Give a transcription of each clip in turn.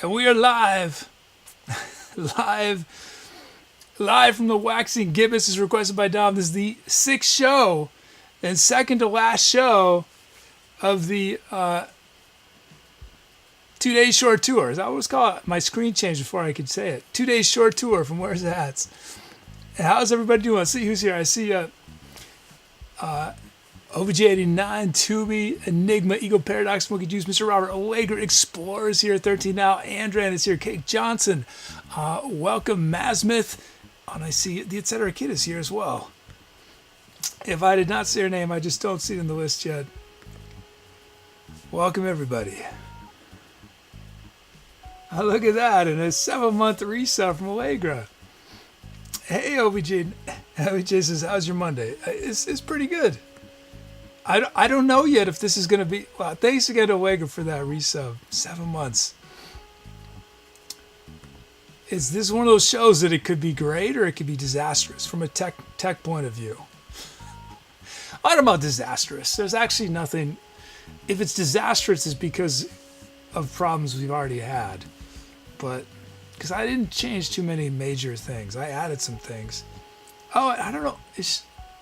And we are live. live from the waxing Gibbous is requested by Dom. This is the sixth show and second to last show of the 2 day short tour. Is that what it's called? My screen changed before I could say it. 2 day short tour from WearsHats. And how's everybody doing? Let's see who's here. I see OVJ89, Tubi, Enigma, Eagle Paradox, Smoky Juice, Mr. Robert Allegra, Explorer is here, 13 now, Andran is here, Kate Johnson, welcome Masmith, and I see the Etcetera kid is here as well. If I did not say your name, I just don't see it in the list yet. Welcome everybody. Oh, look at that, and a 7-month resub from Allegra. Hey OVJ, OVJ says, how's your Monday? It's pretty good. I don't know yet if this is going to be... Well, thanks again to Wega for that resub. 7 months. Is this one of those shows that it could be great or it could be disastrous from a tech point of view? I don't know about disastrous. There's actually nothing... If it's disastrous, it's because of problems we've already had. But... Because I didn't change too many major things. I added some things. Oh, I don't know.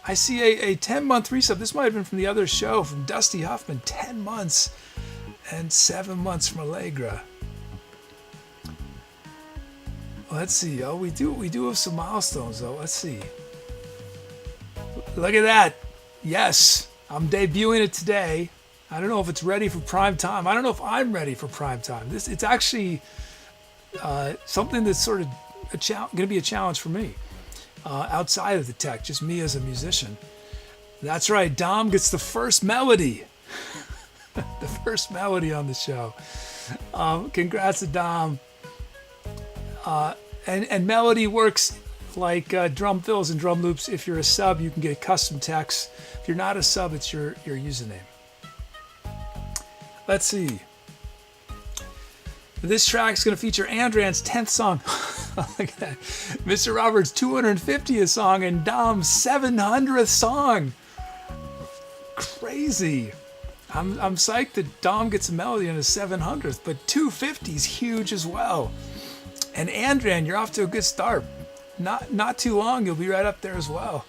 I see a 10-month resub. This might have been from the other show, from Dusty Huffman. 10 months and 7 months from Allegra. Let's see. Oh, we do have some milestones, though. Let's see. Look at that. Yes. I'm debuting it today. I don't know if it's ready for prime time. I don't know if I'm ready for prime time. It's actually something that's sort of going to be a challenge for me. Outside of the tech, just me as a musician. That's right, Dom gets the first melody. The first melody on the show. Congrats to Dom. And melody works like drum fills and drum loops. If you're a sub, you can get custom text. If you're not a sub, it's your username. Let's see. This track is going to feature Andran's 10th song. Look at that. Mr. Roberts' 250th song and Dom's 700th song. Crazy. I'm psyched that Dom gets a melody on his 700th, but 250 is huge as well. And Andran, you're off to a good start. Not too long, you'll be right up there as well.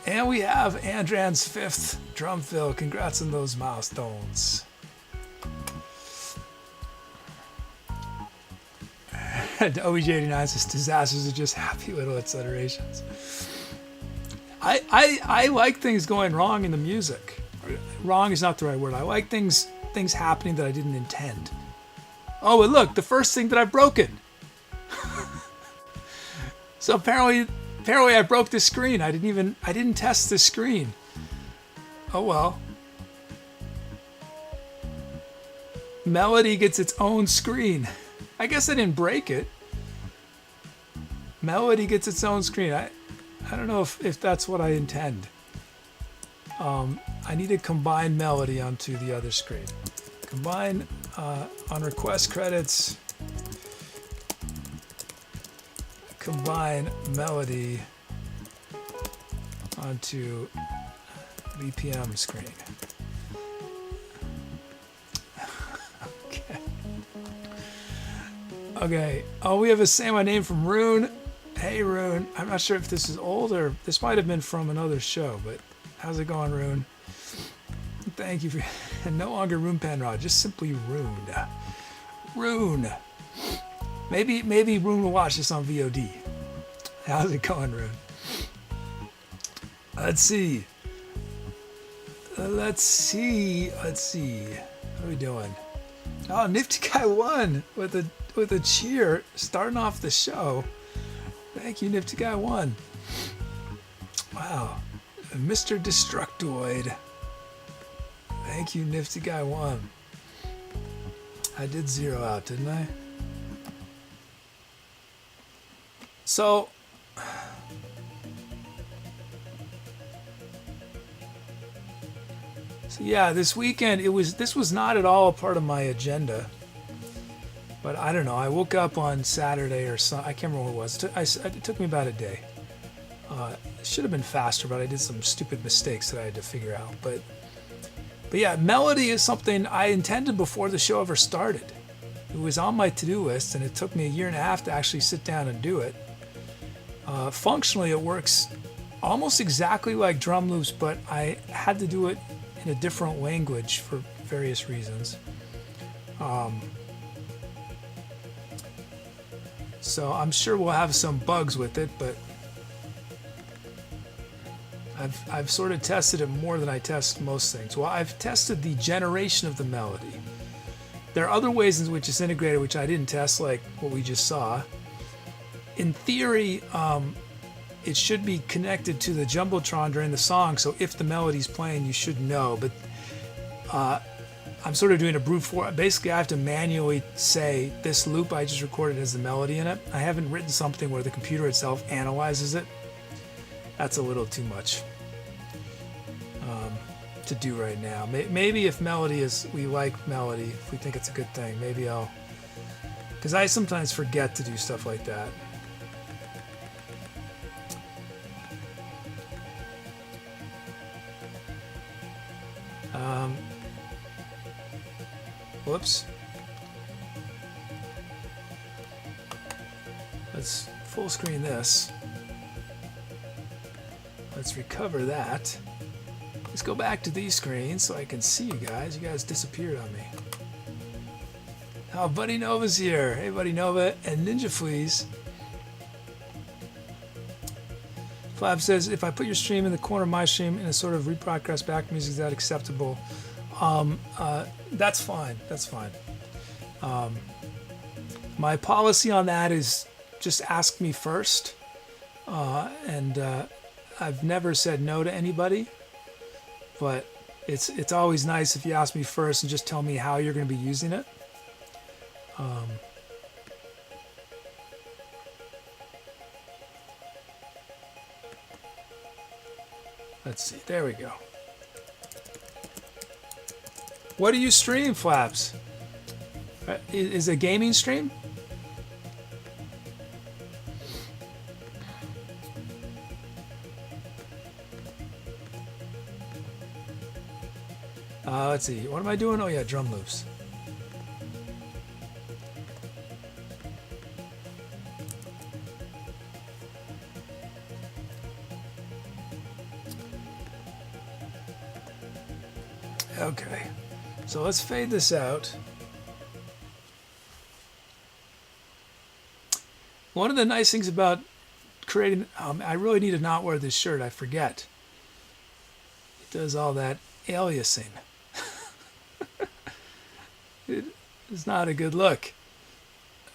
And we have Andran's 5th drum fill. Congrats on those milestones. OEJ89 says disasters are just happy little iterations. I like things going wrong in the music. Wrong is not the right word. I like things happening that I didn't intend. Oh, and look, the first thing that I've broken. So apparently I broke the screen. I didn't test the screen. Oh well. Melody gets its own screen. I guess I didn't break it. Melody gets its own screen. I don't know if that's what I intend. I need to combine melody onto the other screen. Combine on request credits. Combine melody onto BPM screen. Okay. Oh, we have a Say My Name from Rune. Hey, Rune. I'm not sure if this is old or this might have been from another show, but how's it going, Rune? Thank you for... No longer Rune Penrod, just simply Rune. Rune. Maybe Rune will watch this on VOD. How's it going, Rune? Let's see. Let's see. What are we doing? Oh, Nifty Guy won with a cheer starting off the show. Thank you, Nifty Guy 1. Wow. Mr. Destructoid. Thank you, Nifty Guy 1. I did zero out, didn't I? So yeah, this weekend this was not at all a part of my agenda. But I don't know. I woke up on Saturday or something. I can't remember what it was. It took me about a day. It should have been faster, but I did some stupid mistakes that I had to figure out. But yeah, melody is something I intended before the show ever started. It was on my to-do list, and it took me a year and a half to actually sit down and do it. Functionally, it works almost exactly like drum loops, but I had to do it in a different language for various reasons. So I'm sure we'll have some bugs with it, but I've sort of tested it more than I test most things. Well, I've tested the generation of the melody. There are other ways in which it's integrated, which I didn't test, like what we just saw. In theory, it should be connected to the Jumbotron during the song, so if the melody's playing, you should know. But I'm sort of doing a brute force. Basically, I have to manually say, this loop I just recorded has the melody in it. I haven't written something where the computer itself analyzes it. That's a little too much to do right now. Maybe if melody is, we like melody, if we think it's a good thing, maybe I'll, because I sometimes forget to do stuff like that. Whoops. Let's full screen this. Let's recover that. Let's go back to these screens so I can see you guys. You guys disappeared on me. Oh, BuddyNova's here. Hey, BuddyNova and Ninja Fleas. Flab says, if I put your stream in the corner of my stream in a sort of rebroadcast back music, is that acceptable? That's fine. That's fine. My policy on that is just ask me first. And I've never said no to anybody. But it's always nice if you ask me first and just tell me how you're going to be using it. Let's see. There we go. What do you stream, Flaps? Is it a gaming stream? Let's see. What am I doing? Oh, yeah, drum loops. Okay. So let's fade this out. One of the nice things about creating... I really need to not wear this shirt. I forget. It does all that aliasing. It's not a good look.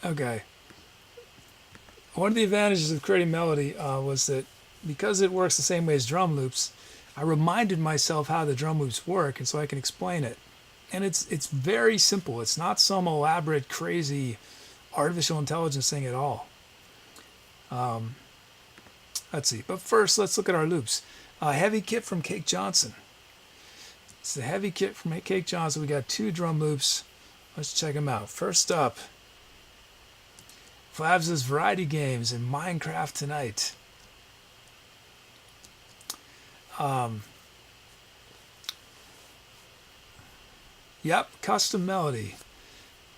Okay. One of the advantages of creating melody was that because it works the same way as drum loops, I reminded myself how the drum loops work, and so I can explain it. And it's very simple. It's not some elaborate, crazy artificial intelligence thing at all. Let's see. But first, let's look at our loops. Heavy Kit from Cake Johnson. It's the Heavy Kit from Cake Johnson. We got 2 drum loops. Let's check them out. First up, Flabs' Variety Games in Minecraft Tonight. Yep, custom melody.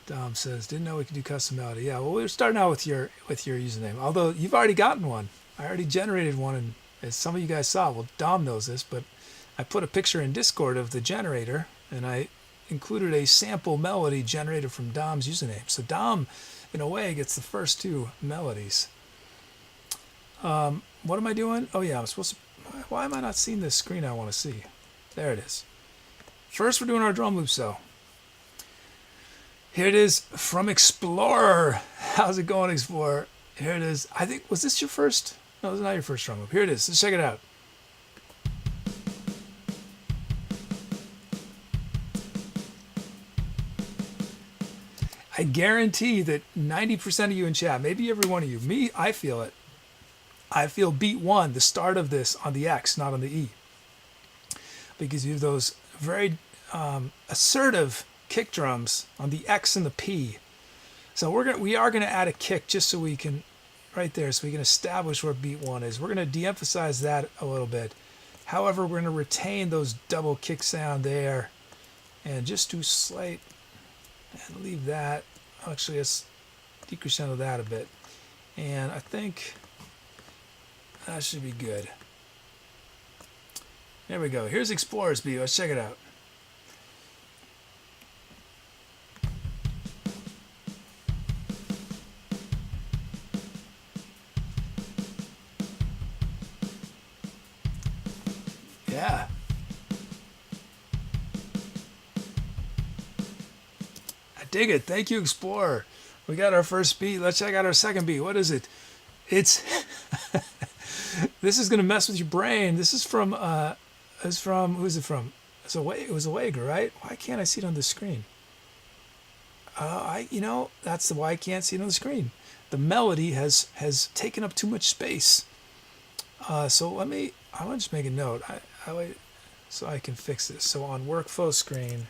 Dom says, didn't know we could do custom melody. Yeah, well, we're starting out with your username. Although you've already gotten one. I already generated one, and as some of you guys saw, well, Dom knows this, but I put a picture in Discord of the generator, and I included a sample melody generated from Dom's username. So Dom, in a way, gets the first 2 melodies. What am I doing? Oh yeah, I'm supposed to... Why am I not seeing this screen I want to see? There it is. First, we're doing our drum loops, though. Here it is from Explorer. How's it going, Explorer? Here it is. I think, was this your first? No, this is not your first drum loop. Here it is. Let's check it out. I guarantee that 90% of you in chat, maybe every one of you, me, I feel it. I feel beat 1, the start of this, on the X, not on the E. Because you have those very assertive kick drums on the X and the P. So we are gonna add a kick just so we can, right there, so we can establish where beat 1 is. We're gonna de-emphasize that a little bit. However, we're gonna retain those double kick sound there and just do slight and leave that. Actually, let's decrescendo that a bit. And I think that should be good. There we go. Here's Explorer's Beat. Let's check it out. Yeah. I dig it. Thank you, Explorer. We got our first beat. Let's check out our second beat. What is it? It's this is gonna mess with your brain. This is from who's it from? It was Allegra, right? Why can't I see it on the screen? That's why I can't see it on the screen. The melody has taken up too much space. So I want to just make a note. So I can fix this. So on workflow screen,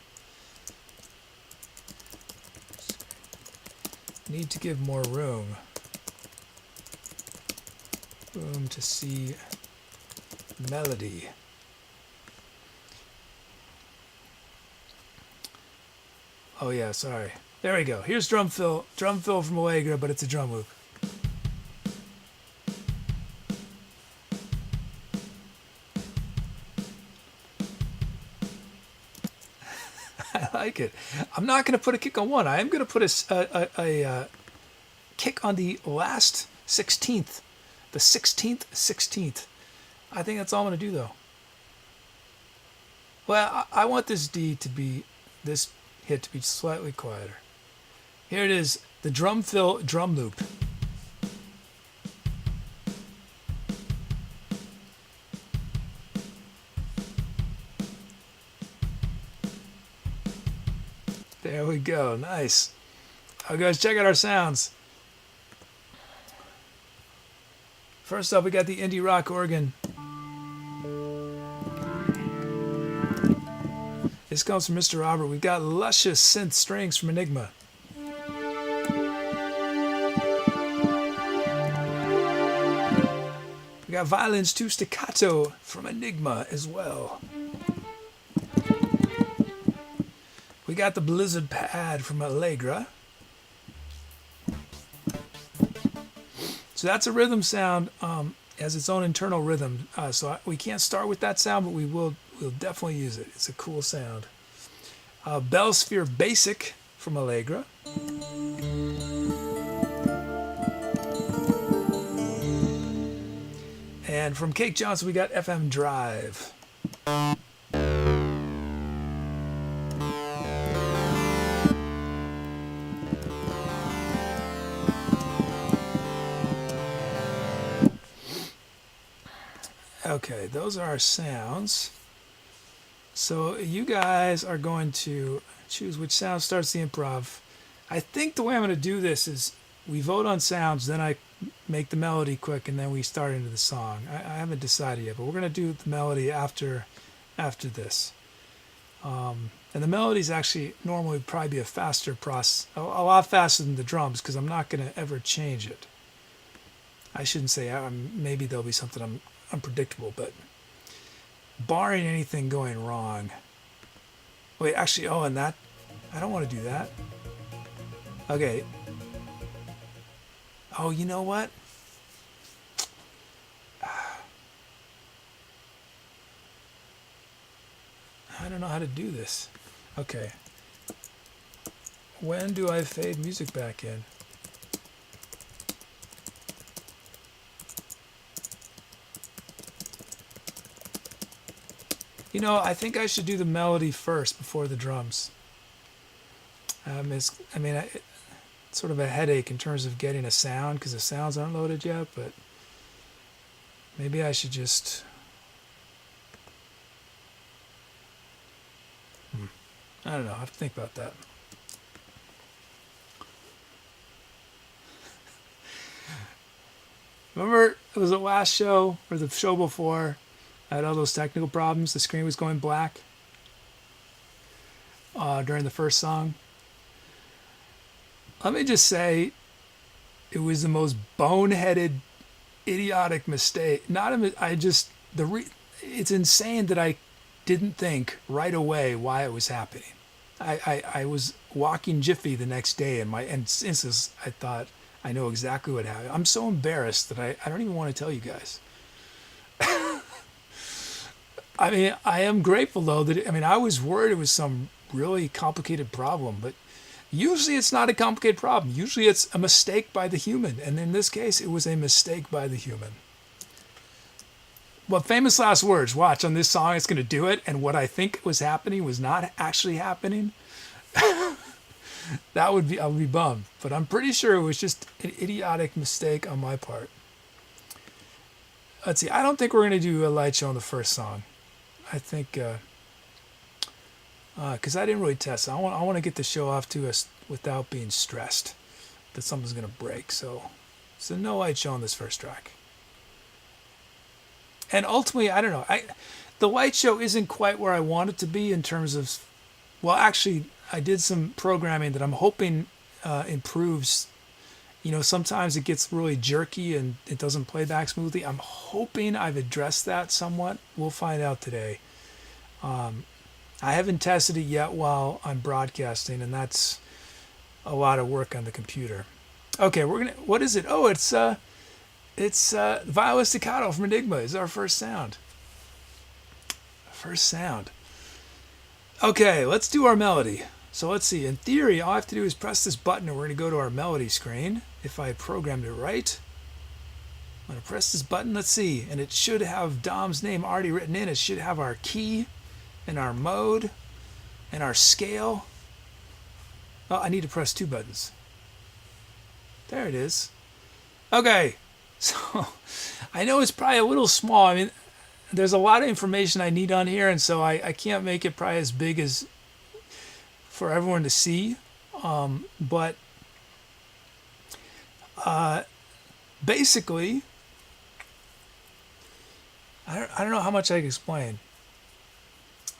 need to give more room to see melody. Oh yeah, sorry. There we go. Here's drum fill from Allegra, but it's a drum loop. I like it. I'm not going to put a kick on one. I am going to put a kick on the last 16th. The 16th. I think that's all I'm going to do, though. Well, I want this D to be, this hit to be slightly quieter. Here it is, the drum fill drum loop. There we go, nice. Oh, guys, check out our sounds. First up, we got the indie rock organ. This comes from Mr. Robert. We've got luscious synth strings from Enigma. We got violins to staccato from Enigma as well. We got the Blizzard pad from Allegra. So that's a rhythm sound, has its own internal rhythm. So we can't start with that sound, but we'll definitely use it. It's a cool sound. Bell Sphere Basic from Allegra. And from Cake Johnson, we got FM Drive. Okay, those are our sounds. So you guys are going to choose which sound starts the improv. I think the way I'm going to do this is we vote on sounds, then I make the melody quick, and then we start into the song. I haven't decided yet, but we're going to do the melody after this. And the melody is actually normally probably be a faster process, a lot faster than the drums, because I'm not going to ever change it. I shouldn't say maybe there'll be something unpredictable, but barring anything going wrong. Wait, actually, and that, I don't want to do that. Okay. Oh, you know what? I don't know how to do this. Okay. When do I fade music back in? I think I should do the melody first before the drums. It's sort of a headache in terms of getting a sound because the sounds aren't loaded yet, but maybe I should just... I don't know. I have to think about that. Remember, it was the last show or the show before I had all those technical problems. The screen was going black during the first song. Let me just say, it was the most boneheaded, idiotic mistake. It's insane that I didn't think right away why it was happening. I was walking Jiffy the next day, and since this, I thought I know exactly what happened. I'm so embarrassed that I don't even want to tell you guys. I mean, I am grateful though I was worried it was some really complicated problem, but usually it's not a complicated problem. Usually it's a mistake by the human, and in this case, it was a mistake by the human. Well, famous last words. Watch, on this song, it's going to do it, and what I think was happening was not actually happening. I would be bummed, but I'm pretty sure it was just an idiotic mistake on my part. Let's see. I don't think we're going to do a light show on the first song. I think because I didn't really test it. I want to get the show off to us without being stressed that something's going to break. So no light show on this first track. And ultimately, I don't know. The light show isn't quite where I want it to be in terms of. Well, actually, I did some programming that I'm hoping improves. Sometimes it gets really jerky and it doesn't play back smoothly. I'm hoping I've addressed that somewhat. We'll find out today. I haven't tested it yet while I'm broadcasting, and that's a lot of work on the computer. Okay, what is it? Oh, it's Viola Staccato from Enigma is our first sound. Okay, let's do our melody. So let's see. In theory, all I have to do is press this button and we're going to go to our melody screen. If I programmed it right. I'm going to press this button. Let's see. And it should have Dom's name already written in. It should have our key and our mode and our scale. Oh, I need to press 2 buttons. There it is. Okay. So I know it's probably a little small. I mean, there's a lot of information I need on here, and so I can't make it probably as big as for everyone to see. But basically, I don't know how much I can explain.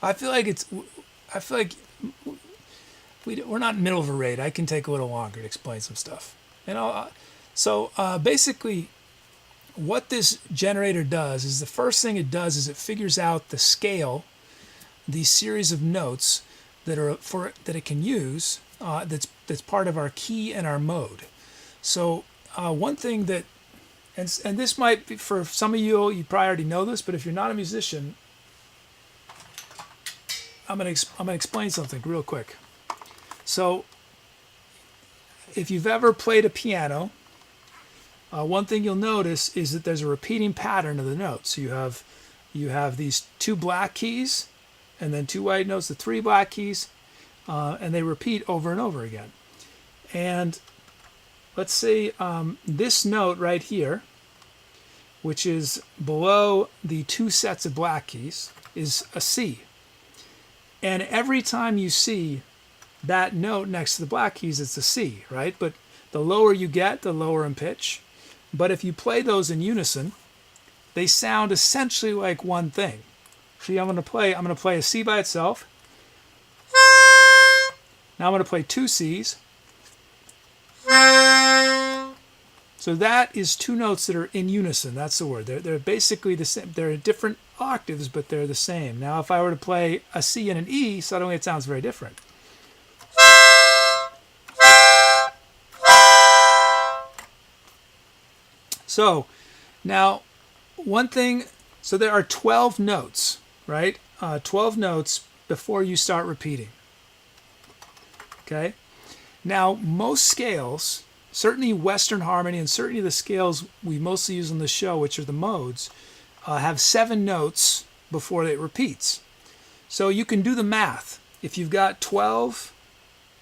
I feel like we're not in the middle of a raid. I can take a little longer to explain some stuff. So basically, what this generator does is the first thing it does is it figures out the scale, the series of notes that it can use. That's part of our key and our mode. So one thing that, and this might be for some of you probably already know this, but if you're not a musician, I'm gonna explain something real quick. So if you've ever played a piano, one thing you'll notice is that there's a repeating pattern of the notes. So you have these 2 black keys, and then 2 white notes, the 3 black keys, and they repeat over and over again. And let's say this note right here, which is below the 2 sets of black keys, is a C. And every time you see that note next to the black keys, it's a C, right? But the lower you get, the lower in pitch. But if you play those in unison, they sound essentially like one thing. See, I'm going to play a C by itself. Now I'm going to play 2 C's. So that is 2 notes that are in unison. That's the word. They're basically the same. They're different octaves, but they're the same. Now, if I were to play a C and an E, suddenly it sounds very different. So now one thing, so there are 12 notes, right? 12 notes before you start repeating. Okay. Now most scales, certainly Western harmony and certainly the scales we mostly use on the show, which are the modes, have 7 notes before it repeats. So you can do the math. If you've got 12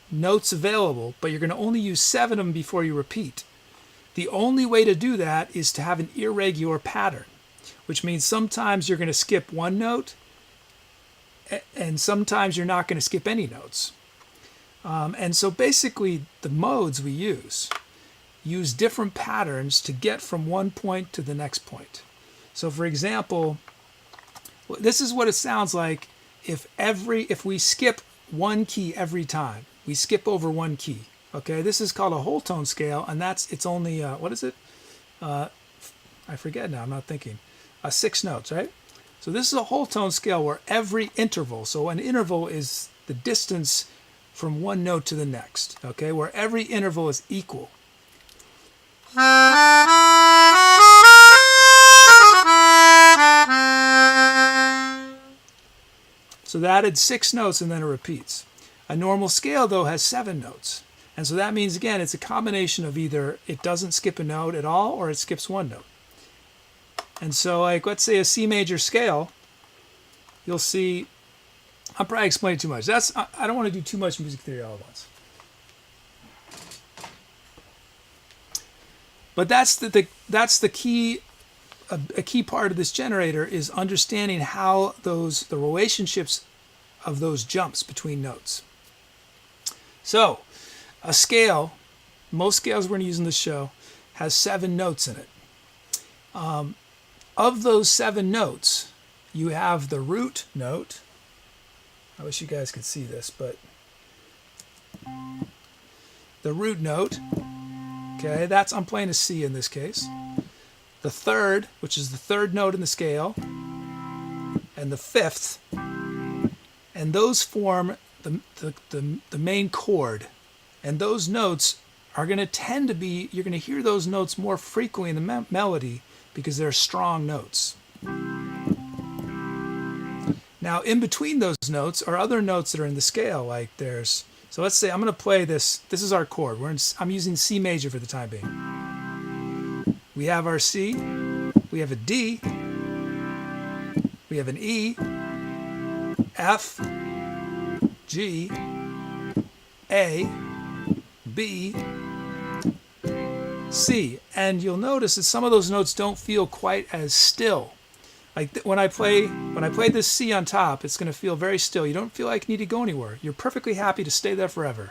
notes available, but you're going to only use 7 of them before you repeat, the only way to do that is to have an irregular pattern, which means sometimes you're going to skip 1 note and sometimes you're not going to skip any notes. And so basically the modes we use different patterns to get from one point to the next point. So for example, this is what it sounds like if we skip 1 key every time. We skip over 1 key. Okay, this is called a whole tone scale, and it's only what is it? I forget now. I'm not thinking. 6 notes, right? So this is a whole tone scale where every interval. So an interval is the distance from one note to the next, okay, where every interval is equal. So that added 6 notes and then it repeats. A normal scale, though, has 7 notes. And so that means, again, it's a combination of either it doesn't skip a note at all or it skips one note. And so, like, let's say a C major scale, you'll see, I'm probably explaining too much. I don't want to do too much music theory all at once. But that's the key. A key part of this generator is understanding how the relationships of those jumps between notes. So, a scale, most scales we're going to use in this show, has 7 notes in it. Of those 7 notes, you have the root note. I wish you guys could see this, but the root note, okay, I'm playing a C in this case. The third, which is the third note in the scale, and the fifth, and those form the main chord. And those notes are going to tend to be, you're going to hear those notes more frequently in the melody because they're strong notes. Now, in between those notes are other notes that are in the scale, like so let's say I'm going to play this. This is our chord. I'm using C major for the time being. We have our C, we have a D, we have an E, F, G, A, B, C. And you'll notice that some of those notes don't feel quite as still. Like when I play this C on top, it's going to feel very still. You don't feel like you need to go anywhere. You're perfectly happy to stay there forever.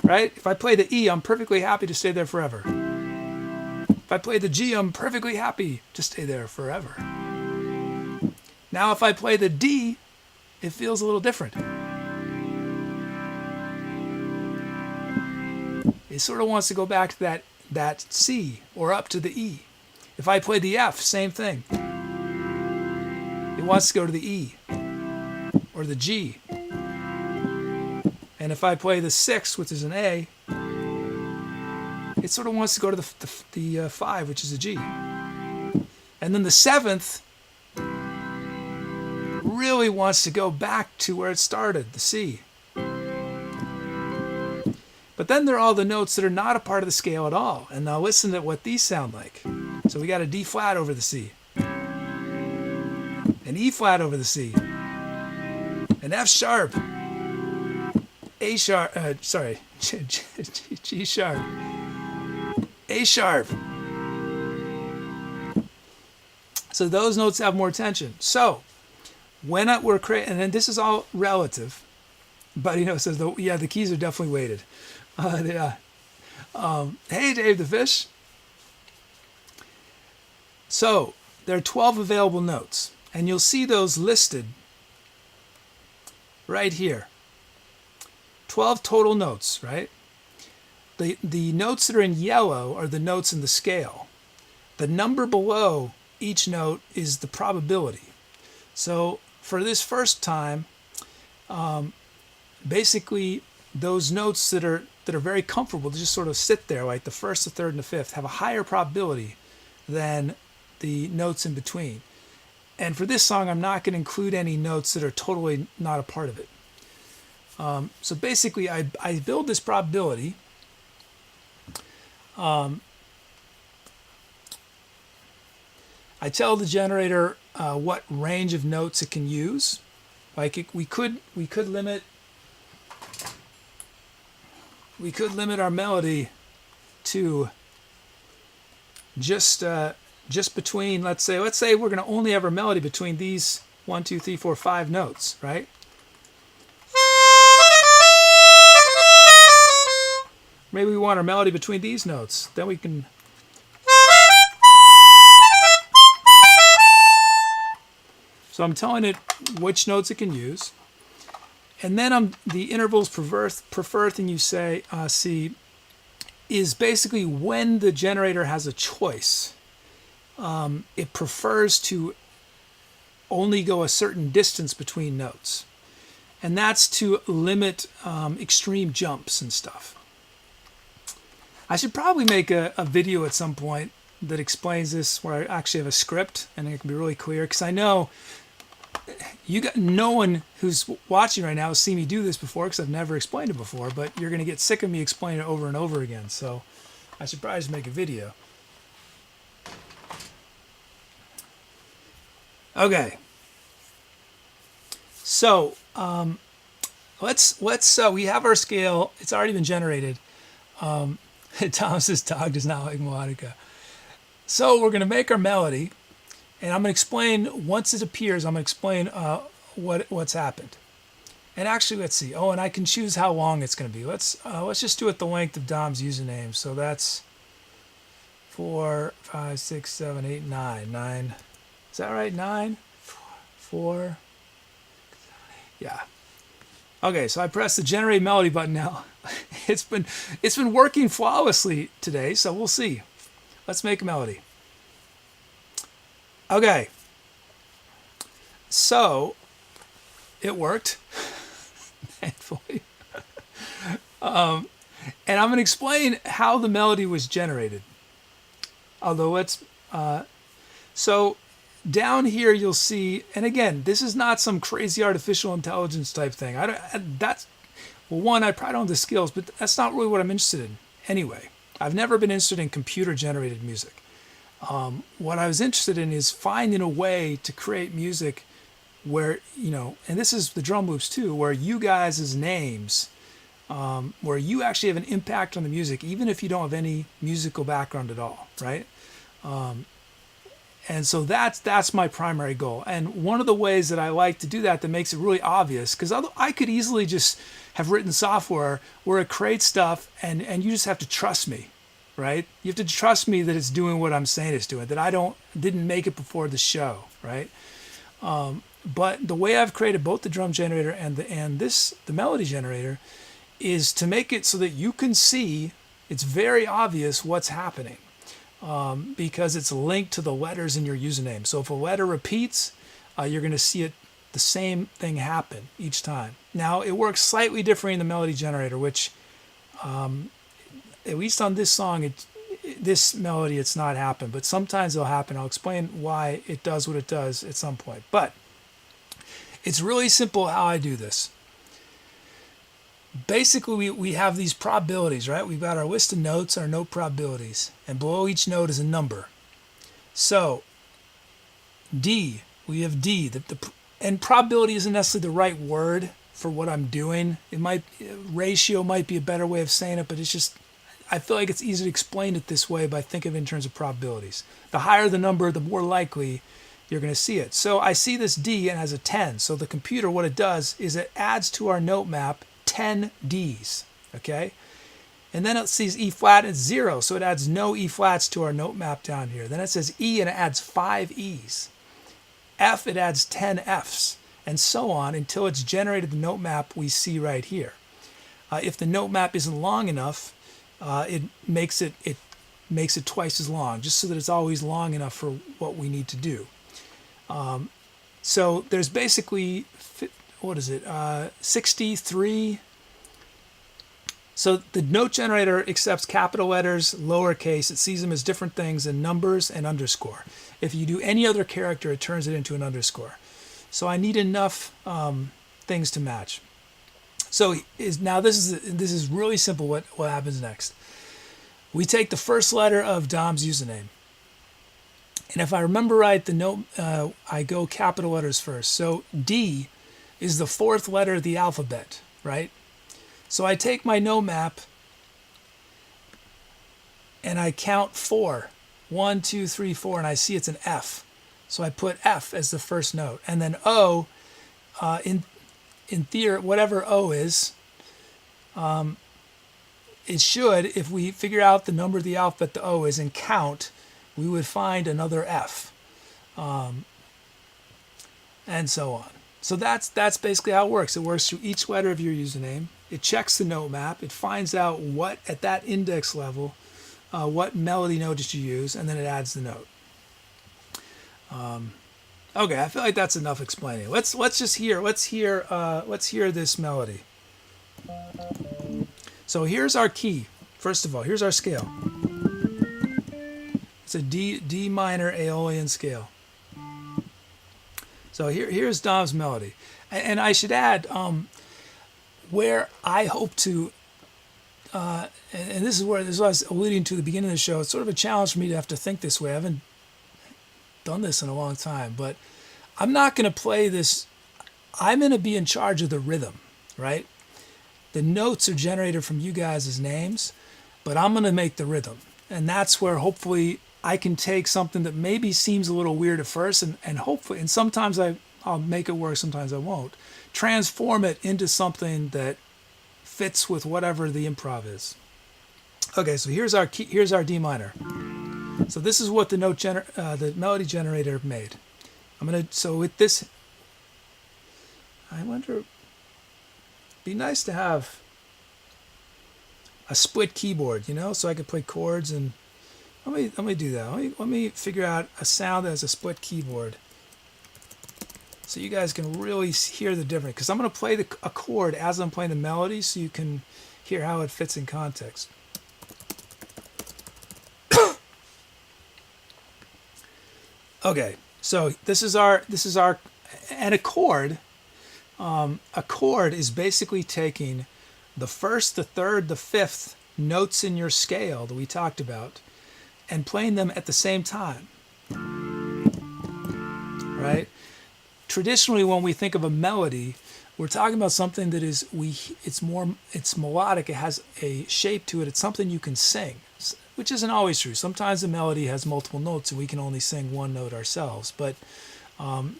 Right? If I play the E, I'm perfectly happy to stay there forever. If I play the G, I'm perfectly happy to stay there forever. Now, if I play the D, it feels a little different. It sort of wants to go back to that C or up to the E. If I play the F, same thing. It wants to go to the E or the G. And if I play the 6, which is an A, it sort of wants to go to the 5, which is a G. And then the 7th really wants to go back to where it started, the C. But then there are all the notes that are not a part of the scale at all. And now listen to what these sound like. So we got a D flat over the C, an E flat over the C, an F sharp, A sharp, G sharp, A sharp. So those notes have more tension. So when we're creating, and then this is all relative. BuddyNova says, yeah, the keys are definitely weighted. Yeah. Hey, Dave the Fish. So there are 12 available notes, and you'll see those listed right here. 12 total notes, right? The notes that are in yellow are the notes in the scale. The number below each note is the probability. So for this first time, basically those notes that are very comfortable to just sort of sit there, like the first, the third, and the fifth, have a higher probability than the notes in between. And for this song, I'm not going to include any notes that are totally not a part of it. So basically, I build this probability. I tell the generator what range of notes it can use. Like we could limit our melody to just between, let's say we're going to only have our melody between these 1, 2, 3, 4, 5 notes, right? Maybe we want our melody between these notes. Then we can. So I'm telling it which notes it can use. And then the intervals prefer thing you see is basically when the generator has a choice. It prefers to only go a certain distance between notes. and that's to limit extreme jumps and stuff. I should probably make a video at some point that explains this, where I actually have a script and it can be really clear, because I know no one who's watching right now has seen me do this before, because I've never explained it before, but you're going to get sick of me explaining it over and over again, so I should probably just make a video. Okay, so let's we have our scale. It's already been generated. Thomas's dog does not like melodica. So we're going to make our melody, and I'm going to explain, once it appears, I'm going to explain what's happened. And actually, let's see. Oh, and I can choose how long it's going to be. Let's just do it the length of Dom's username. So that's 4, 5, 6, 7, 8, 9. 9. Is that right? 9? 4. Yeah. Okay, so I pressed the generate melody button now. It's been working flawlessly today, so we'll see. Let's make a melody. Okay. So it worked, thankfully. And I'm going to explain how the melody was generated. Although so down here you'll see, and again, this is not some crazy artificial intelligence type thing. Well, one, I probably don't have the skills, but that's not really what I'm interested in anyway. I've never been interested in computer generated music. What I was interested in is finding a way to create music where, and this is the drum loops too, where you guys' names, where you actually have an impact on the music, even if you don't have any musical background at all, right? And so that's my primary goal. And one of the ways that I like to do that makes it really obvious, because I could easily just have written software where it creates stuff and you just have to trust me, right? You have to trust me that it's doing what I'm saying it's doing, that I didn't make it before the show, right? But the way I've created both the drum generator and the melody generator is to make it so that you can see, it's very obvious what's happening. Because it's linked to the letters in your username. So if a letter repeats, you're going to see the same thing happen each time. Now, it works slightly differently in the melody generator, which, at least on this song, this melody, it's not happened. But sometimes it'll happen. I'll explain why it does what it does at some point. But it's really simple how I do this. Basically, we have these probabilities, right? We've got our list of notes, our note probabilities, and below each note is a number. So, D, we have D. And probability isn't necessarily the right word for what I'm doing. Ratio might be a better way of saying it, but it's just, I feel like it's easy to explain it this way by thinking of it in terms of probabilities. The higher the number, the more likely you're going to see it. So I see this D and it has a 10. So the computer, what it does is it adds to our note map 10 Ds, okay? And then it sees E flat and 0, so it adds no E flats to our note map down here. Then it says E and it adds 5 E's. F, it adds 10 F's, and so on until it's generated the note map we see right here. If the note map isn't long enough, it makes it twice as long, just so that it's always long enough for what we need to do. So there's basically, 63. So the note generator accepts capital letters, lowercase. It sees them as different things, and numbers and underscore. If you do any other character, it turns it into an underscore. So I need enough things to match. So now this is really simple. What happens next? We take the first letter of Dom's username. And if I remember right, the note, I go capital letters first. So D is the fourth letter of the alphabet, right? So I take my note map and I count 4. 1, 2, 3, 4, and I see it's an F. So I put F as the first note. And then O, in theory, whatever O is, it should, if we figure out the number of the alphabet the O is and count, we would find another F. And so on. So that's basically how it works. It works through each letter of your username. It checks the note map. It finds out what, at that index level, what melody note did you use, and then it adds the note. Okay, I feel like that's enough explaining. Let's hear this melody. So here's our key. First of all, here's our scale. It's a D minor Aeolian scale. So here's Dom's melody, and I should add where I hope to, and this is what I was alluding to at the beginning of the show. It's sort of a challenge for me to have to think this way. I haven't done this in a long time, but I'm not going to play this. I'm going to be in charge of the rhythm, right? The notes are generated from you guys' names, but I'm going to make the rhythm. And that's where hopefully I can take something that maybe seems a little weird at first and hopefully, and sometimes I'll make it work, sometimes I won't, transform it into something that fits with whatever the improv is. Okay, so here's our key, here's our D minor. So this is what the the melody generator made. So with this, I wonder, it'd be nice to have a split keyboard, so I could play chords. And let me do that. Let me figure out a sound that has a split keyboard, so you guys can really hear the difference. Because I'm going to play a chord as I'm playing the melody, so you can hear how it fits in context. Okay, so this is our and a chord. A chord is basically taking the first, the third, the fifth notes in your scale that we talked about and playing them at the same time. Right? Traditionally, when we think of a melody, we're talking about something that it's melodic, it has a shape to it, it's something you can sing, which isn't always true. Sometimes the melody has multiple notes and we can only sing one note ourselves, but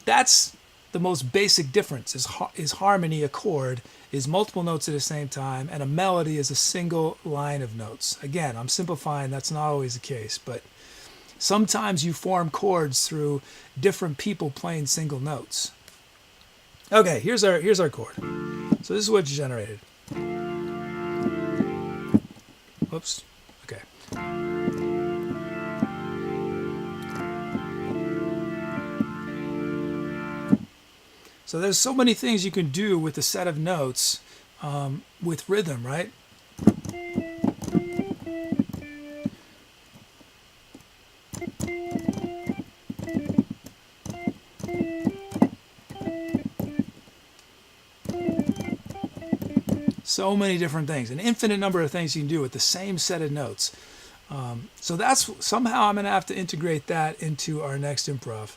that's the most basic difference is harmony. A chord is multiple notes at the same time, and a melody is a single line of notes. Again, I'm simplifying, that's not always the case, but sometimes you form chords through different people playing single notes. Okay, here's our chord. So this is what's generated. Whoops. Okay. So there's so many things you can do with a set of notes with rhythm, right? So many different things, an infinite number of things you can do with the same set of notes. So that's somehow I'm going to have to integrate that into our next improv.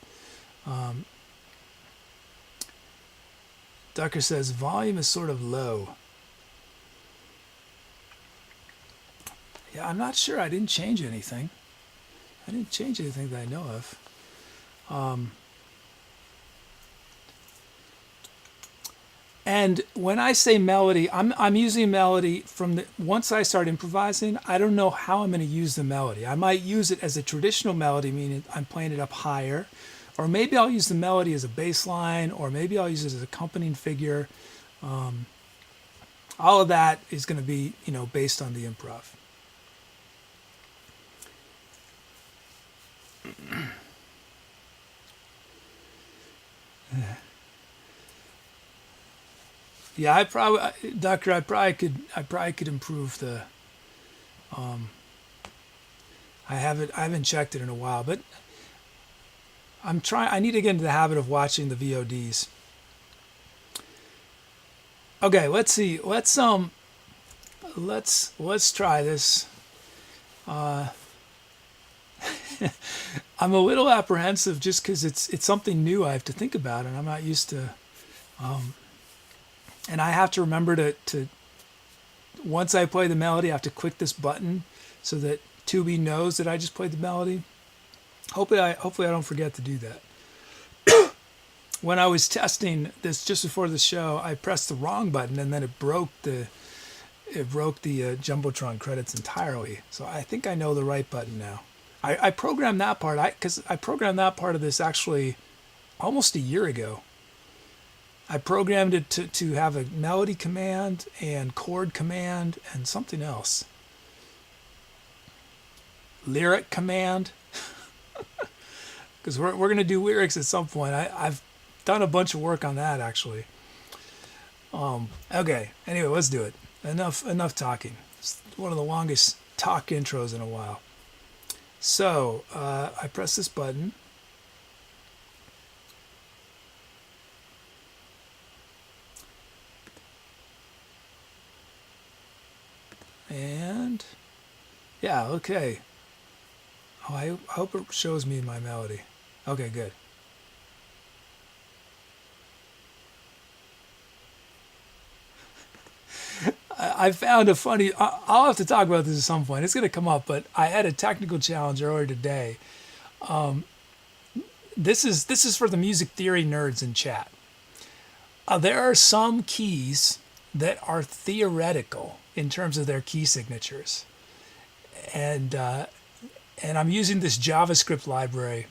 Ducker says volume is sort of low. Yeah, I'm not sure. I didn't change anything. I didn't change anything that I know of. And when I say melody, I'm using melody from once I start improvising, I don't know how I'm going to use the melody. I might use it as a traditional melody, meaning I'm playing it up higher. Or maybe I'll use the melody as a bass line, or maybe I'll use it as an accompanying figure. All of that is going to be, based on the improv. Yeah, Doctor, I probably could improve the. I haven't checked it in a while, but I need to get into the habit of watching the VODs. Okay, let's see. Let's try this. I'm a little apprehensive just because it's something new I have to think about, and I'm not used to. And I have to remember to once I play the melody, I have to click this button so that Tubi knows that I just played the melody. Hopefully I don't forget to do that. When I was testing this just before the show, I pressed the wrong button and then it broke the Jumbotron credits entirely. So I think I know the right button now. I programmed that part because I programmed that part of this actually almost a year ago. I programmed it to have a melody command and chord command and something else. Lyric command. because we're gonna do lyrics at some point. I've done a bunch of work on that actually. Okay. Anyway, let's do it. Enough talking. It's one of the longest talk intros in a while. So I press this button. And yeah, okay. Oh, I hope it shows me my melody. Okay, good. I found a funny. I'll have to talk about this at some point. It's going to come up, but I had a technical challenge earlier today. This is for the music theory nerds in chat. There are some keys that are theoretical in terms of their key signatures, and I'm using this JavaScript library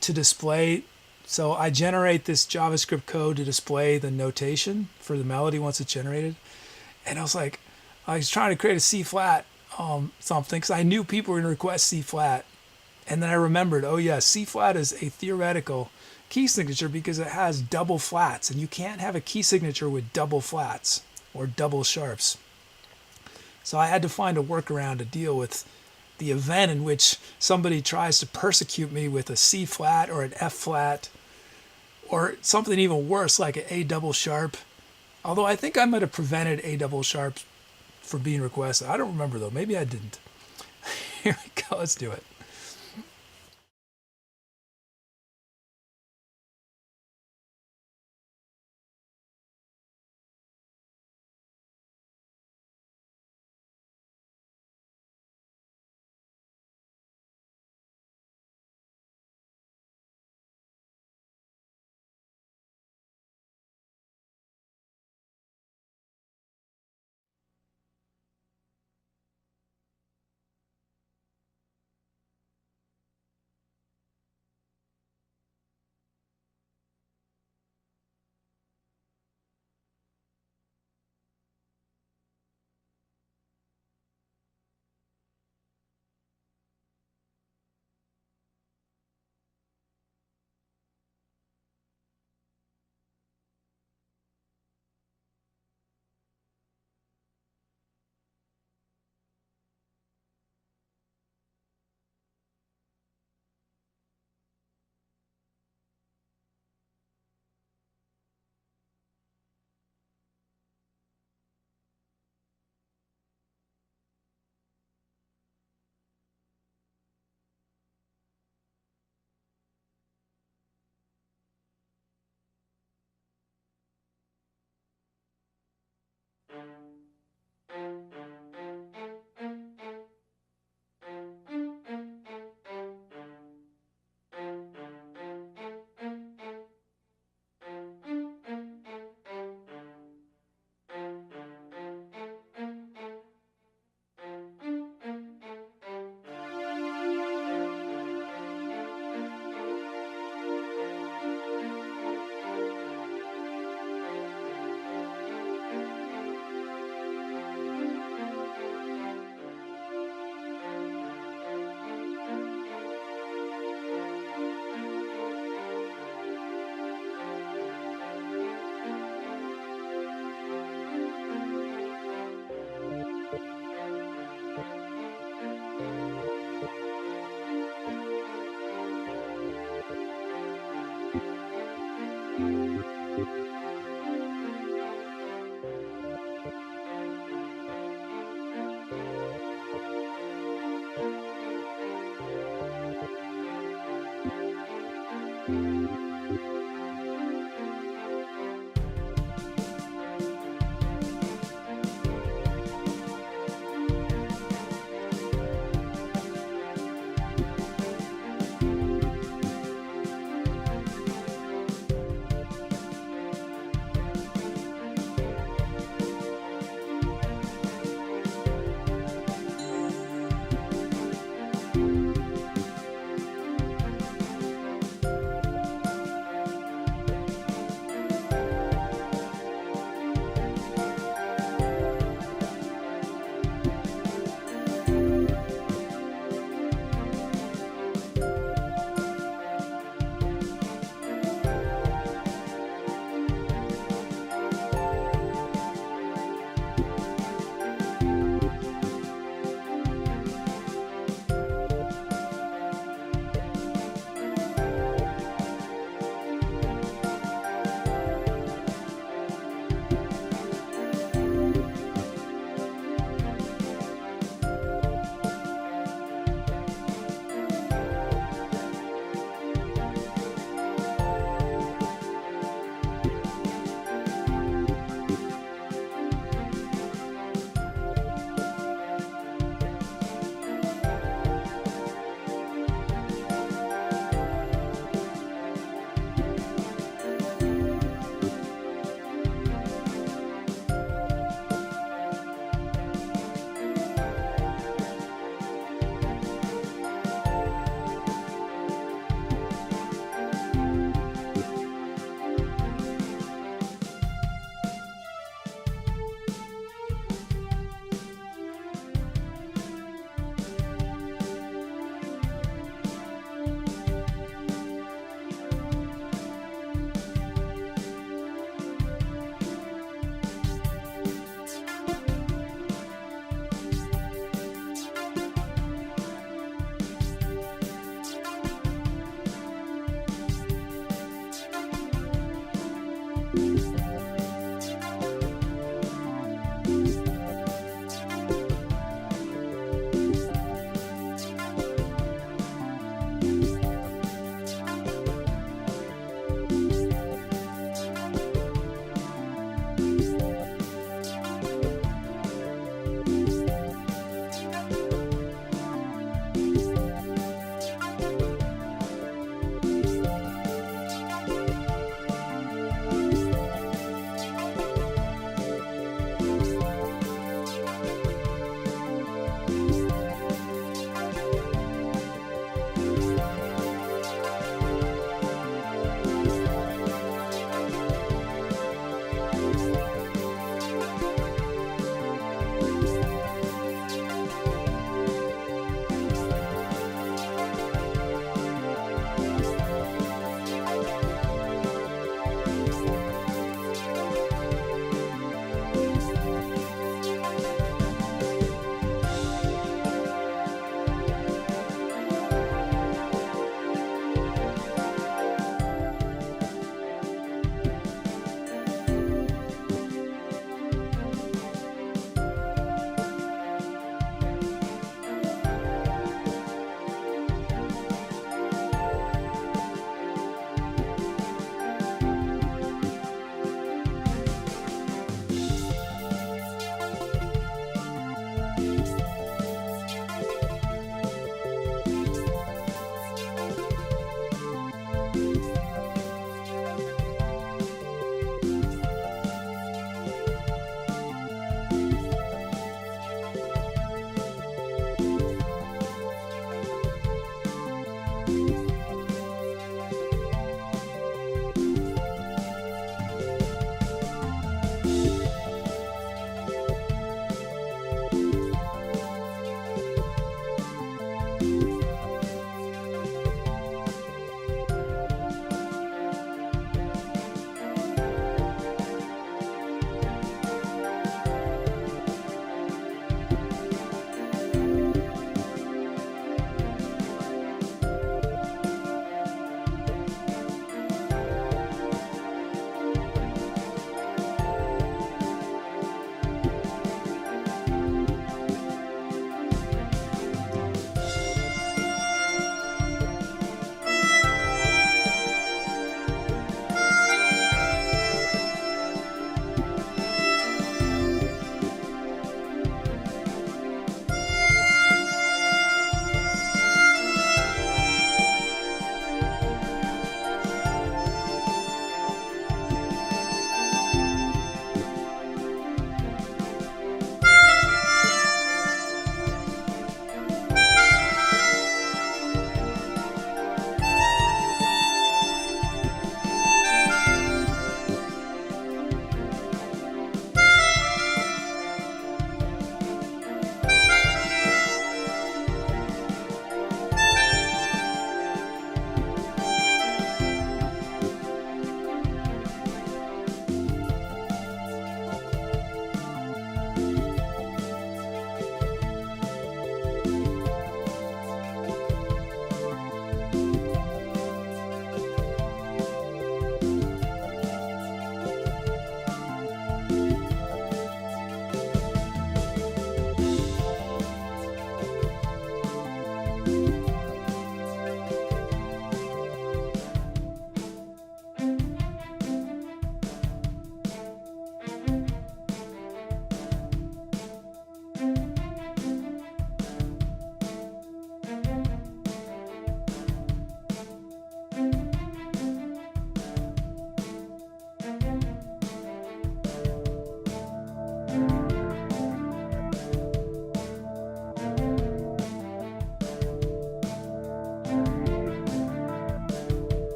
to display. So I generate this JavaScript code to display the notation for the melody once it's generated. And I was trying to create a C flat something because I knew people were going to request C flat. And then I remembered, oh yeah, C flat is a theoretical key signature because it has double flats. And you can't have a key signature with double flats or double sharps. So I had to find a workaround to deal with the event in which somebody tries to persecute me with a C flat or an F flat or something even worse like an A double sharp. Although I think I might have prevented A double sharp from being requested. I don't remember though. Maybe I didn't. Here we go. Let's do it.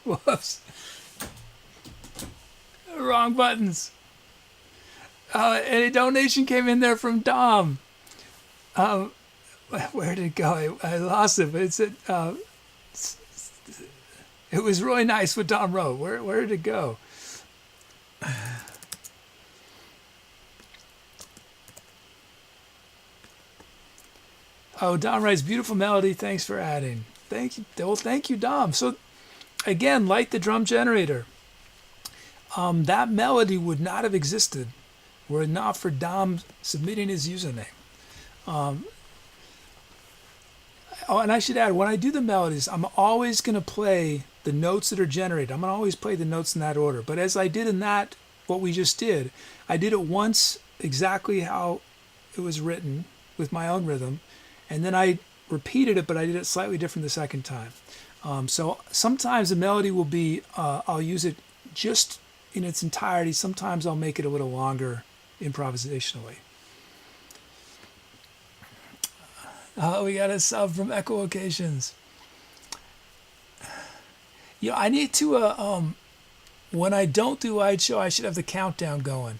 Whoops. Wrong buttons. And a donation came in there from Dom. Where did it go? I lost it, but it said, it was really nice what Dom wrote. Where did it go? Oh, Dom writes, beautiful melody. Thanks for adding. Thank you. Well, thank you, Dom. So, again, like the drum generator, that melody would not have existed were it not for Dom submitting his username. Oh, and I should add, when I do the melodies, I'm always going to play the notes that are generated. I'm going to always play the notes in that order. But as I did in that, what we just did, I did it once exactly how it was written with my own rhythm. And then I repeated it, but I did it slightly different the second time. So sometimes the melody will be, I'll use it just in its entirety. Sometimes I'll make it a little longer improvisationally. We got a sub from Echolocations. Yeah, I need to, when I don't do light show, I should have the countdown going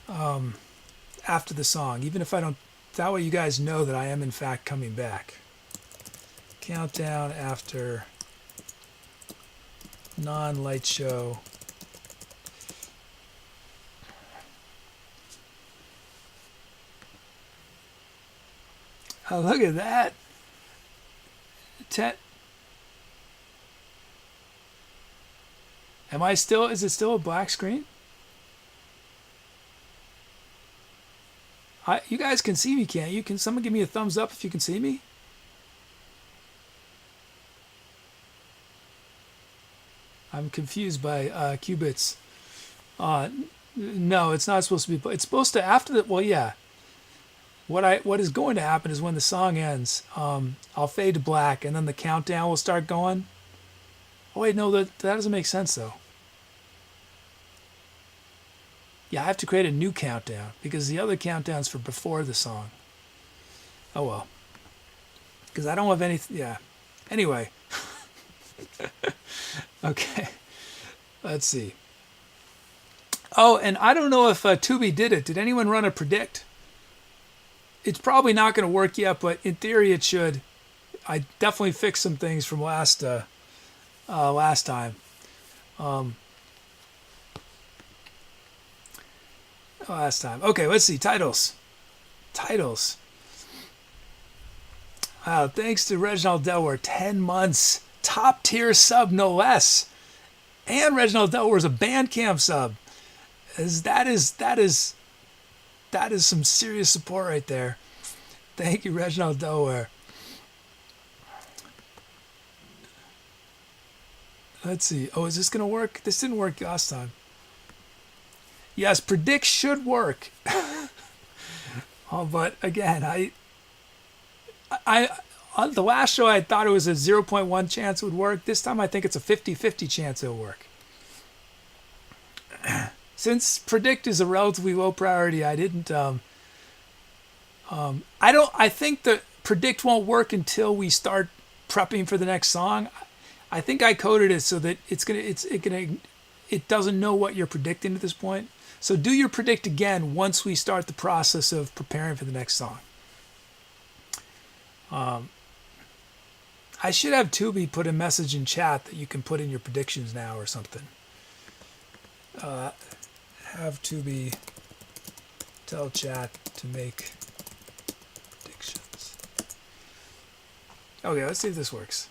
after the song, even if I don't. That way you guys know that I am in fact coming back. Countdown after non-light show. Oh, look at that. Is it still a black screen? You guys can see me, can't you? Can someone give me a thumbs up if you can see me? I'm confused by qubits. No, it's not supposed to be. It's supposed to after the. Well, yeah. What is going to happen is when the song ends, I'll fade to black, and then the countdown will start going. Oh wait, no, that doesn't make sense though. Yeah, I have to create a new countdown because the other countdown's for before the song. Oh well. Because I don't have any. Yeah. Anyway. Okay. Let's see. Oh, and I don't know if Tubi did it. Did anyone run a predict? It's probably not going to work yet, but in theory it should. I definitely fixed some things from last time. Last time. Okay, let's see. Titles. Thanks to Reginald Delaware. 10 months. Top tier sub, no less. And Reginald Delaware's a Bandcamp sub. That is some serious support right there. Thank you, Reginald Delaware. Let's see. Oh, is this going to work? This didn't work last time. Yes, predict should work. Oh, but again, I on the last show I thought it was a 0.1 chance it would work. This time I think it's a 50-50 chance it'll work. Since predict is a relatively low priority, I didn't. I think that predict won't work until we start prepping for the next song. I think I coded it so that it doesn't know what you're predicting at this point. So do your predict again once we start the process of preparing for the next song. I should have Tubi put a message in chat that you can put in your predictions now or something. Have Tubi tell chat to make predictions. Okay, let's see if this works.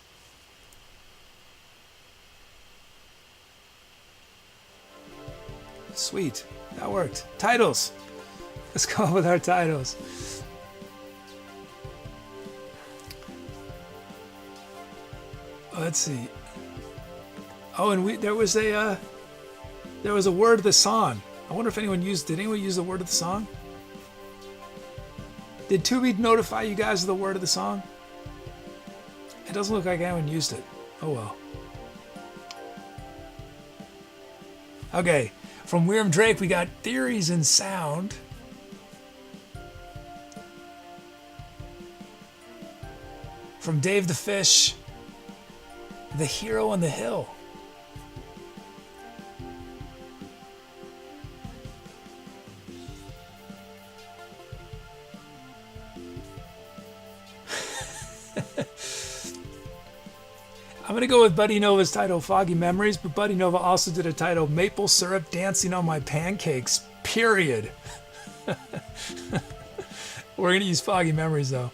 Sweet, that worked. Titles. Let's go with our titles. Let's see. Oh, and there was a word of the song. I wonder if did anyone use the word of the song? Did Tubi notify you guys of the word of the song? It doesn't look like anyone used it. Oh well. Okay, from William Drake we got Theories in Sound. From Dave the Fish, The Hero on the Hill. I'm going to go with BuddyNova's title, Foggy Memories, but BuddyNova also did a title, Maple Syrup Dancing on My Pancakes, period. We're going to use Foggy Memories, though.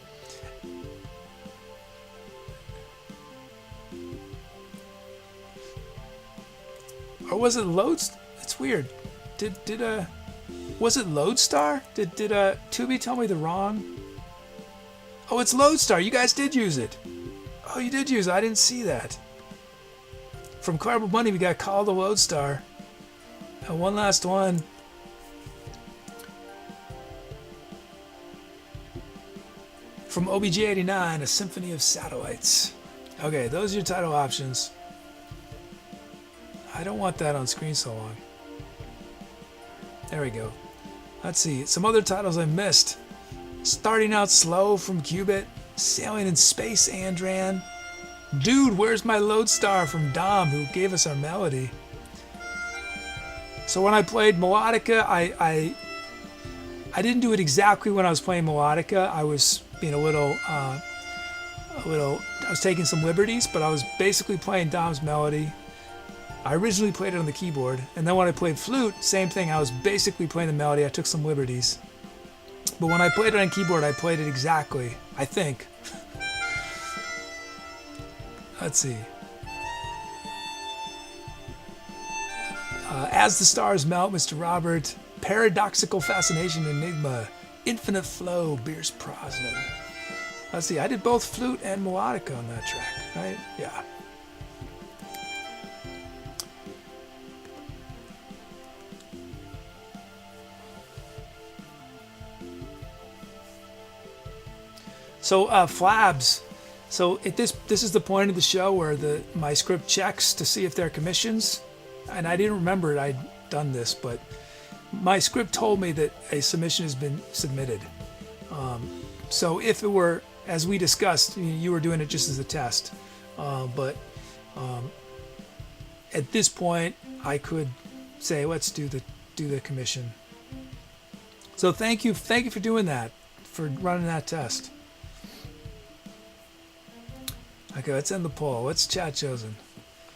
Or was it It's weird. Was it Lodestar? Did Tubi tell me the wrong? Oh, it's Lodestar. You guys did use it. Oh, you did use it. I didn't see that. From Cardboard Money, we got Call the Lodestar. And one last one. From OBG89, A Symphony of Satellites. Okay, those are your title options. I don't want that on screen so long. There we go. Let's see. Some other titles I missed. Starting Out Slow from Qubit. Sailing in Space, Andran. Dude, Where's My Lodestar from Dom, who gave us our melody. So when I played Melodica, I didn't do it exactly when I was playing Melodica. I was being I was taking some liberties, but I was basically playing Dom's melody. I originally played it on the keyboard, and then when I played flute, same thing. I was basically playing the melody. I took some liberties. But when I played it on keyboard, I played it exactly, I think. Let's see. As the Stars Melt, Mr. Robert. Paradoxical Fascination, Enigma. Infinite Flow, Bierce Brosnan. Let's see, I did both flute and melodica on that track, right? Yeah. So Flabs. So this is the point of the show where my script checks to see if they're commissions, and I didn't remember I'd done this, but my script told me that a submission has been submitted. So if it were, as we discussed, you were doing it just as a test, but at this point I could say let's do the commission. So thank you for doing that, for running that test. Okay, let's end the poll. What's chat chosen?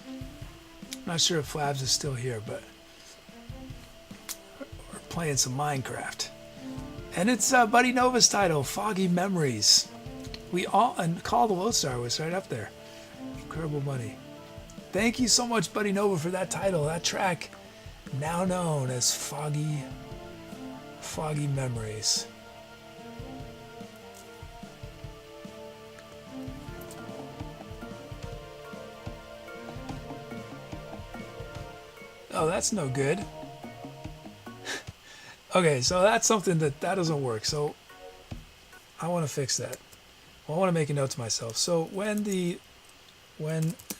I'm not sure if Flabs is still here, but we're playing some Minecraft. And it's BuddyNova's title, Foggy Memories. And Call the Lodestar was right up there. Incredible Money. Thank you so much, BuddyNova, for that title, that track, now known as Foggy Memories. Oh, that's no good. Okay, so that's something that doesn't work. So I want to fix that. Well, I want to make a note to myself. So when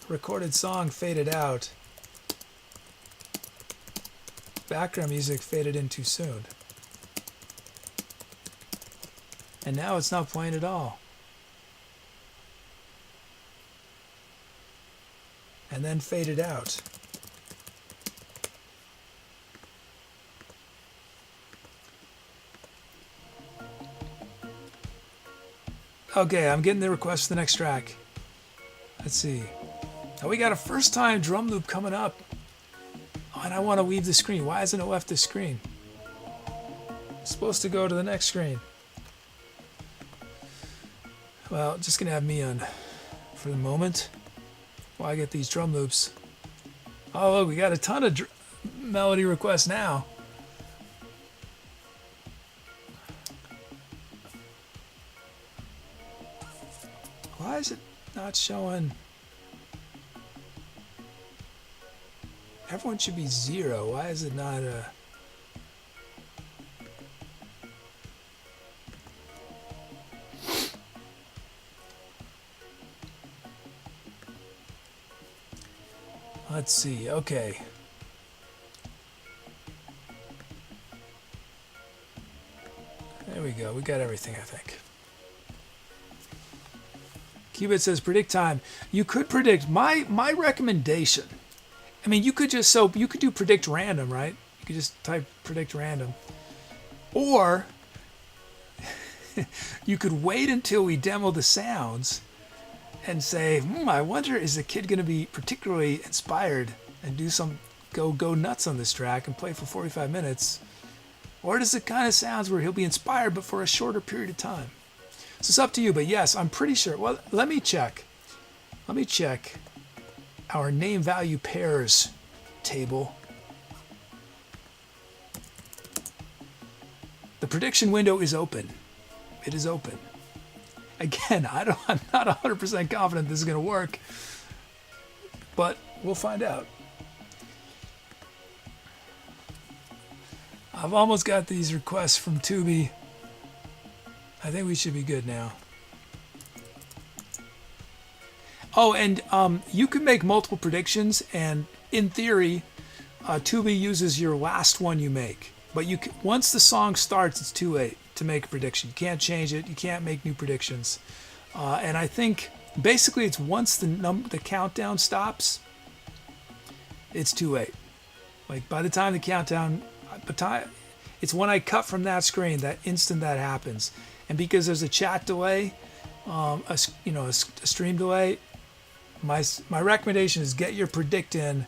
recorded song faded out, background music faded in too soon. And now it's not playing at all. And then faded out. Okay, I'm getting the request for the next track. Let's see. Oh, we got a first time drum loop coming up. Oh, and I want to leave the screen. Why hasn't it left the screen? It's supposed to go to the next screen. Well, just going to have me on for the moment while I get these drum loops. Oh, look, we got a ton of melody requests now. Why is it not showing? Everyone should be 0. Why is it not a... Let's see. Okay. There we go. We got everything, I think. Cubit says predict time. You could predict. My recommendation. I mean, you could do predict random, right? You could just type predict random, or you could wait until we demo the sounds and say, I wonder, is the kid going to be particularly inspired and go nuts on this track and play for 45 minutes? Or does it kind of sounds where he'll be inspired but for a shorter period of time? So it's up to you, but yes, I'm pretty sure. Well, let me check our name value pairs table. The prediction window is open. It is open. Again, I'm not 100% confident this is going to work, but we'll find out. I've almost got these requests from Tubi. I think we should be good now. Oh, and you can make multiple predictions, and in theory, Tubi uses your last one you make. But once the song starts, it's too late to make a prediction. You can't change it. You can't make new predictions. And I think basically it's once the countdown stops, it's too late. Like by the time the countdown, it's when I cut from that screen, that instant that happens. And because there's a chat delay, a stream delay, my recommendation is get your predict in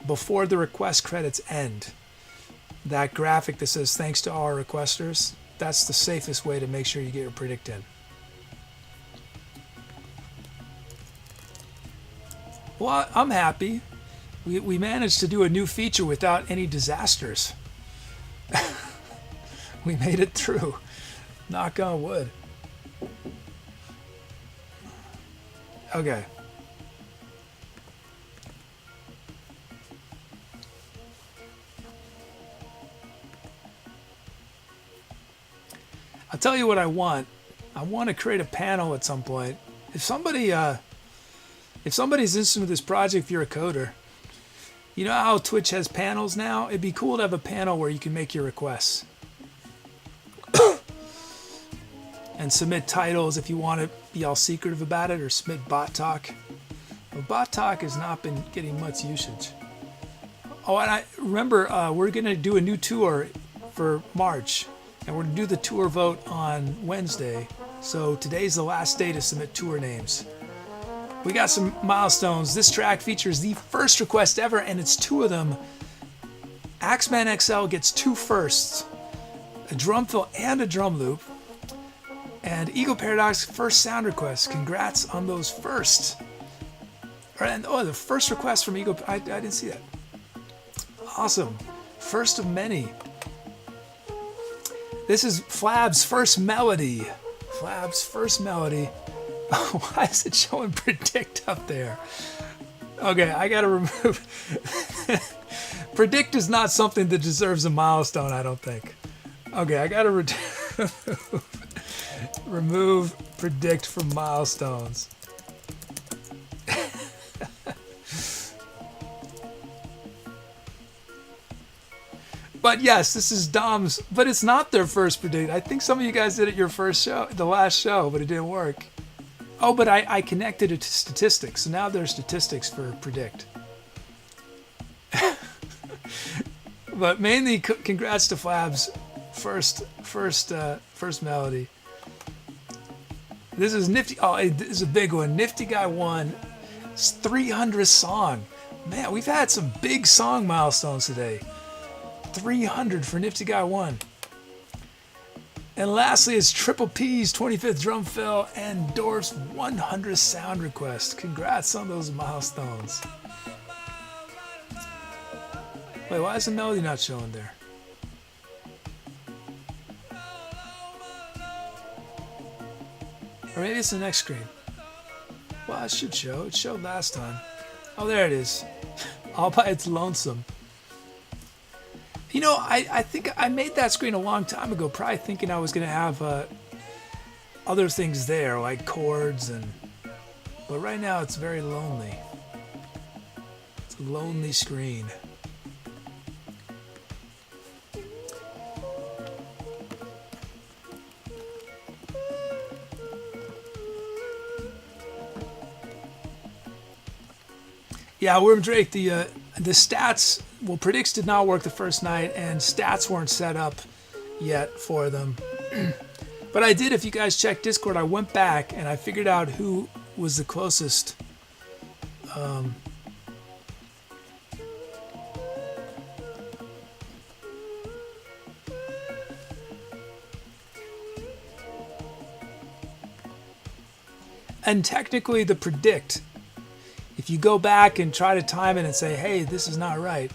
before the request credits end. That graphic that says thanks to all our requesters, that's the safest way to make sure you get your predict in. Well, I'm happy. We managed to do a new feature without any disasters. We made it through. Knock on wood. Okay. I'll tell you what I want. I want to create a panel at some point. If somebody's interested in this project, if you're a coder, you know how Twitch has panels now? It'd be cool to have a panel where you can make your requests. And submit titles if you want to be all secretive about it, or submit bot talk. Well, bot talk has not been getting much usage. Oh, and I remember we're going to do a new tour for March. And we're going to do the tour vote on Wednesday. So today's the last day to submit tour names. We got some milestones. This track features the first request ever, and it's two of them. Axeman XL gets 2 firsts, a drum fill and a drum loop. And Eagle Paradox first sound request. Congrats on those firsts. And the first request from Eagle. I didn't see that. Awesome. First of many. This is Flab's first melody. Flab's first melody. Why is it showing predict up there? Okay, I gotta remove. Predict is not something that deserves a milestone, I don't think. Okay, I gotta remove predict from milestones. But yes, this is Dom's, but it's not their first predict. I think some of you guys did it your first show, the last show, but it didn't work. Oh, but I connected it to statistics, so now there's statistics for predict. But mainly, congrats to Flab's first melody. This is Nifty. Oh, this is a big one. Nifty Guy 1, 300th song. Man, we've had some big song milestones today. 300 for Nifty Guy 1. And lastly is Triple P's 25th drum fill and Dorf's 100th sound request. Congrats on those milestones. Wait, why is the melody not showing there? Or maybe it's the next screen. Well, it should show. It showed last time. Oh, there it is. All by its lonesome. You know, I think I made that screen a long time ago, probably thinking I was going to have other things there, like chords, but right now it's very lonely. It's a lonely screen. Yeah, Worm Drake, the stats, well, predicts did not work the first night, and stats weren't set up yet for them. But I did, if you guys check Discord, I went back and I figured out who was the closest. And technically the predict, if you go back and try to time it and say, hey, this is not right,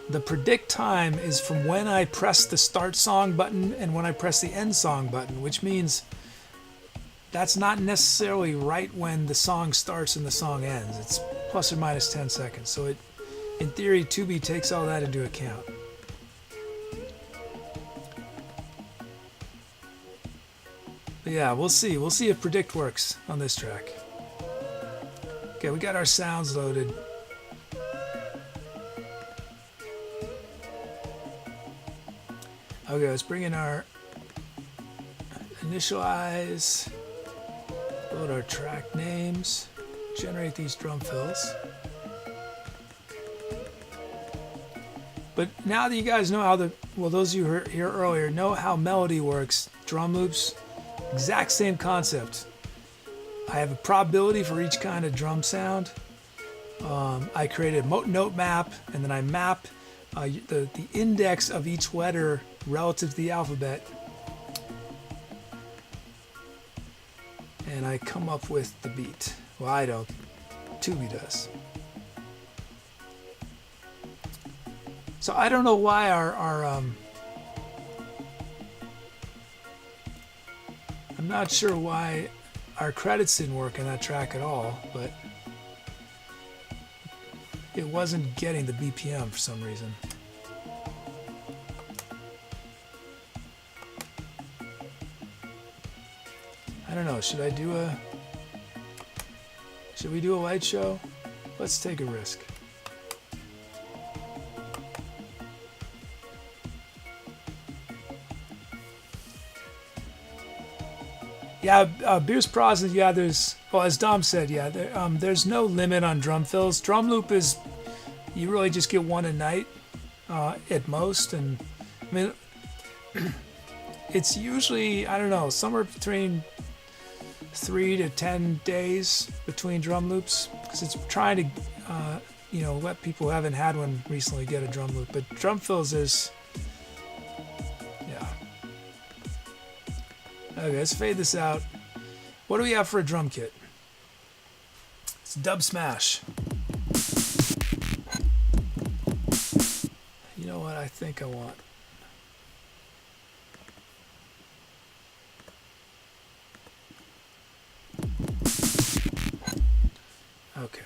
the predict time is from when I press the start song button and when I press the end song button, which means that's not necessarily right when the song starts and the song ends. It's plus or minus 10 seconds. So it, in theory, Tubi takes all that into account. But yeah, we'll see. We'll see if predict works on this track. Okay, we got our sounds loaded. Okay, let's bring in our initialize, load our track names, generate these drum fills. But now that you guys know how those of you who were here earlier know how melody works, drum loops, exact same concept. I have a probability for each kind of drum sound. I created a note map, and then I map the index of each letter relative to the alphabet, and I come up with the beat. Well, I don't. Tubi does. So I don't know why our I'm not sure why our credits didn't work in that track at all, but it wasn't getting the BPM for some reason. I don't know, should we do a light show? Let's take a risk. Yeah, Beers Pros, yeah, there's, well, as Dom said, yeah, there's no limit on drum fills. Drum loop is, you really just get one a night at most, and I mean, it's usually, I don't know, somewhere between 3 to 10 days between drum loops, because it's trying to, let people who haven't had one recently get a drum loop. But drum fills is, yeah. Okay, let's fade this out. What do we have for a drum kit? It's Dub Smash. You know what I think I want? Okay,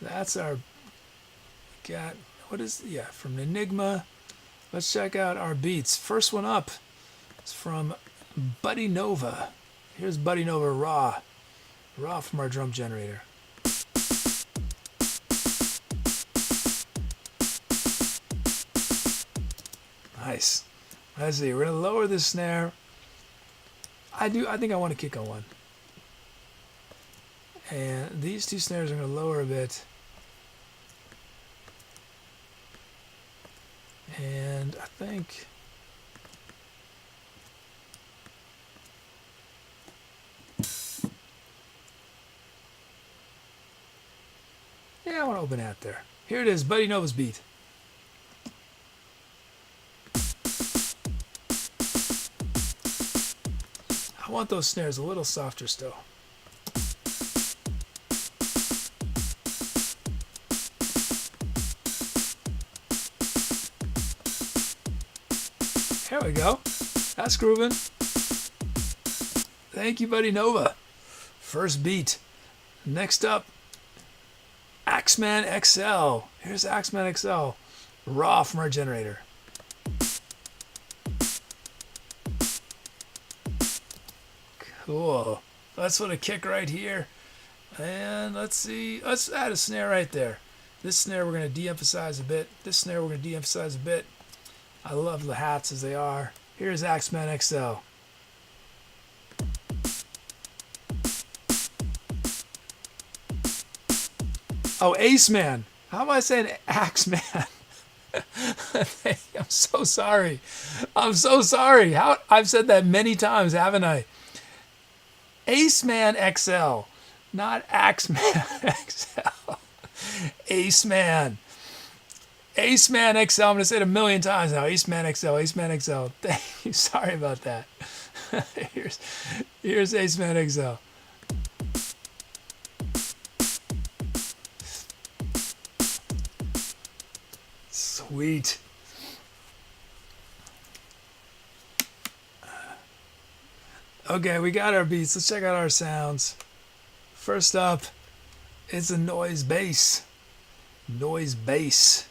that's our, got, what is, yeah, from Enigma. Let's check out our beats. First one up is from BuddyNova. Here's BuddyNova raw from our drum generator. Nice. Let's see, we're gonna lower the snare. I think I want to kick on one. And these two snares are going to lower a bit. And I think yeah, I want to open that there. Here it is, BuddyNova's beat. I want those snares a little softer still. There we go. That's grooving. Thank you, BuddyNova. First beat. Next up, Axeman XL. Here's Axeman XL. Raw from our generator. Cool. Let's put a kick right here. And let's see. Let's add a snare right there. This snare we're going to de-emphasize a bit. This snare we're going to de-emphasize a bit. I love the hats as they are. Here's Axeman XL. Oh, Ace Man. How am I saying Axeman? I'm so sorry. I'm so sorry. How I've said that many times, haven't I? Aceman XL, not Axeman XL. Aceman. Aceman XL. I'm going to say it a million times now. Aceman XL. Aceman XL. Thank you. Sorry about that. Here's Aceman XL. Sweet. Okay, we got our beats. Let's check out our sounds. First up, it's a noise bass. Noise bass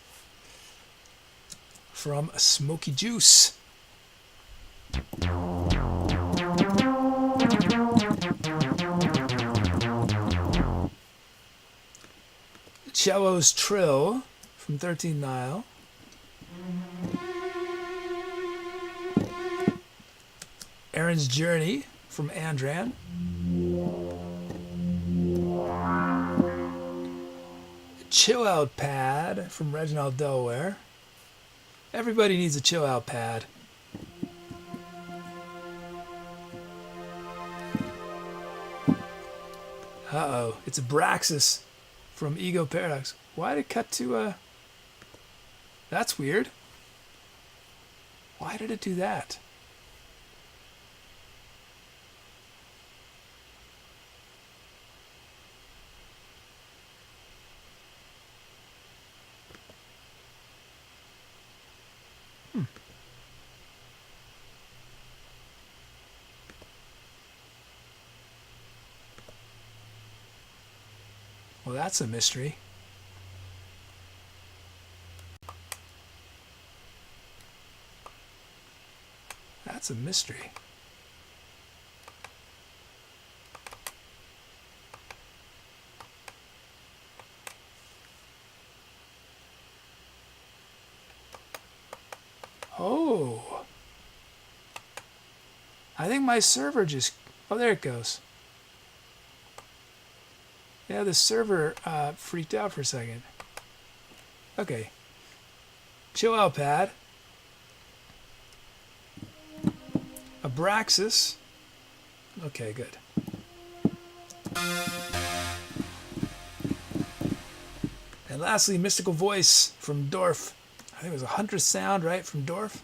from Smoky Juice. Cello's Trill from 13 Nile. Aaron's Journey from Andran. Chill Out Pad from Reginald Delaware. Everybody needs a chill out pad. Uh-oh, it's a Braxis from Ego Paradox. Why did it cut to That's weird. Why did it do that? Well, that's a mystery. That's a mystery. Oh. I think my server just... Oh, there it goes. Yeah, the server freaked out for a second. Okay. Chill out pad. Abraxas. Okay, good. And lastly, Mystical Voice from Dorf. I think it was a Huntress sound, right, from Dorf?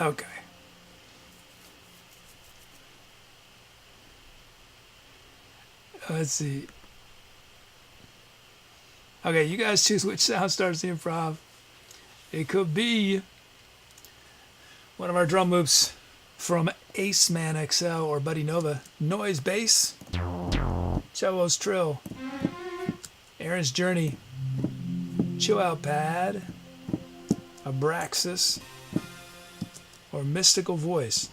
Okay. Let's see. Okay, you guys choose which sound starts the improv. It could be one of our drum loops from Aceman XL or BuddyNova. Noise bass. Cello's Trill. Aaron's Journey. Chill Out Pad. Abraxas. Or Mystical Voice.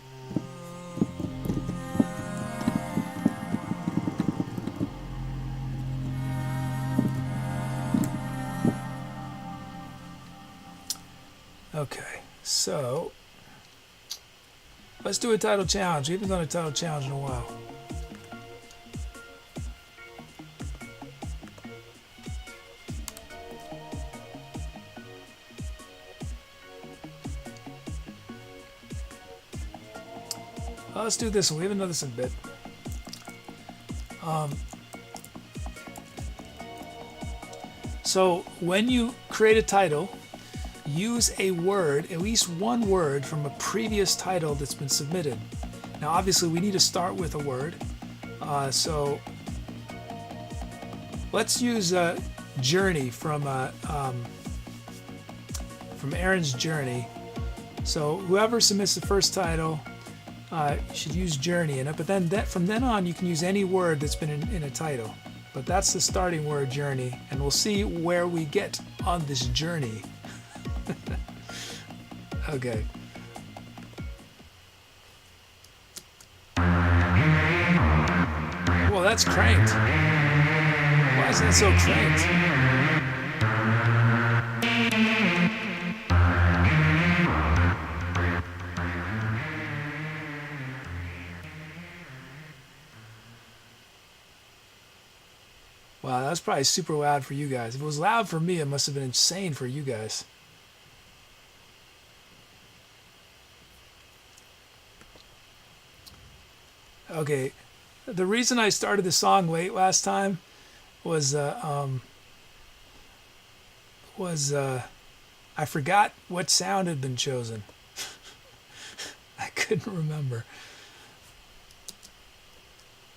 Okay, so let's do a title challenge. We haven't done a title challenge in a while. Let's do this one. We haven't done this in a bit. So when you create a title, use a word, at least one word from a previous title that's been submitted. Now, obviously, we need to start with a word. So let's use Journey from Aaron's Journey. So whoever submits the first title should use Journey in it. But then from then on, you can use any word that's been in a title. But that's the starting word, Journey, and we'll see where we get on this journey. Okay. Well, that's cranked. Why is that so cranked? Wow, that was probably super loud for you guys. If it was loud for me, it must have been insane for you guys. Okay, the reason I started the song late last time was was I forgot what sound had been chosen. I couldn't remember.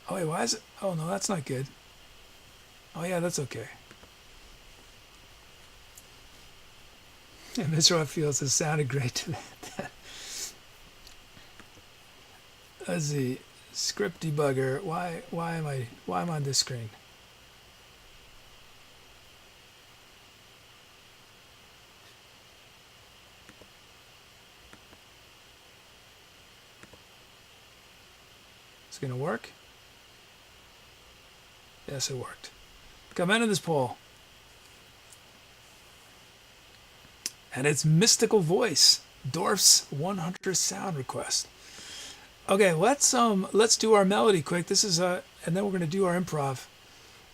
Oh wait, why is it? Oh no, that's not good. Oh yeah, that's okay. And Mr. What feels it sounded great to that. Let's see. Script debugger. Why am I on this screen? It's gonna work? Yes, it worked. Come into this poll. And it's Mystical Voice, Dorf's 100th sound request. Okay, let's do our melody quick. This is and then we're gonna do our improv.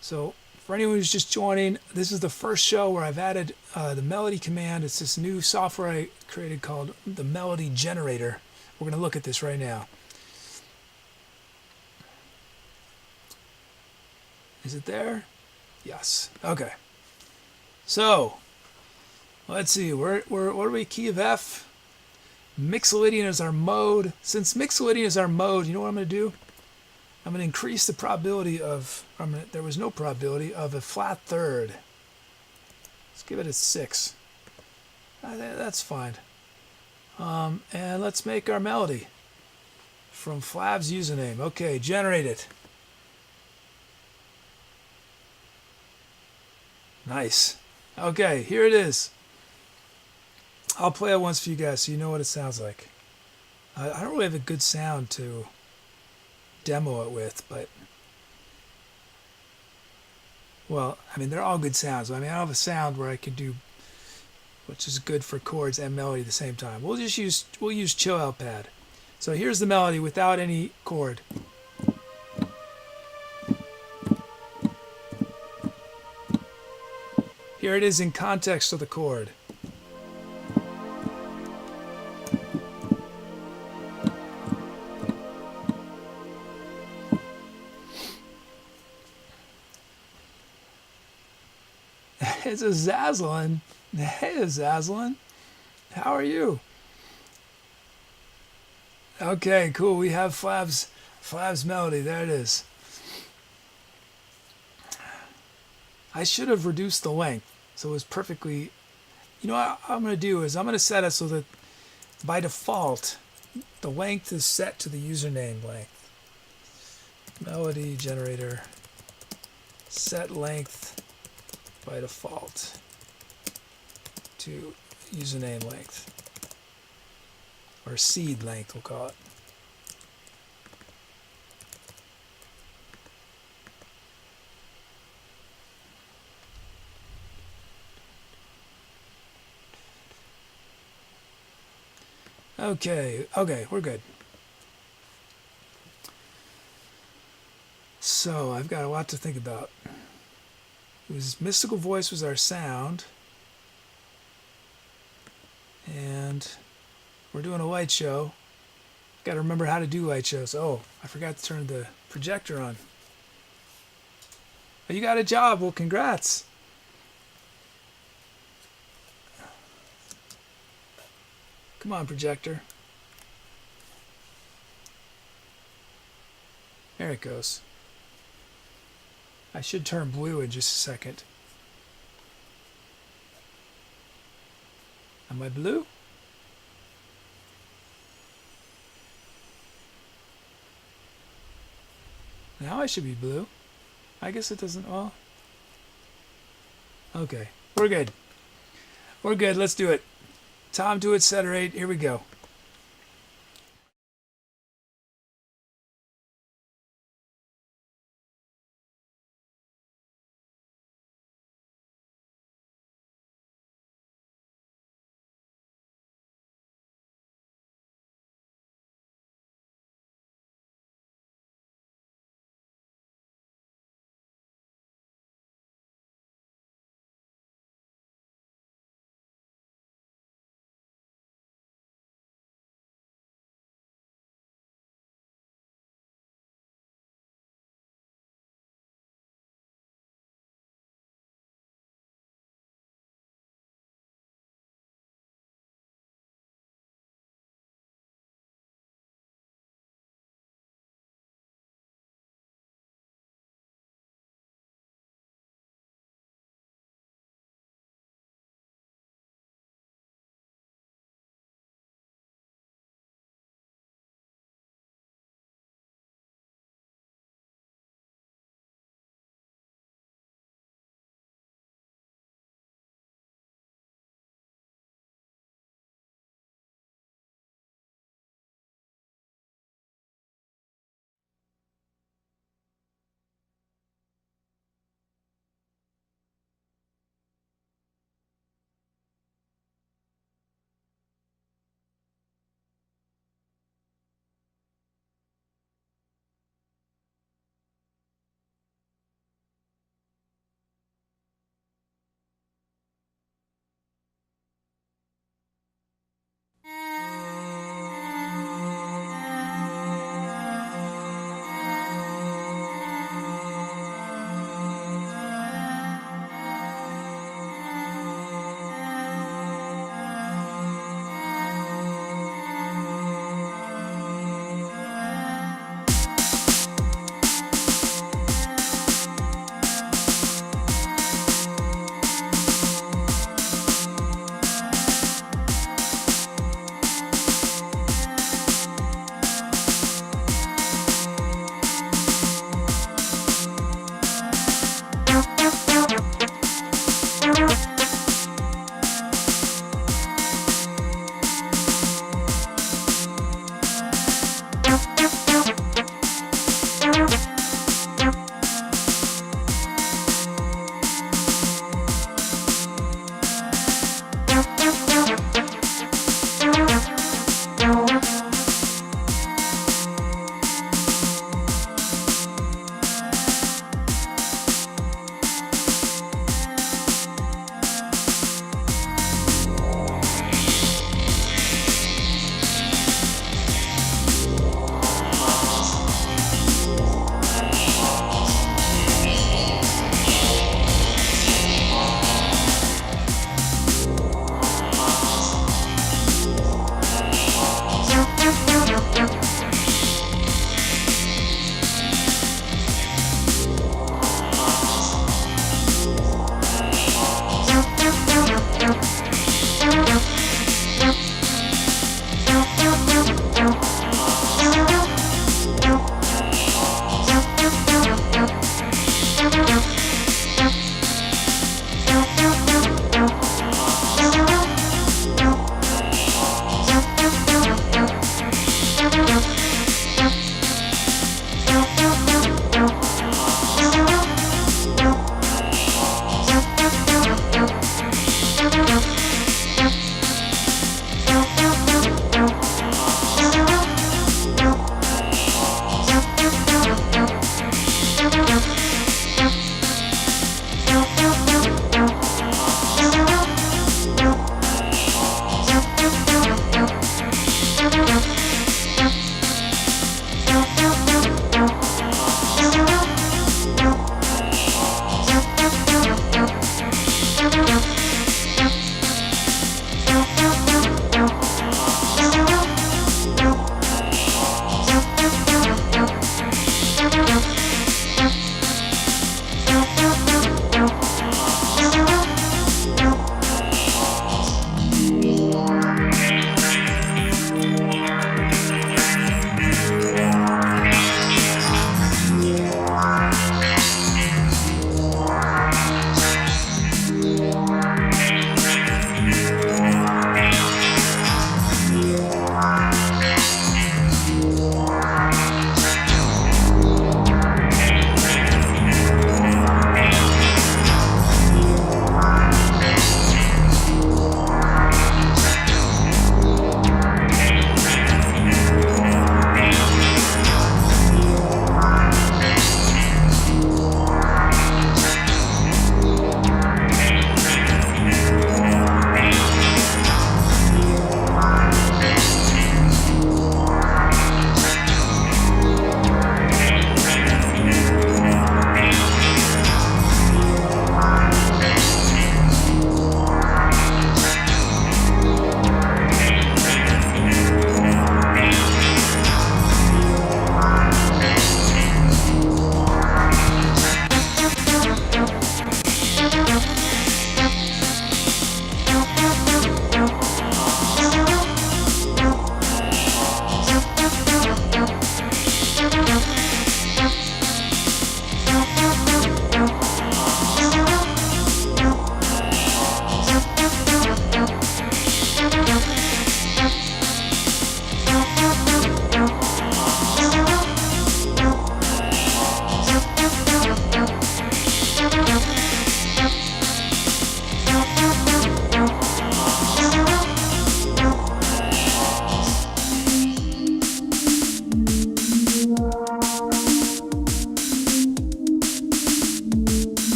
So for anyone who's just joining, this is the first show where I've added the melody command. It's this new software I created called the Melody Generator. We're gonna look at this right now. Is it there? Yes. Okay. So let's see. What are we? Key of F. Mixolydian is our mode. Since Mixolydian is our mode, you know what I'm going to do? I'm going to increase the probability of, there was no probability of a flat third. Let's give it a 6. That's fine. And let's make our melody from Flav's username. Okay, generate it. Nice. Okay, here it is. I'll play it once for you guys so you know what it sounds like. I don't really have a good sound to demo it with, but... Well, I mean, they're all good sounds. I mean, I don't have a sound where I can do... which is good for chords and melody at the same time. We'll use Chill Out Pad. So here's the melody without any chord. Here it is in context of the chord. It's Azzazelynn. Hey, Azzazelynn. How are you? Okay, cool. We have Flav's melody. There it is. I should have reduced the length so it was perfectly... You know what I'm going to do is I'm going to set it so that by default the length is set to the username length. Melody generator set length by default to username length, or seed length we'll call it. Okay, we're good. So I've got a lot to think about. It was Mystical Voice was our sound, and we're doing a light show. Got to remember how to do light shows. Oh, I forgot to turn the projector on. Oh, you got a job. Well, congrats. Come on, projector. There it goes. I should turn blue in just a second. Am I blue? Now I should be blue. I guess it doesn't... Well... Okay. We're good. We're good. Let's do it. Time to Etcetera. Here we go.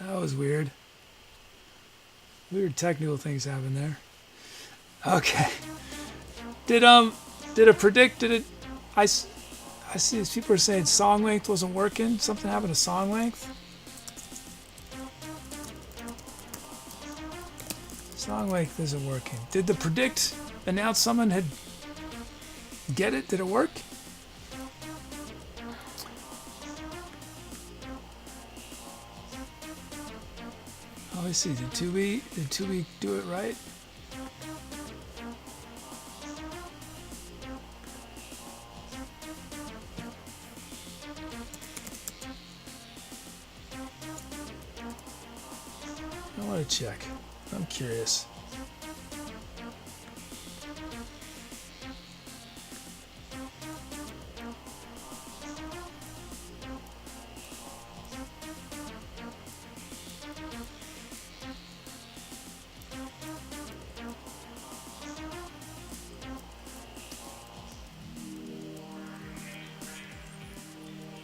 That was weird. Weird technical things happen there. Okay. Did it predict? Did it? I see these people are saying song length wasn't working. Something happened to song length. Song length isn't working. Did the predict announce someone had get it? Did it work? Oh, let's see. Did 2B do it right? I want to check. I'm curious.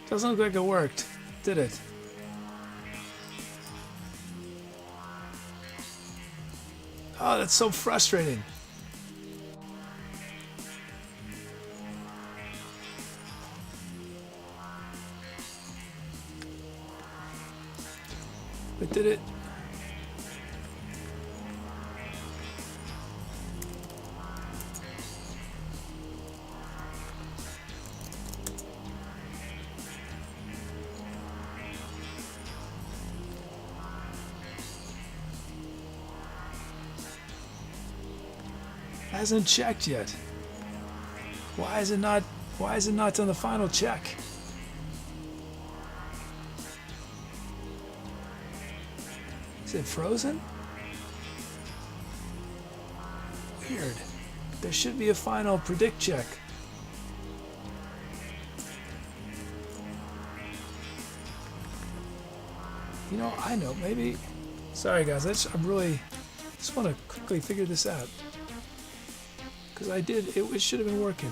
Doesn't look like it worked, did it? Oh, that's so frustrating. But did it? Hasn't checked yet. Why is it not done the final check? Is it frozen? Weird. There should be a final predict check. You know, I know, maybe. Sorry guys, I just want to quickly figure this out. Because it should have been working.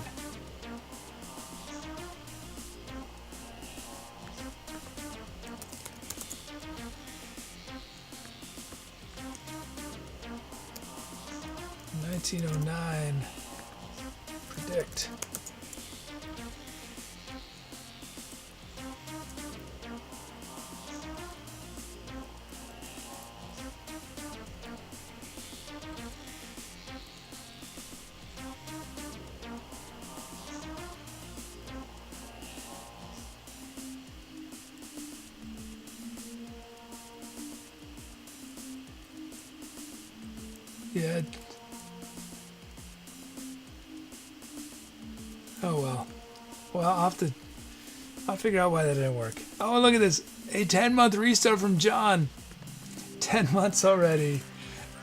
$19.09 predict. Yeah. Oh well. Well, I'll figure out why that didn't work. Oh, look at this. A 10-month restart from John. 10 months already.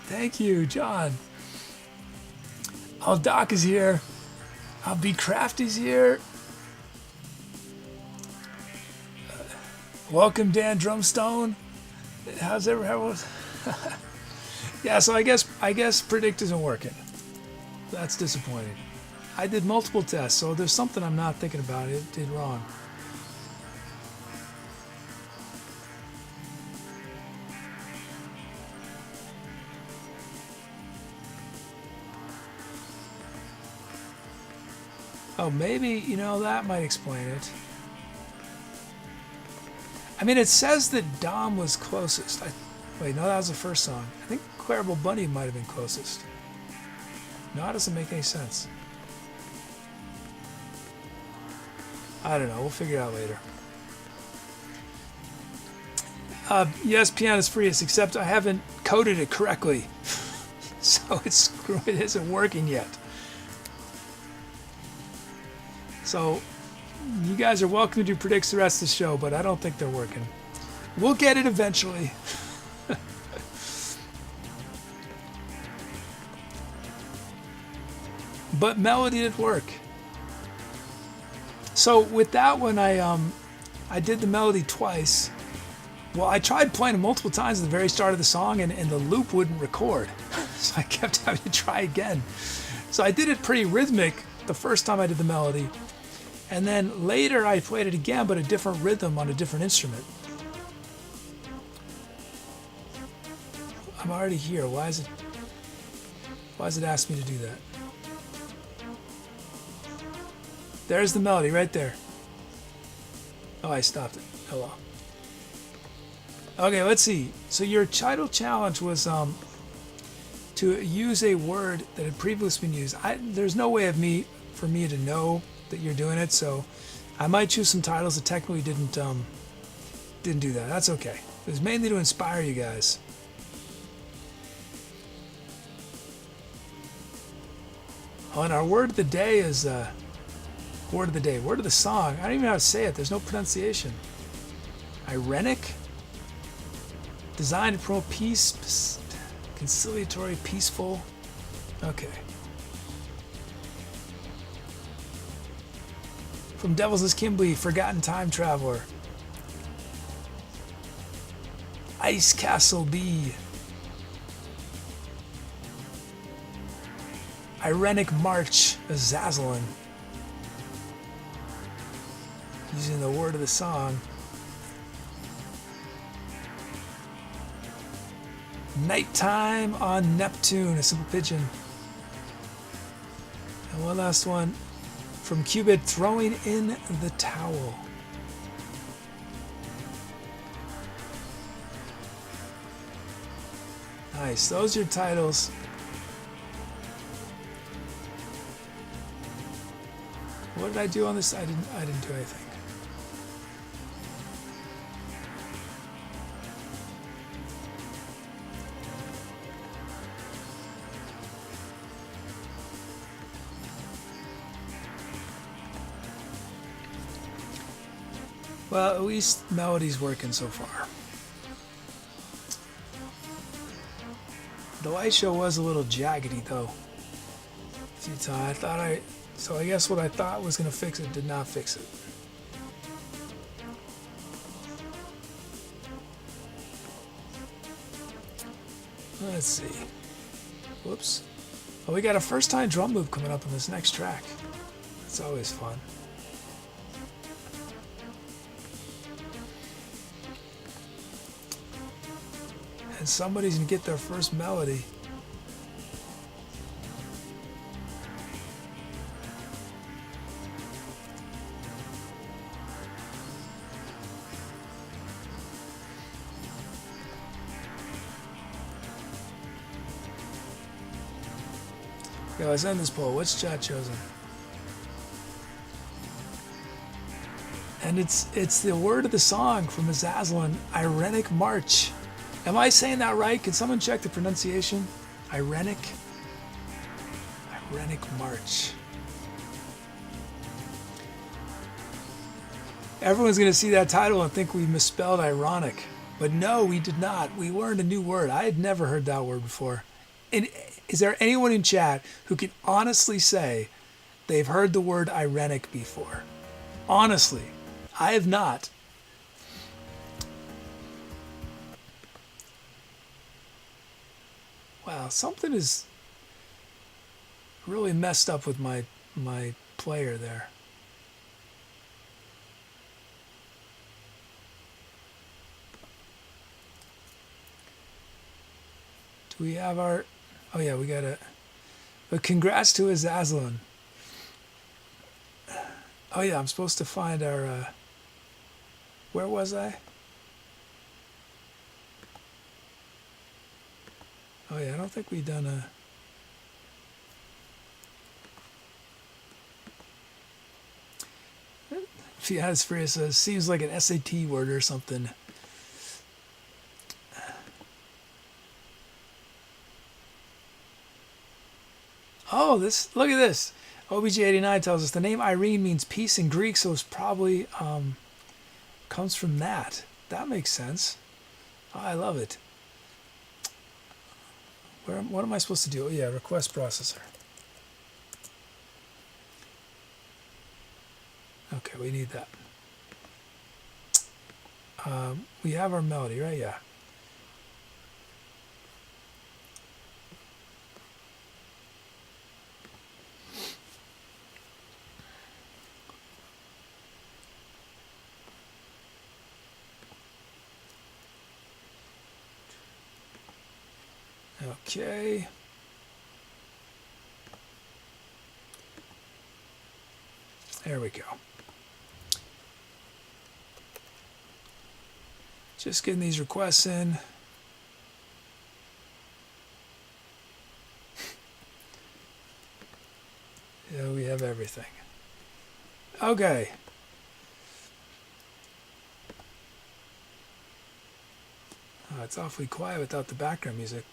Thank you, John. Oh, Doc is here. Be Crafty's here. Welcome, Dan Drumstone. How's everyone? Yeah, so I guess predict isn't working. That's disappointing. I did multiple tests, so there's something I'm not thinking about. It did wrong. So maybe, that might explain it. I mean, it says that Dom was closest. Wait, no, that was the first song. I think Clarabelle Bunny might have been closest. No, that doesn't make any sense. I don't know. We'll figure it out later. Yes, Piano's free, except I haven't coded it correctly. So it isn't working yet. So you guys are welcome to predict the rest of the show, but I don't think they're working. We'll get it eventually. But melody did work. So with that one, I did the melody twice. Well, I tried playing it multiple times at the very start of the song, and the loop wouldn't record. So I kept having to try again. So I did it pretty rhythmic the first time I did the melody. And then later I played it again, but a different rhythm on a different instrument. I'm already here. Why does it ask me to do that? There's the melody right there. Oh, I stopped it. Oh well. Okay, let's see. So your title challenge was to use a word that had previously been used. There's no way for me to know that you're doing it, so I might choose some titles that technically didn't do that. That's okay. It was mainly to inspire you guys. Oh, and our word of the day is word of the day. Word of the song. I don't even know how to say it. There's no pronunciation. Irenic. Designed to promote peace, conciliatory, peaceful. Okay. From Devils is Kimberly, Forgotten Time Traveler. Ice Castle B. Irenic March, Azzazelynn. Using the word of the song. Nighttime on Neptune, a simple pigeon. And one last one from Cubit, Throwing in the Towel. Nice, those are your titles. What did I do on this? I didn't do anything. Well, at least melody's working so far. The light show was a little jaggedy though. So I guess what I thought was gonna fix it did not fix it. Let's see. Whoops. Oh, we got a first time drum loop coming up on this next track. That's always fun. And somebody's gonna get their first melody. Okay, let's end this poll. What's chat chosen? And it's the word of the song from Azzazelynn, Irenic March. Am I saying that right? Can someone check the pronunciation? Irenic March. Everyone's going to see that title and think we misspelled ironic. But no, we did not. We learned a new word. I had never heard that word before. And is there anyone in chat who can honestly say they've heard the word irenic before? Honestly, I have not. Wow, something is really messed up with my player there. Do we have our... Oh yeah, we got a... But congrats to Azzazelynn. Oh yeah, I'm supposed to find our, where was I? Oh yeah, I don't think we've done a... Fiat Fria says, seems like an SAT word or something. Oh, look at this. OBG89 tells us the name Irene means peace in Greek, so it's probably comes from that. That makes sense. Oh, I love it. What am I supposed to do? Oh yeah, request processor. Okay, we need that. We have our melody, right? Yeah. Okay. There we go. Just getting these requests in. Yeah, we have everything. Okay. Oh, it's awfully quiet without the background music.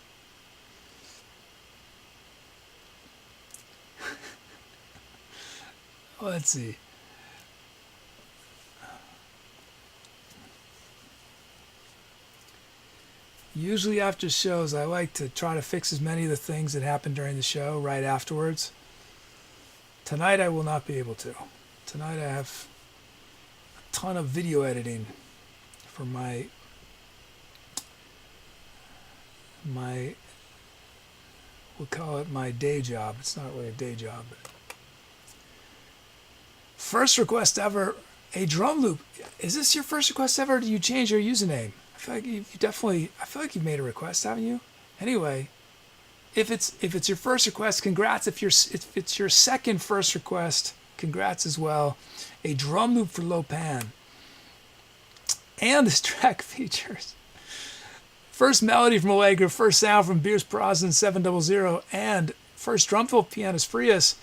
Let's see. Usually after shows, I like to try to fix as many of the things that happened during the show right afterwards. Tonight I will not be able to. Tonight I have a ton of video editing for my we'll call it my day job. It's not really a day job. But first request ever, a drum loop. Is this your first request ever? Or do you change your username? I feel like you definitely. I feel like you've made a request, haven't you? Anyway, if it's your first request, congrats. If it's your second first request, congrats as well. A drum loop for Lopan. And this track features first melody from Allegra, first sound from Beers Brosnan 700, and first drum fill pianist Frias.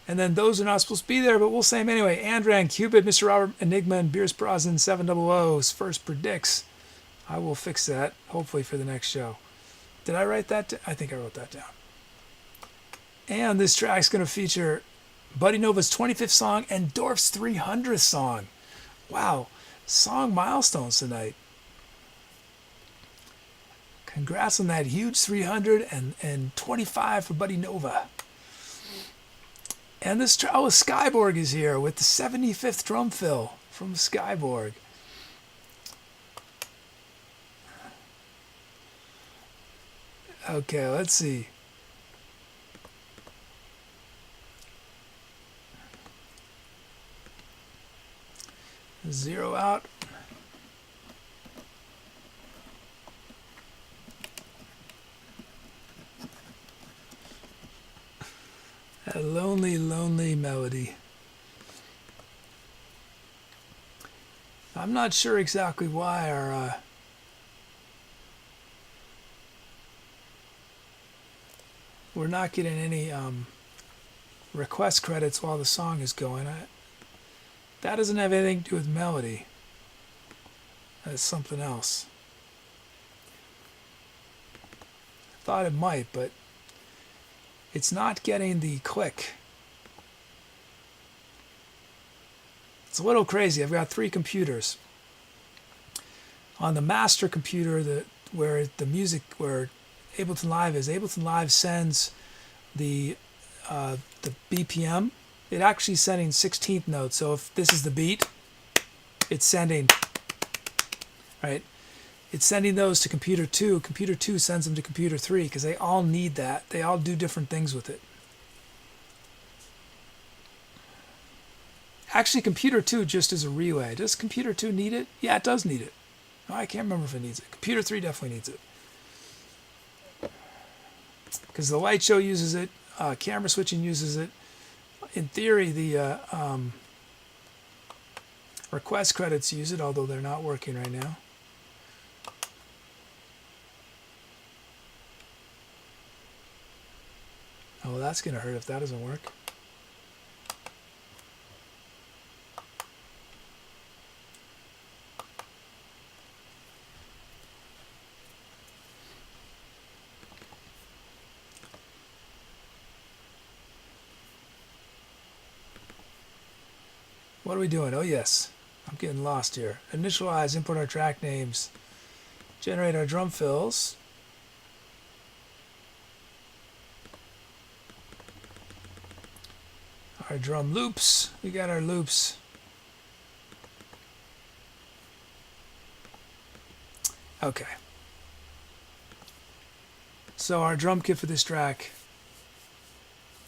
And then those are not supposed to be there, but we'll say them anyway. Andran, Cupid, Mr. Robert, Enigma, and Beers Brosnan 700's first predicts. I will fix that, hopefully, for the next show. Did I write that? I think I wrote that down. And this track's going to feature BuddyNova's 25th song and Dorf's 300th song. Wow, song milestones tonight. Congrats on that huge 300 and 25 for BuddyNova. And this Skyborg is here with the 75th drum fill from Skyborg. Okay, let's see. Zero out. A lonely, lonely melody. I'm not sure exactly why our we're not getting any request credits while the song is going. That doesn't have anything to do with melody. That's something else. I thought it might, but it's not getting the click. It's a little crazy. I've got 3 computers. On the master computer, where Ableton Live is, Ableton Live sends the BPM. It actually is sending 16th notes. So if this is the beat, it's sending, right? It's sending those to computer 2. Computer 2 sends them to computer 3 because they all need that. They all do different things with it. Actually, computer 2 just is a relay. Does computer 2 need it? Yeah, it does need it. Oh, I can't remember if it needs it. Computer 3 definitely needs it. Because the light show uses it, camera switching uses it. In theory, the Request credits use it, although they're not working right now. Oh, that's going to hurt if that doesn't work. What are we doing? Oh, yes. I'm getting lost here. Initialize, import our track names, generate our drum fills. Our drum loops. We got our loops. Okay. So our drum kit for this track.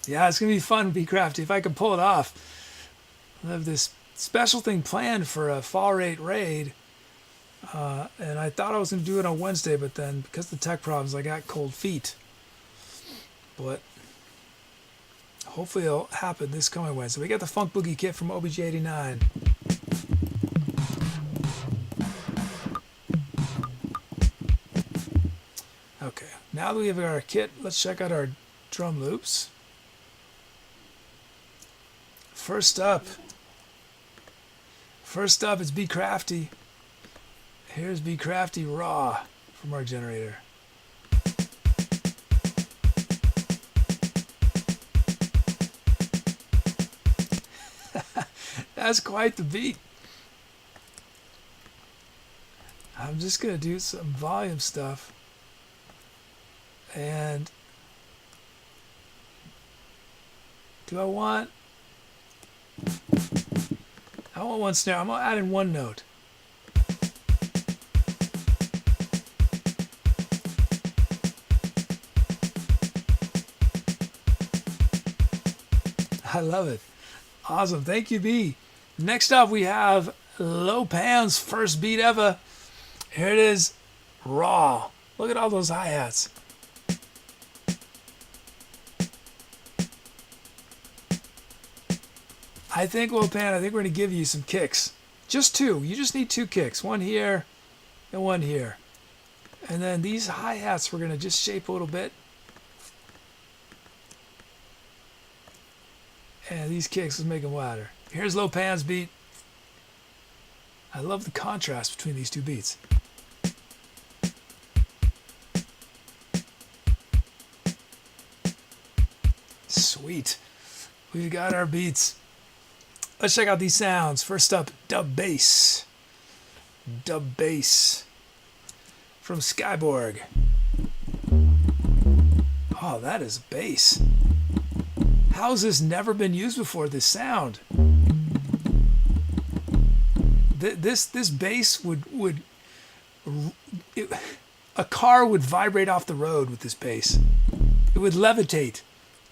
Yeah, it's going to be fun, be crafty. If I can pull it off. I have this special thing planned for a fall rate raid. And I thought I was going to do it on Wednesday, but then because of the tech problems, I got cold feet. But hopefully it'll happen this coming Wednesday. We got the Funk Boogie kit from OBG89. Okay, now that we have our kit, let's check out our drum loops. First up is Be Crafty. Here's Be Crafty Raw from our generator. That's quite the beat. I'm just going to do some volume stuff. And do I want one snare. I'm going to add in one note. I love it. Awesome. Thank you, B. Next up, we have Lopan's first beat ever. Here it is, Raw. Look at all those hi-hats. I think, Lopan, we're going to give you some kicks. Just two. You just need two kicks. One here and one here. And then these hi-hats we're going to just shape a little bit. And these kicks, let's make them louder. Here's Lopan's beat. I love the contrast between these two beats. Sweet. We've got our beats. Let's check out these sounds. First up, dub bass. Dub bass from Skyborg. Oh, that is bass. How has this never been used before, this sound? This bass a car would vibrate off the road with this bass. It would levitate.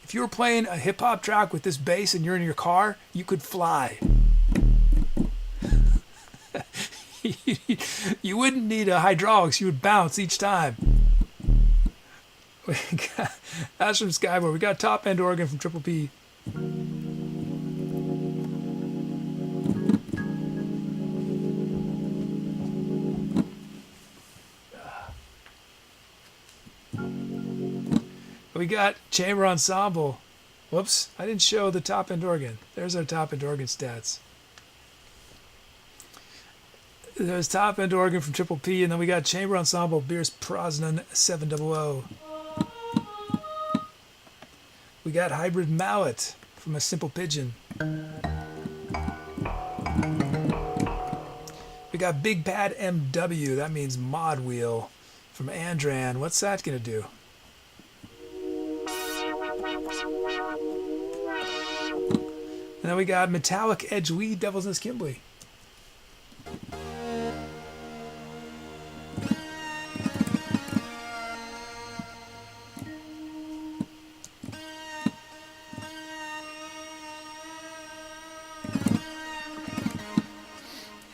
If you were playing a hip-hop track with this bass and you're in your car, you could fly. You wouldn't need a hydraulics. You would bounce each time. That's from Skyboard. We got top-end organ from Triple P. We got chamber ensemble. Whoops, I didn't show the top-end organ. There's our top-end organ stats. There's top-end organ from Triple P, and then we got chamber ensemble, Beers Prosnan 700. We got hybrid mallet from A Simple Pigeon. We got Big Pad MW, that means mod wheel, from Andran. What's that gonna do? And then we got Metallic Edge Weed, Devil's Nest Kimbley.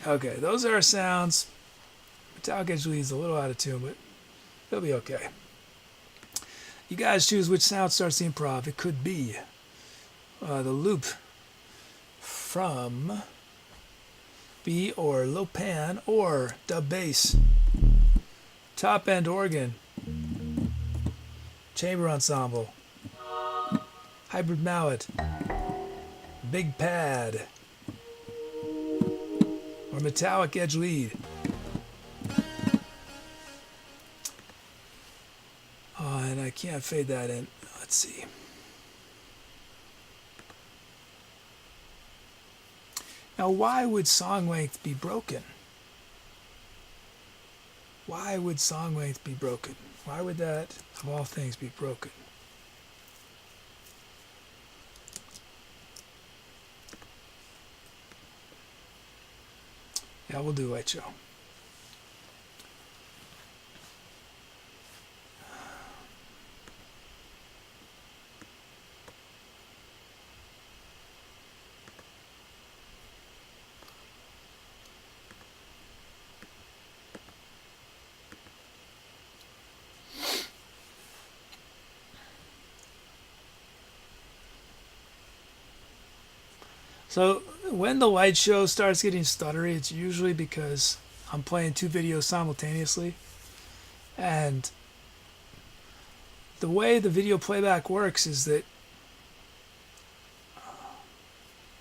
Okay, those are our sounds. Metallic Edge Weed's a little out of tune, but it'll be okay. You guys choose which sound starts the improv. It could be the loop from B or low pan or dub bass, top end organ, chamber ensemble, hybrid mallet, big pad, or metallic edge lead. And I can't fade that in. Let's see. Now, why would song length be broken? Why would song length be broken? Why would that, of all things, be broken? Yeah, we'll do White Show. So when the light show starts getting stuttery, it's usually because I'm playing two videos simultaneously. And the way the video playback works is that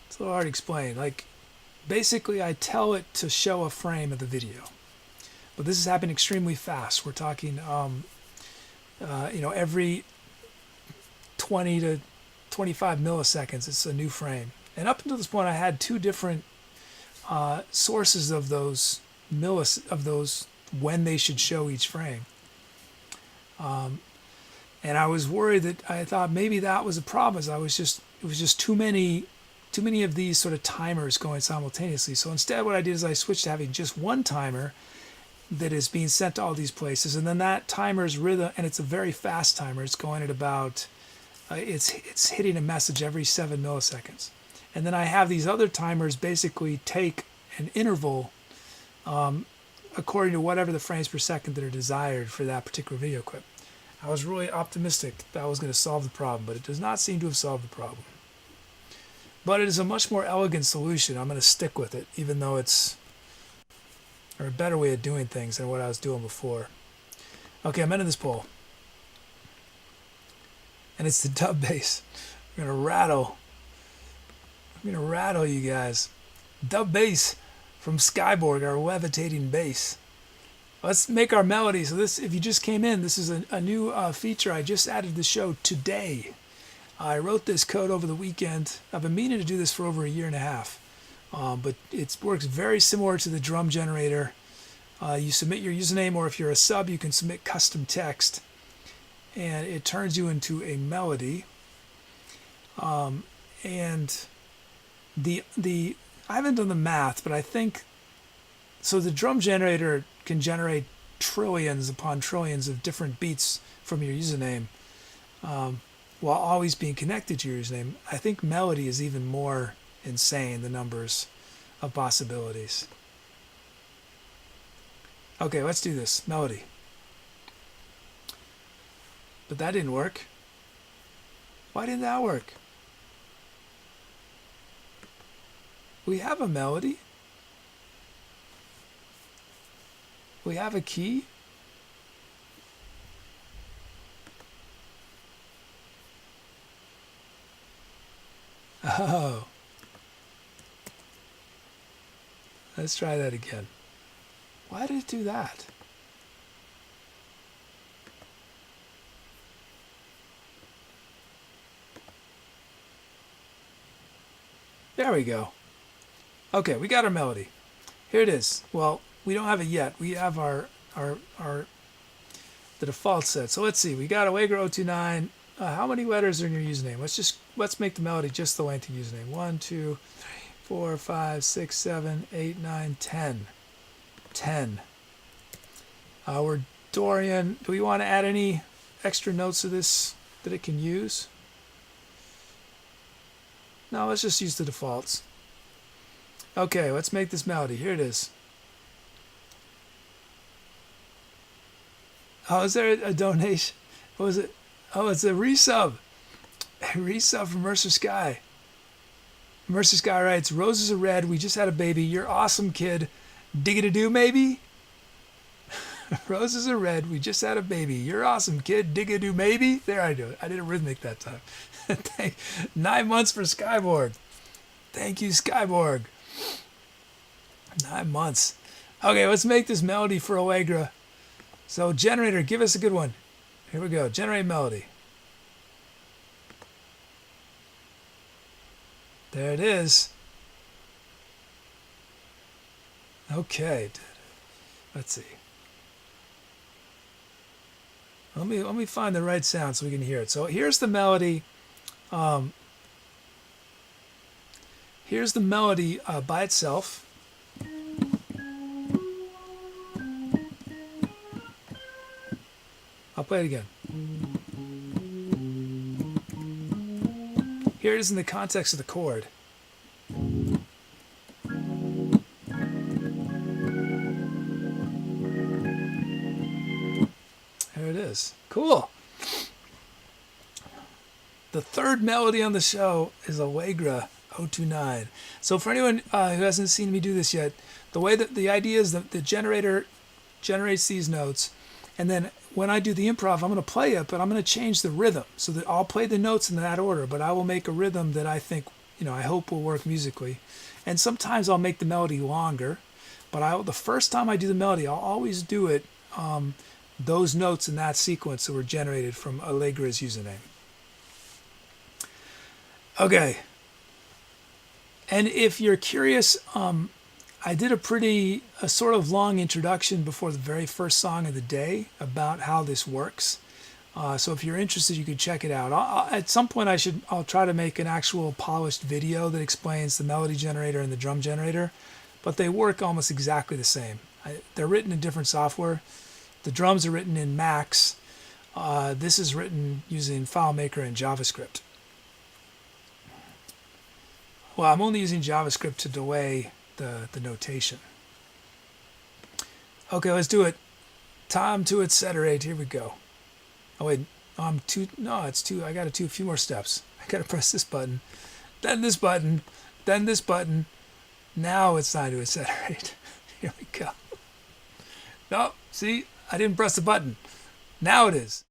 it's a little hard to explain. Like, basically, I tell it to show a frame of the video, but this is happening extremely fast. We're talking, every 20 to 25 milliseconds, it's a new frame. And up until this point, I had two different sources of those when they should show each frame. And I was worried that I thought maybe that was a problem. It was just too many of these sort of timers going simultaneously. So instead, what I did is I switched to having just one timer that is being sent to all these places, and then that timer's rhythm, and it's a very fast timer. It's going at about it's hitting a message every 7 milliseconds. And then I have these other timers basically take an interval according to whatever the frames per second that are desired for that particular video clip. I was really optimistic that was going to solve the problem, but it does not seem to have solved the problem. But it is a much more elegant solution. I'm going to stick with it, even though it's a better way of doing things than what I was doing before. Okay, I'm into this poll. And it's the dub bass. I'm going to rattle you guys. Dub bass from Skyborg, our levitating bass. Let's make our melody. So this, if you just came in, this is a new feature I just added to the show today. I wrote this code over the weekend. I've been meaning to do this for over a year and a half. But it works very similar to the drum generator. You submit your username, or if you're a sub, you can submit custom text. And it turns you into a melody. And I haven't done the math, but I think so. The drum generator can generate trillions upon trillions of different beats from your username, while always being connected to your username. I think melody is even more insane, the numbers of possibilities. Okay, let's do this. Melody. But that didn't work. Why didn't that work? We have a melody. We have a key. Oh. Let's try that again. Why did it do that? There we go. Okay, we got our melody. Here it is. Well, we don't have it yet. We have the default set. So let's see. We got Allegro029. How many letters are in your username? Let's make the melody just the length of username. 1, 2, 3, 4, 5, 6, 7, 8, 9, 10. 10. We're Dorian. Do we want to add any extra notes to this that it can use? No, let's just use the defaults. Okay, let's make this melody. Here it is. Oh, is there a donation? What was it? Oh, it's a resub. A resub from MercerSkye. MercerSkye writes, roses are red. We just had a baby. You're awesome, kid. Diggity-doo, maybe? Roses are red. We just had a baby. You're awesome, kid. Diggity-doo, maybe? There, I do it. I did a rhythmic that time. 9 months for Skyborg. Thank you, Skyborg. 9 months. Okay, let's make this melody for Allegra. So, generator, give us a good one. Here we go. Generate melody. There it is. Okay. Let's see. Let me find the right sound so we can hear it. So here's the melody. Here's the melody by itself. I'll play it again. Here it is in the context of the chord. There it is. Cool. The third melody on the show is Allegra 029. So for anyone who hasn't seen me do this yet, the way that the idea is that the generator generates these notes, and then when I do the improv, I'm going to play it, but I'm going to change the rhythm so that I'll play the notes in that order, but I will make a rhythm that I think, I hope will work musically. And sometimes I'll make the melody longer, but the first time I do the melody, I'll always do it, those notes in that sequence that were generated from Allegra's username. Okay. And if you're curious, I did a sort of long introduction before the very first song of the day about how this works. So if you're interested, you can check it out. At some point, I'll try to make an actual polished video that explains the melody generator and the drum generator, but they work almost exactly the same. They're written in different software. The drums are written in Max. This is written using FileMaker and JavaScript. Well, I'm only using JavaScript to delay the notation. Okay, let's do it. Time to Etcetera. Here we go. Oh wait, it's two. I got to do a few more steps. I got to press this button, then this button, then this button. Now it's time to Etcetera. Here we go. No, see, I didn't press the button. Now it is.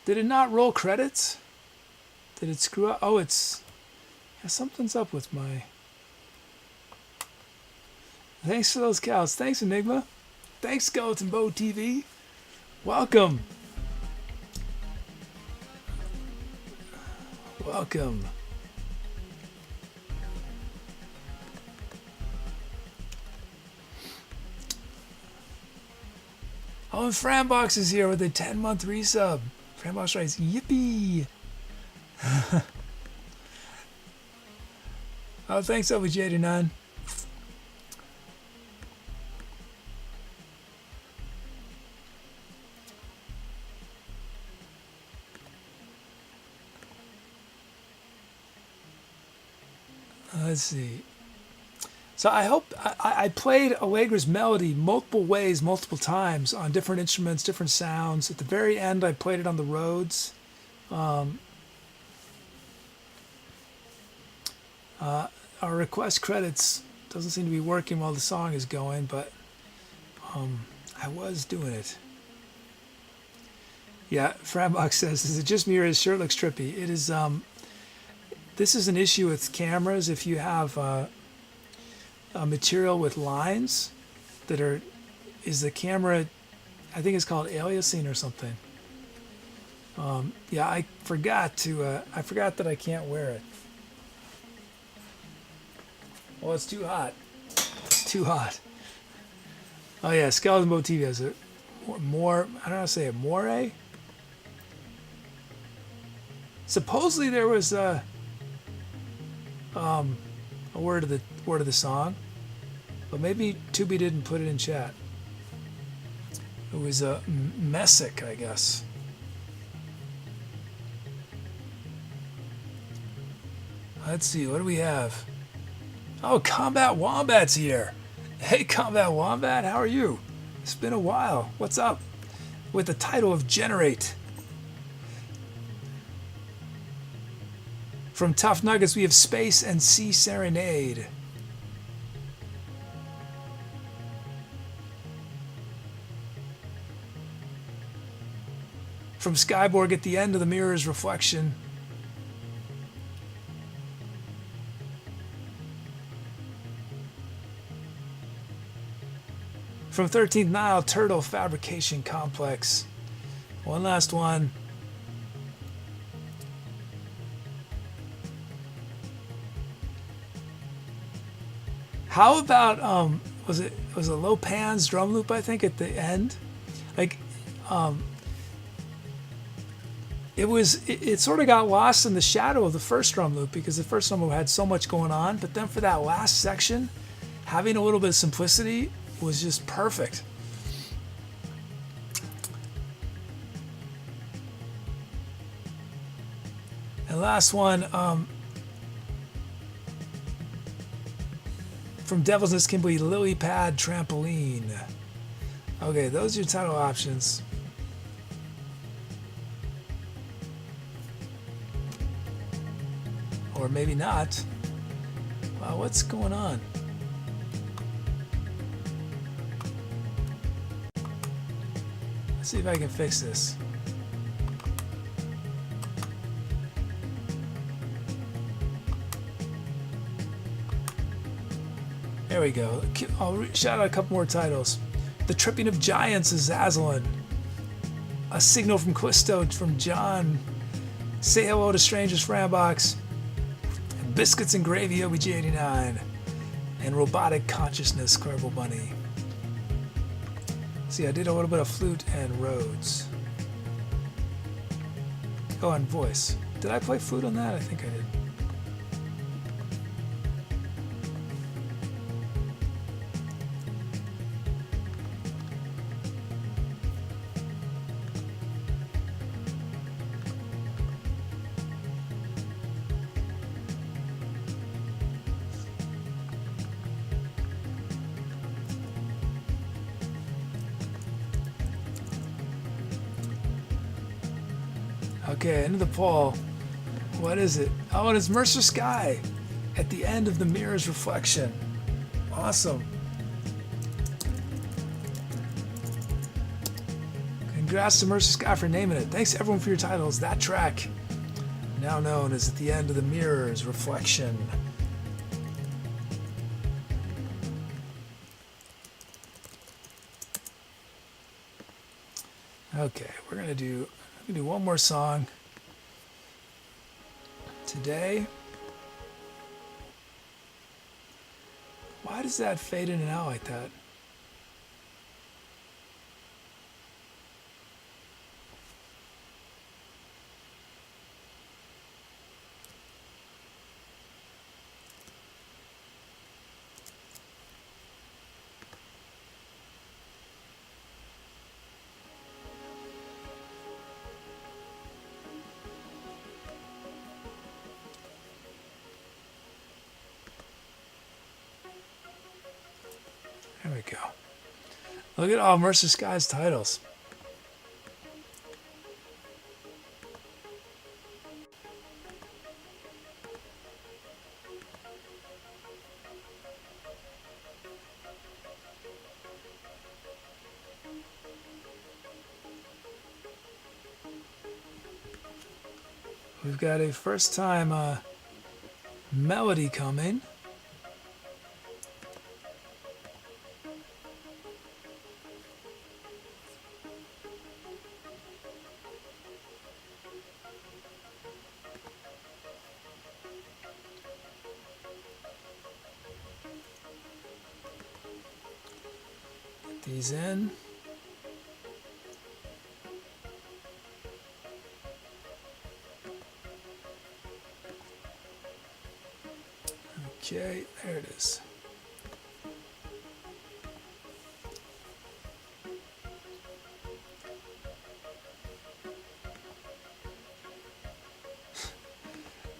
Did it not roll credits? Did it screw up? Oh, it's... Yeah, something's up with my... Thanks for those cows. Thanks, Enigma. Thanks, Skeleton Bow TV. Welcome. Welcome. Oh, and Frambox is here with a 10-month resub. Frambox writes, yippee. Oh, thanks, OBJ89. Let's see. So I hope I played Allegra's melody multiple ways, multiple times on different instruments, different sounds. At the very end, I played it on the Rhodes. Our request credits doesn't seem to be working while the song is going, but I was doing it. Yeah, Frambox says, is it just me or his shirt looks trippy? It is. This is an issue with cameras. If you have a material with lines that is the camera, I think it's called aliasing or something. Yeah, I forgot that I can't wear it. Well, it's too hot. It's too hot. Oh yeah, Skeleton Bow TV has a more, I don't know how to say it, more? Supposedly there was a word of the song, but maybe Tubi didn't put it in chat. It was a Messick, I guess. Let's see, what do we have? Oh, Combat Wombat's here. Hey, Combat Wombat, how are you? It's been a while. What's up? With the title of Generate. From Tough Nuggets, we have Space and Sea Serenade. From Skyborg, at the end of the mirror's reflection. From 13th Nile, Turtle Fabrication Complex. One last one. How about was it Lopan's drum loop, I think, at the end? Like it sort of got lost in the shadow of the first drum loop because the first drum loop had so much going on, but then for that last section, having a little bit of simplicity was just perfect. And last one, from Devil's Nest can be Lily Pad Trampoline. Okay, those are your title options. Or maybe not. Wow, what's going on? Let's see if I can fix this. There we go. I'll shout out a couple more titles. The Tripping of Giants is Azzazelynn. A Signal from Quisto from John. Say Hello to Strangers Frambox, and Biscuits and Gravy OBG89, and Robotic Consciousness Carvel Bunny. See, I did a little bit of flute and Rhodes. Oh, and voice. Did I play flute on that? I think I did. Okay, into the poll. What is it? Oh, and it's MercerSkye at the end of the mirror's reflection. Awesome. Congrats to MercerSkye for naming it. Thanks everyone for your titles. That track, now known as At the End of the Mirror's Reflection. Okay, we're gonna do one more song today. Why does that fade in and out like that? There we go. Look at all MercerSkye's titles. We've got a first time melody coming. These in. Okay, there it is.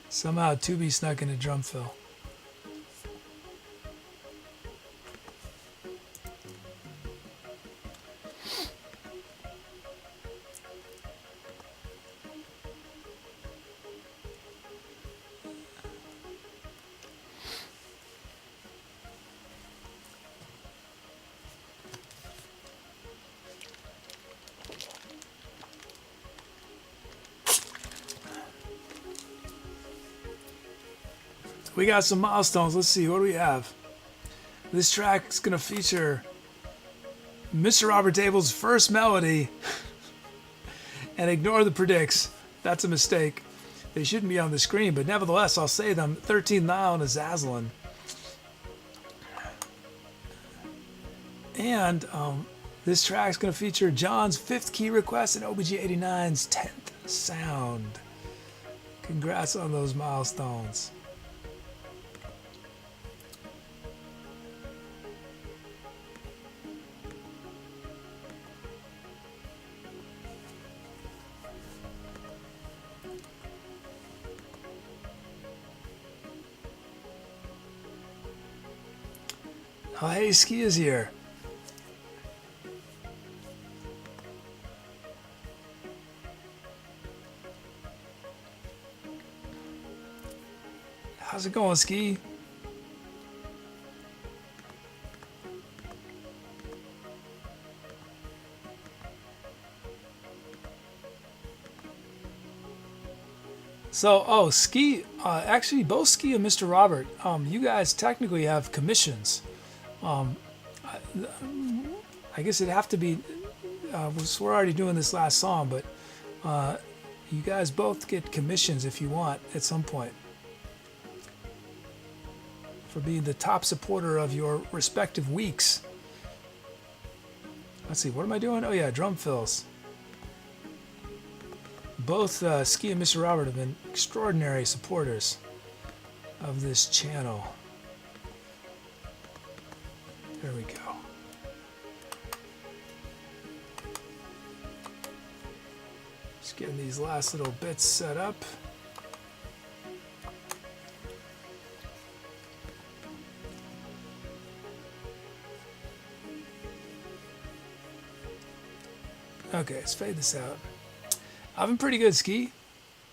Somehow Tubi snuck into drum fill. We got some milestones. Let's see, what do we have? This track is going to feature Mr. Robert Table's first melody. And ignore the predicts. That's a mistake. They shouldn't be on the screen, but nevertheless, I'll say them. 13th Nile and Azzazelynn. And this track is going to feature John's 5th key request and OBG89's 10th sound. Congrats on those milestones. Oh, hey, Ski is here. How's it going, Ski? So, Ski, actually, both Ski and Mr. Robert, you guys technically have commissions. I guess it'd have to be, we're already doing this last song, but You guys both get commissions if you want at some point for being the top supporter of your respective weeks. Let's see, what am I doing? Oh yeah, drum fills. Both Skye and Mr. Robert have been extraordinary supporters of this channel. There we go. Just getting these last little bits set up. Okay, let's fade this out. I've been pretty good, Skye.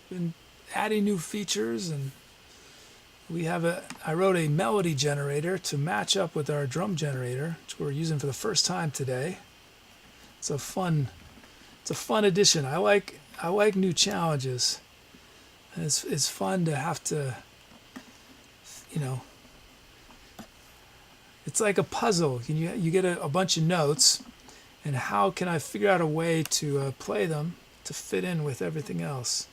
Been adding new features, and I wrote a melody generator to match up with our drum generator, which we're using for the first time today. It's a fun addition. I like new challenges. And it's fun to have to, you know, it's like a puzzle. You get a bunch of notes, and how can I figure out a way to play them to fit in with everything else?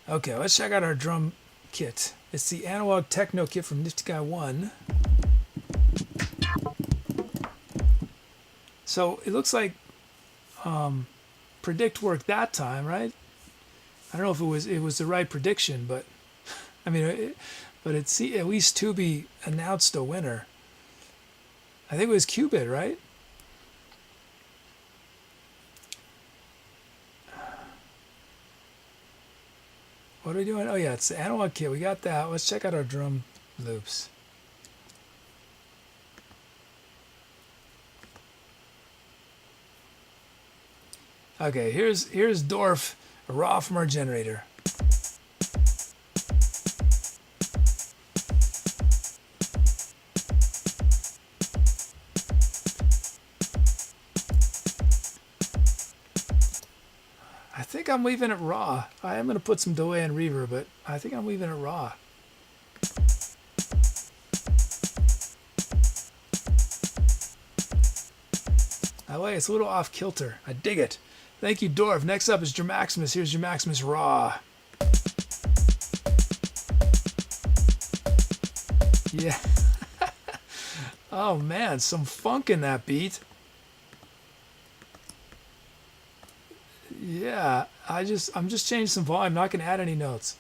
Okay, let's check out our drum kit. It's the Analog Techno kit from Nifty Guy 1. So it looks like predict worked that time, right? I don't know if it was the right prediction, but I mean, but at least Tubi announced a winner. I think it was Qubit, right? What are we doing? Oh yeah, it's the analog kit. We got that. Let's check out our drum loops. Okay, here's Dorf, a raw from our generator. I think I'm leaving it raw. I am going to put some delay and reverb, but I think I'm leaving it raw. I like it. It's a little off kilter. I dig it. Thank you, Dorf. Next up is Jermaximus. Here's Jermaximus raw. Yeah. Oh man, some funk in that beat. Yeah, I'm just changing some volume. I'm not going to add any notes.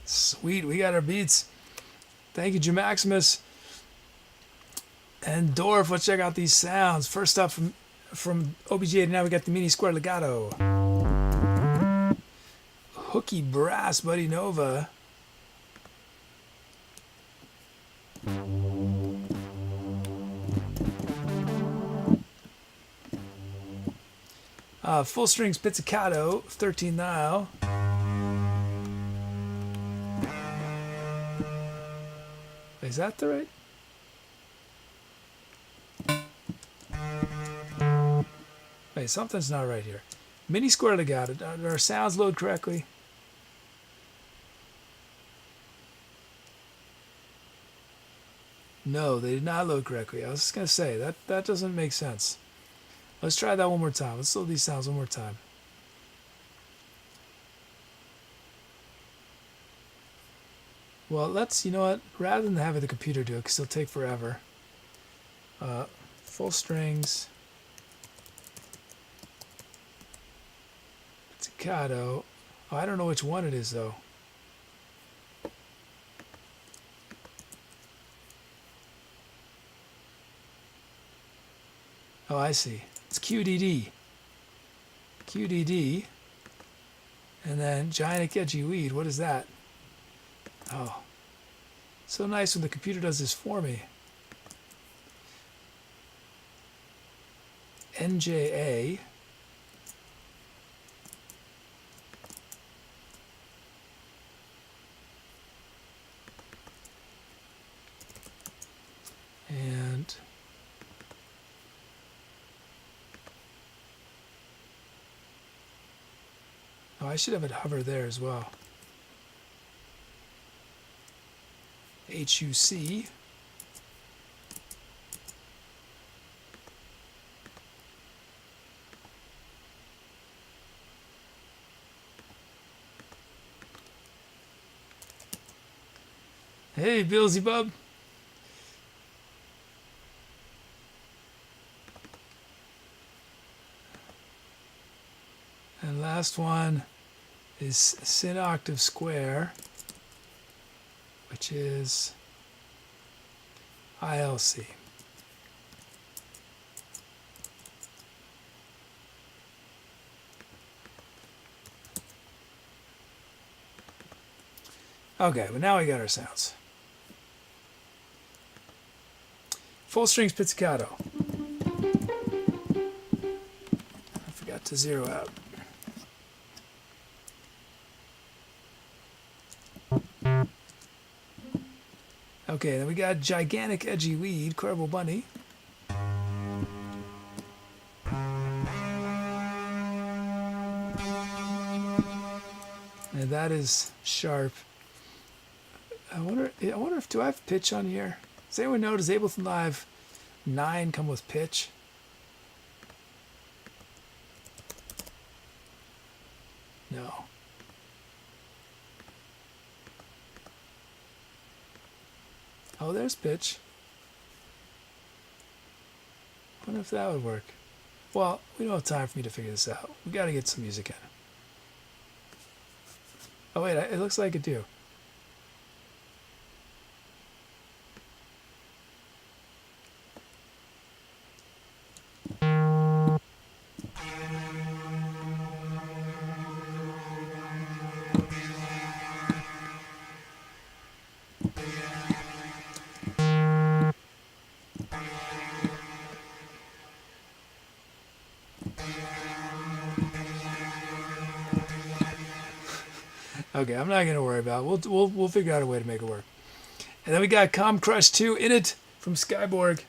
Sweet, we got our beats. Thank you, Jermaximus. And Dorf, let's check out these sounds. First up from OBG89, we got the Mini Square Legato. Hooky Brass, BuddyNova. Full strings pizzicato, 13 thou. Is that the right? Wait, something's not right here. Mini square legato. Do our sounds load correctly? No, they did not load correctly. I was just going to say, that doesn't make sense. Let's try that one more time. Let's load these sounds one more time. Well, you know what? Rather than having the computer do it, because it'll take forever. Full strings. Pizzicato. Oh, I don't know which one it is, though. Oh, I see. It's QDD. QDD. And then Giant Edgy Weed. What is that? Oh. So nice when the computer does this for me. NJA. And oh, I should have it hover there as well. HUC. Hey, bilzeebub. And last one is Sin octave square, which is ILC. Okay, well now we got our sounds. Full strings pizzicato. I forgot to zero out. Okay, then we got gigantic edgy weed, Cuervo Bunny. And that is sharp. I wonder if, do I have pitch on here? Does anyone know, does Ableton Live 9 come with pitch? No. Oh, there's pitch. I wonder if that would work. Well, we don't have time for me to figure this out. We got to get some music in. Oh, wait, it looks like I do. Okay, I'm not gonna worry about it. We'll figure out a way to make it work. And then we got Com Crush 2 in it from Skyborg.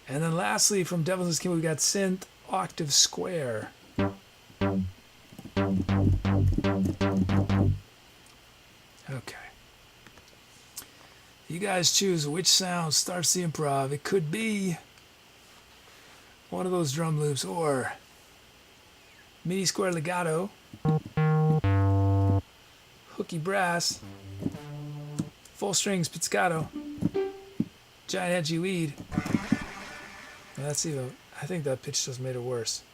And then lastly from Devil's King we got Synth Octave Square. Okay. You guys choose which sound starts the improv. It could be one of those drum loops, or midi square legato, hooky brass, full strings pizzicato, giant edgy weed. Well, let's see, I think that pitch just made it worse.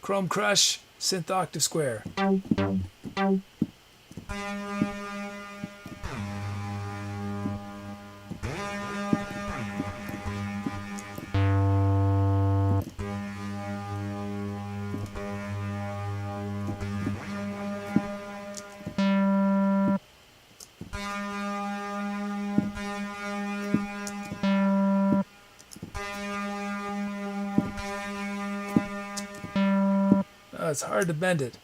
Chrome Crush, Synth Octave Square. Oh, it's hard to bend it.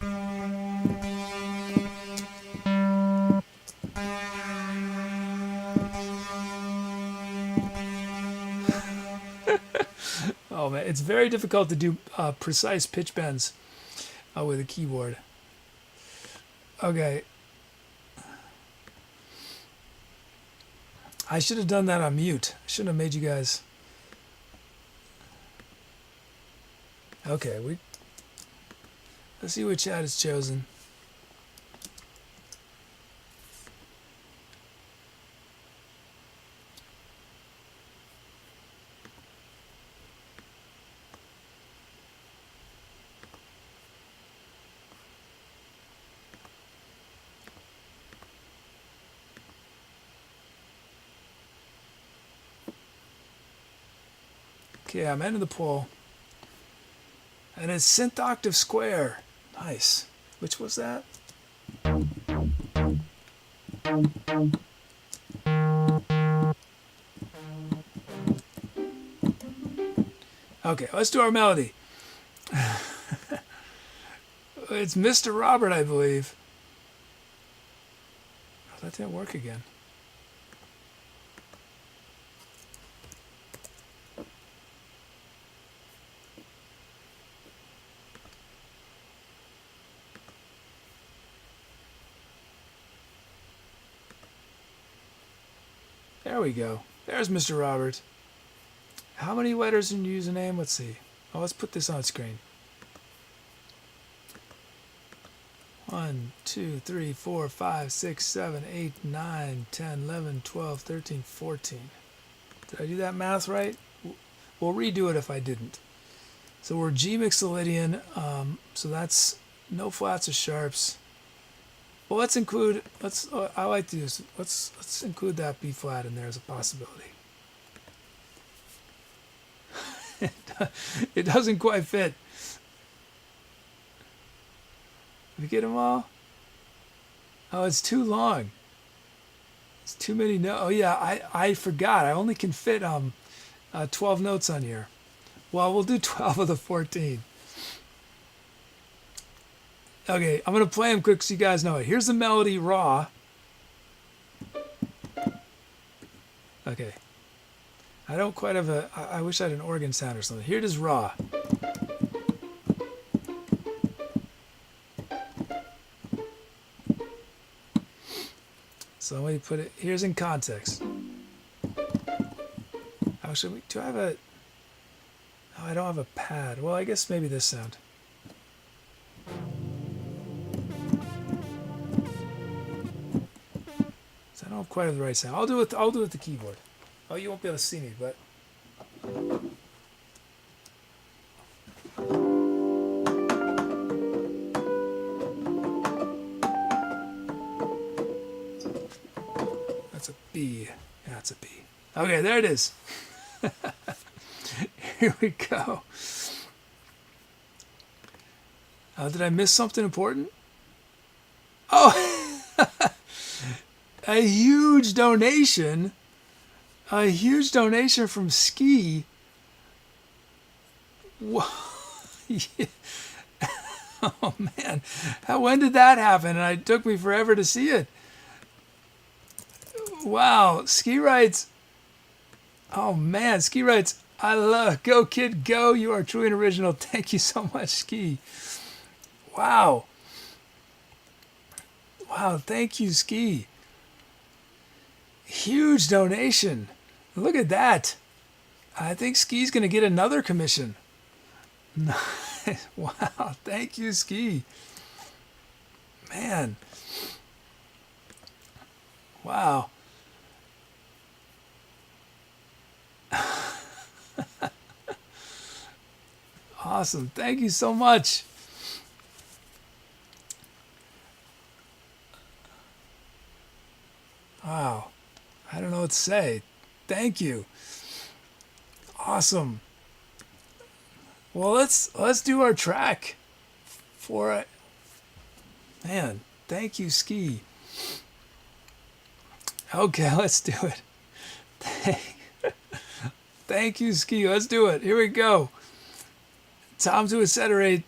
Oh man, it's very difficult to do precise pitch bends with a keyboard. Okay. I should have done that on mute. I shouldn't have made you guys. Okay, let's see what chat is chosen. Okay, I'm into the poll. And it's Synth Octave Square. Nice. Which was that? Okay, let's do our melody. It's Mr. Robert, I believe. Oh, that didn't work again. we go. There's Mr. Robert. How many letters in your username? Let's see. Oh, let's put this on screen. 1, 2, 3, 4, 5, 6, 7, 8, 9, 10, 11, 12, 13, 14. Did I do that math right? We'll redo it if I didn't. So we're G Mixolydian. So that's no flats or sharps. Well, let's include. I like to use. Let's include that B flat in there as a possibility. It doesn't quite fit. We get them all? Oh, it's too long. It's too many notes. Oh yeah, I forgot. I only can fit 12 notes on here. Well, we'll do 12 of the 14. Okay, I'm gonna play them quick so you guys know it. Here's the melody raw. Okay. I don't quite have a. I wish I had an organ sound or something. Here it is raw. So let me put it, here's in context. How should we, do I have a, oh, I don't have a pad. Well, I guess maybe this sound. So I don't quite have the right sound. I'll do it with the keyboard. Oh, you won't be able to see me, but. That's a B. Yeah, it's a B. Okay, there it is. Here we go. Did I miss something important? Oh, a huge donation. A huge donation from Ski. Whoa. Yeah. Oh, man. When did that happen? And it took me forever to see it. Wow. Ski writes. Oh, man. Ski writes, I love. Go, kid, go. You are truly an original. Thank you so much, Ski. Wow. Wow. Thank you, Ski. Huge donation. Look at that. I think Ski's going to get another commission. Nice. Wow. Thank you, Ski. Man. Wow. Awesome. Thank you so much. Wow. I don't know what to say. Thank you. Awesome. Well, let's do our track for it. Man, thank you, Ski. Okay, let's do it. Thank you, Ski. Let's do it. Here we go. Time to Etcetera.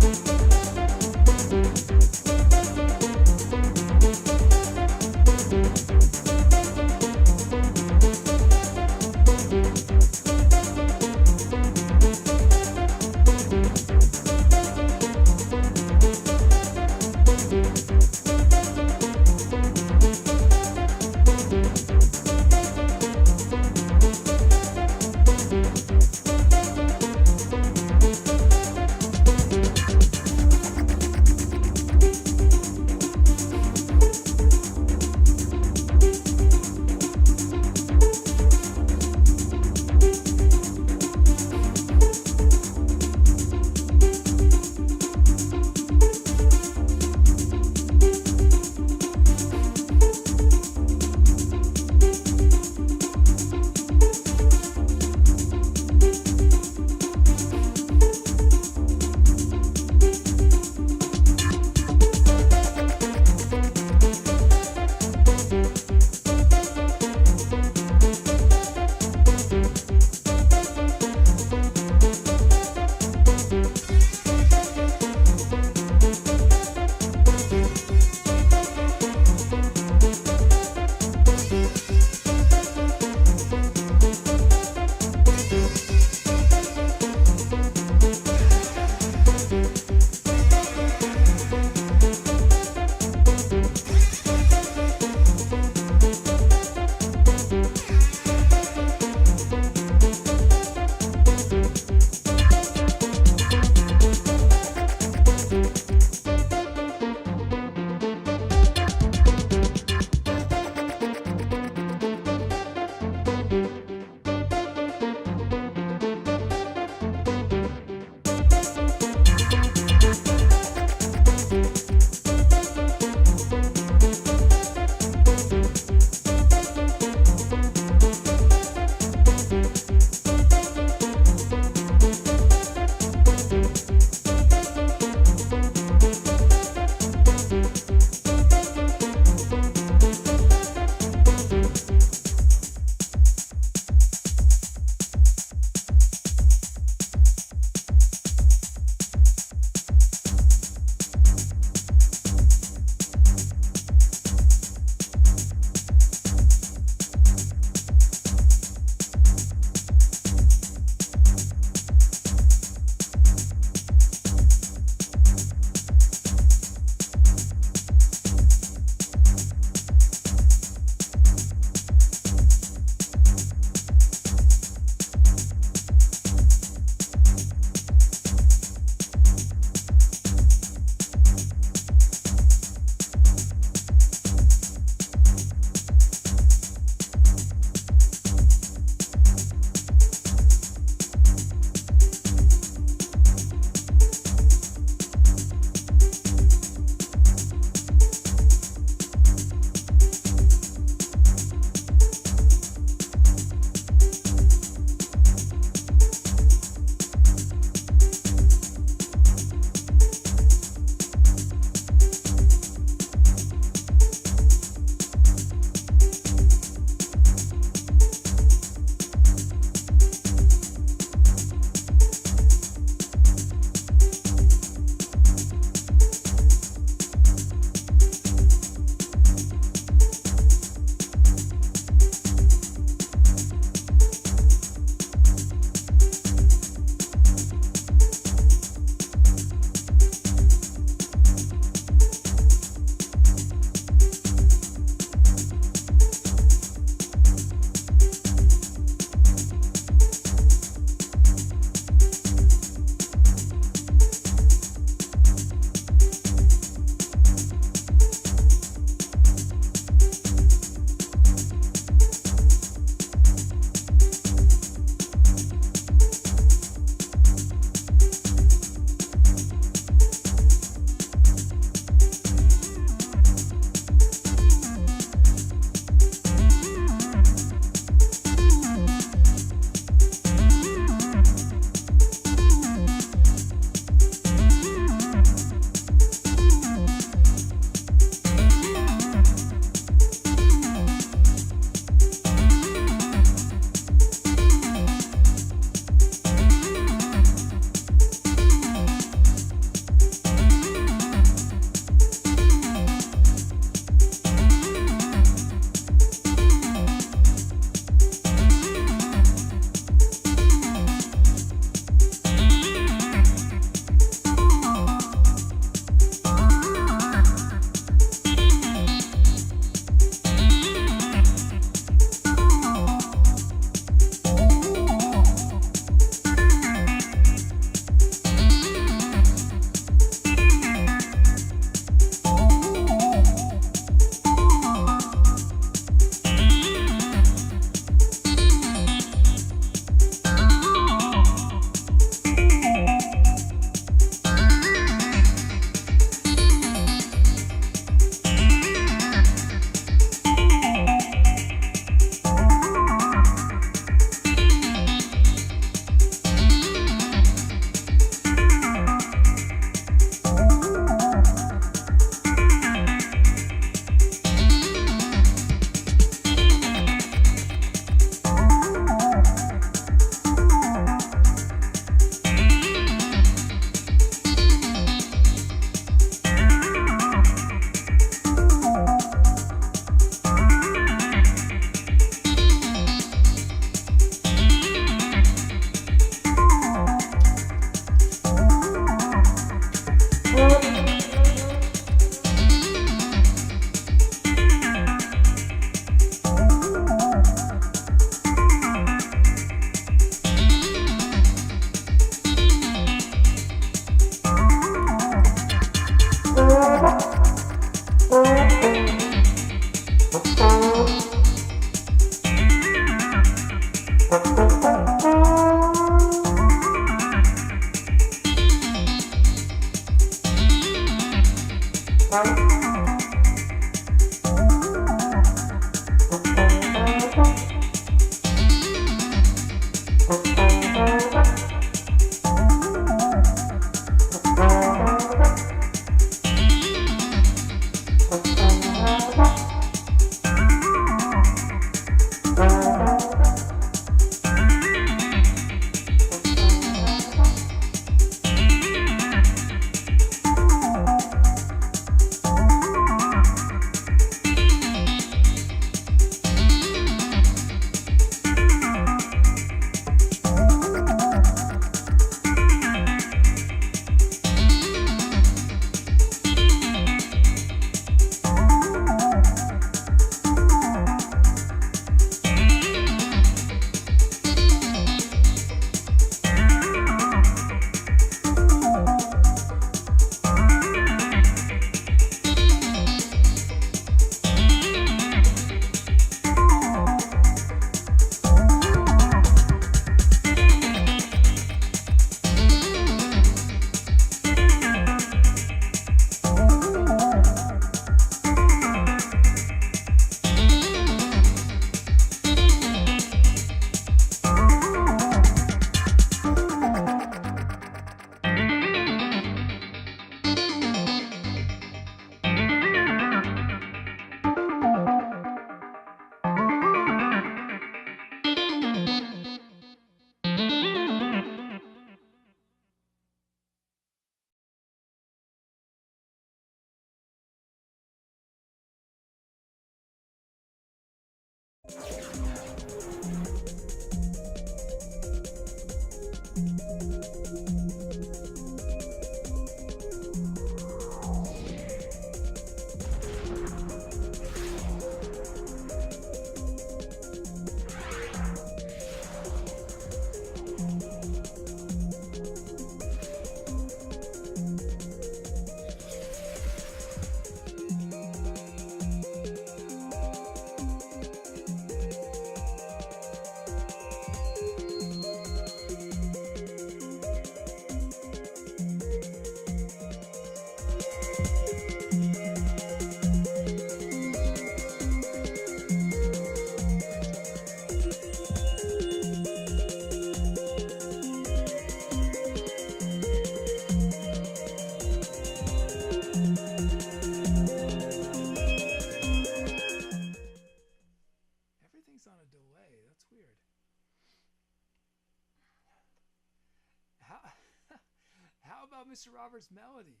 Mr. Roberts' melody.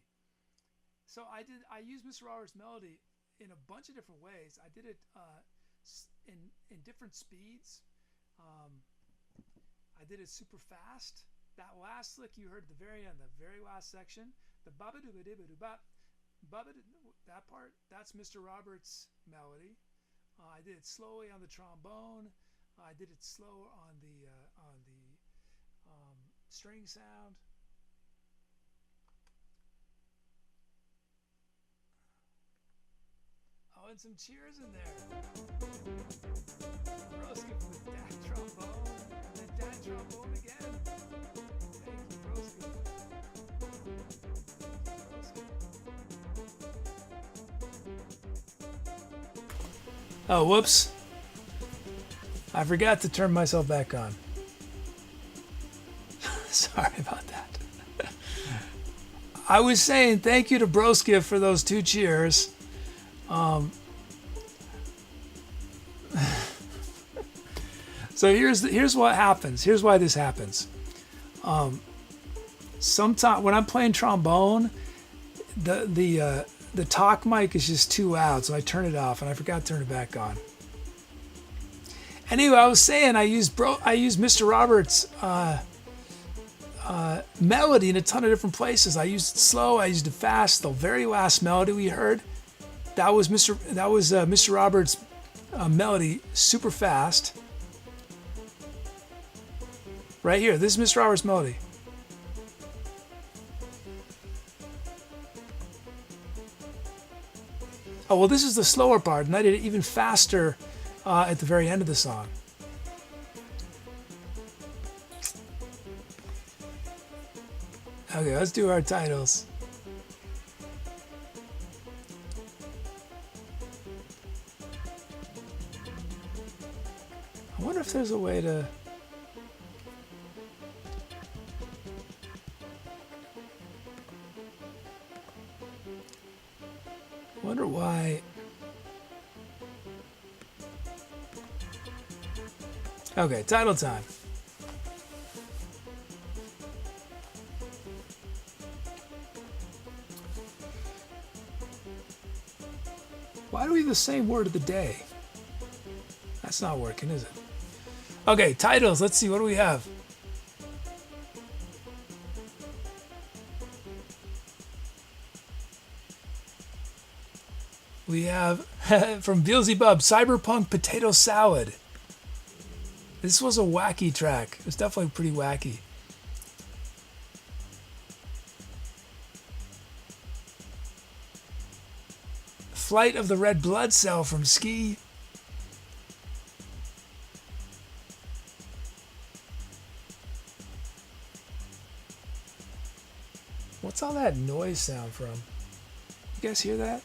So I used Mr. Roberts' melody in a bunch of different ways. I did it in different speeds. I did it super fast. That last lick you heard at the very end, the very last section, the ba-ba-doo-ba-doo-ba-doo-bop, that part, that's Mr. Roberts' melody. I did it slowly on the trombone. I did it slower on the string sound. Oh, and some cheers in there. Broski with that trombone, and then that trombone again. Thank you, Broski. Oh, whoops. I forgot to turn myself back on. Sorry about that. I was saying thank you to Broski for those 2 cheers. So here's what happens. Here's why this happens. Sometimes when I'm playing trombone, the talk mic is just too loud, so I turn it off, and I forgot to turn it back on. Anyway, I was saying I used Mr. Roberts' melody in a ton of different places. I used it slow. I used it fast. The very last melody we heard, that was Mr. Roberts' melody, super fast. Right here, this is Mr. Roberts' melody. Oh, well, this is the slower part, and I did it even faster at the very end of the song. Okay, let's do our titles. I wonder if there's a way to... wonder why. Okay, title time. Why do we have the same word of the day? That's not working, is it? Okay, titles. Let's see. What do we have? We have from bilzeebub, Cyberpunk Potato Salad. This was a wacky track. It was definitely pretty wacky. Flight of the Red Blood Cell from Ski. What's all that noise sound from? You guys hear that?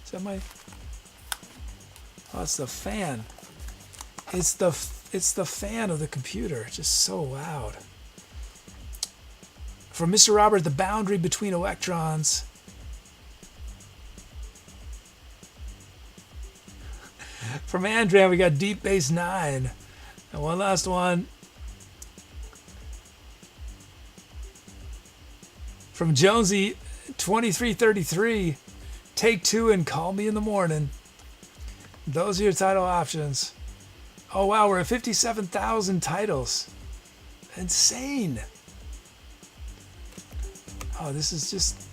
Is that my... Oh, it's the fan. It's the fan of the computer. It's just so loud. From Mr. Robert, The Boundary Between Electrons. From Andran, we got Deep Bass 9. And one last one. From Jonesy, 2333. Take Two and Call Me in the Morning. Those are your title options. Oh wow, we're at 57,000 titles. Insane. Oh, this is just...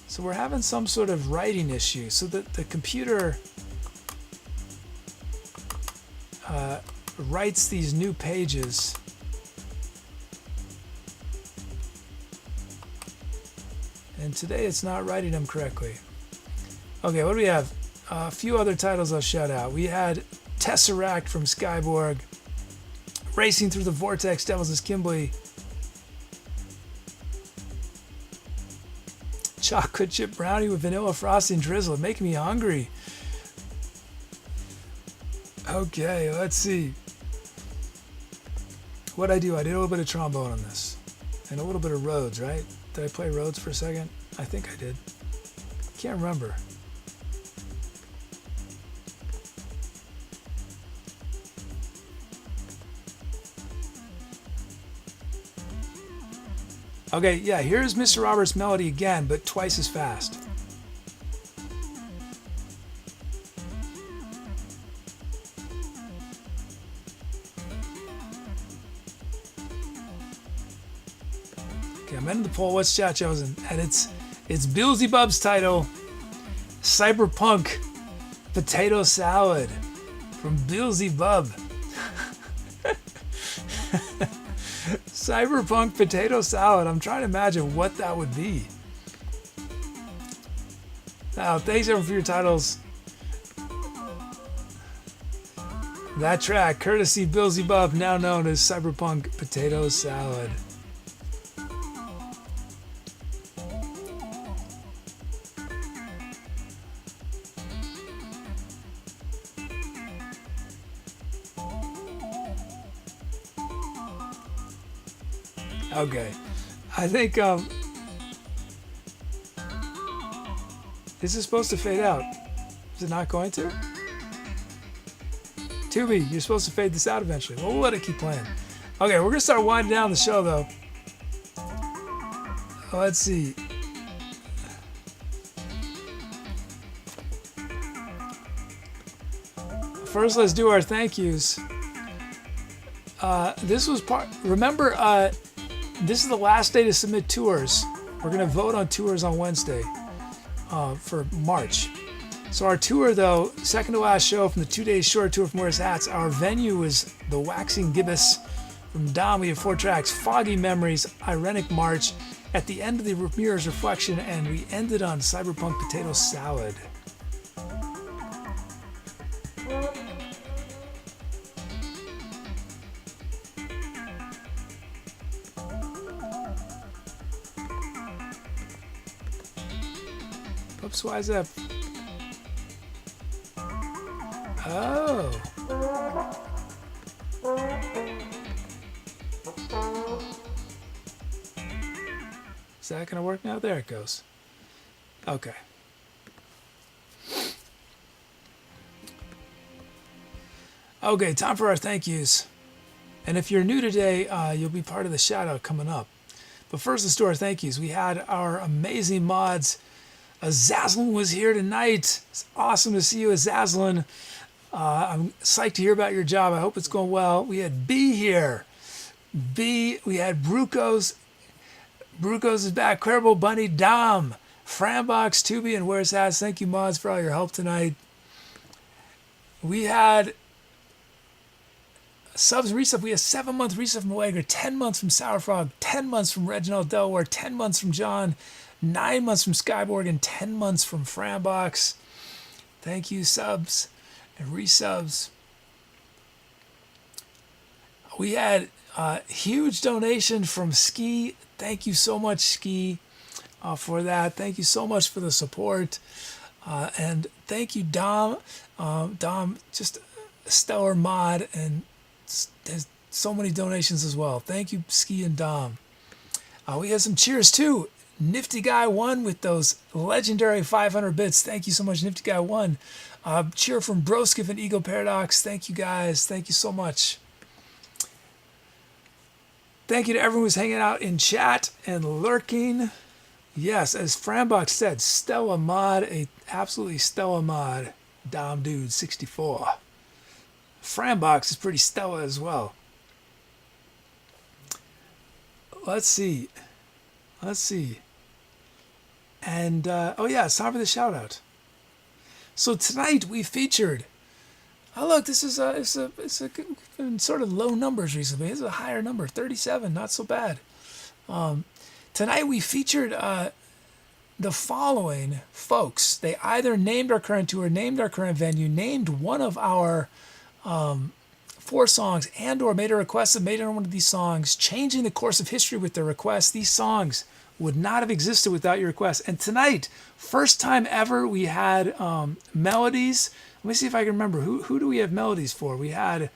So we're having some sort of writing issue. So that the computer writes these new pages. And today it's not writing them correctly. Okay, what do we have? A few other titles I'll shout out. We had Tesseract from Skyborg. Racing Through the Vortex, Devils is Kimberly. Chocolate chip brownie with vanilla frosting drizzle, making me hungry. Okay, let's see. What'd I do? I did a little bit of trombone on this. And a little bit of Rhodes, right? Did I play Rhodes for a second? I think I did. Can't remember. Okay, yeah, here's Mr. Roberts' melody again, but twice as fast. Okay, I'm ending the poll. What's chat chosen? And it's bilzeebub's title, Cyberpunk Potato Salad from bilzeebub. Cyberpunk Potato Salad. I'm trying to imagine what that would be. Now, thanks everyone for your titles. That track, courtesy bilzeebub, now known as Cyberpunk Potato Salad. Okay, I think this is supposed to fade out. Is it not going to? Tubi, you're supposed to fade this out eventually. Well, we'll let it keep playing. Okay, we're gonna start winding down the show though. Let's see. First, let's do our thank yous. This was part. Remember, this is the last day to submit tours. We're gonna vote on tours on Wednesday for March. So our tour, though, second to last show from the 2 days short tour from WearsHats. Our venue is the Waxing Gibbous. From Dom, we have 4 tracks: Foggy Memories, Irenic March, at the end of the Mirror's Reflection, and we ended on Cyberpunk Potato Salad. Oops, why is that? Oh. Is that gonna work now? There it goes. Okay. Okay, time for our thank yous. And if you're new today, you'll be part of the shout out coming up. But first, let's do our thank yous. We had our amazing mods. Azzazelynn was here tonight. It's awesome to see you, Azzazelynn. I'm psyched to hear about your job. I hope it's going well. We had B here. B, we had Brucos. Brucos is back. Cuervo, Bunny, Dom, Frambox, Tubi, and WearsHats. Thank you, mods, for all your help tonight. We had subs and resub. We had 7-month resub from Wager, 10 months from Sourfrog, 10 months from Reginald Delaware, 10 months from John, 9 months from Skyborg, and 10 months from Frambox. Thank you, subs and resubs. We had a huge donation from Ski. Thank you so much, Ski, for that. Thank you so much for the support. And thank you, Dom. Dom, just a stellar mod, and there's so many donations as well. Thank you, Ski and Dom. We had some cheers too. Nifty Guy 1 with those legendary 500 bits. Thank you so much, Nifty Guy 1. Cheer from Broskiff and Ego Paradox. Thank you, guys. Thank you so much. Thank you to everyone who's hanging out in chat and lurking. Yes, as Frambox said, Stella mod, a absolutely Stella mod. Dom Dude 64. Frambox is pretty Stella as well. Let's see. And oh yeah, it's time for the shout out. So tonight we featured. Oh look, this is it's sort of low numbers recently. It's a higher number, 37, not so bad. Tonight we featured the following folks. They either named our current tour, named our current venue, named one of our 4 songs, and or made a request and made it on one of these songs, changing the course of history with their requests. These songs would not have existed without your request. And tonight, first time ever, we had melodies. Let me see if I can remember. Who do we have melodies for? We had,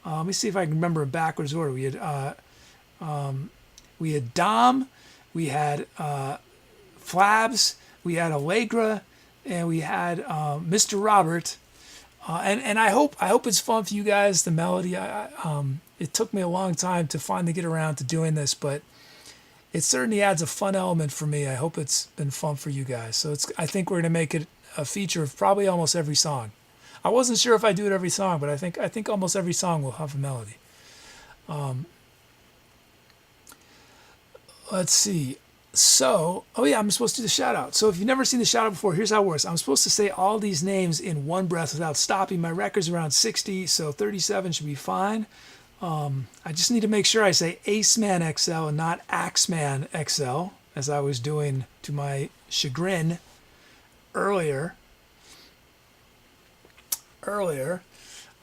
let me see if I can remember in backwards order. We had Dom, we had Flabs, we had Allegra, and we had Mr. Robert. And I hope it's fun for you guys. The melody, it took me a long time to finally get around to doing this, but it certainly adds a fun element for me. I hope it's been fun for you guys. So I think we're gonna make it a feature of probably almost every song. I wasn't sure if I do it every song, but I think almost every song will have a melody. Let's see. So, oh yeah, I'm supposed to do the shout out. So if you've never seen the shout out before, here's how it works. I'm supposed to say all these names in one breath without stopping. My record's around 60, so 37 should be fine. I just need to make sure I say Aceman XL and not Axeman XL, as I was doing to my chagrin earlier.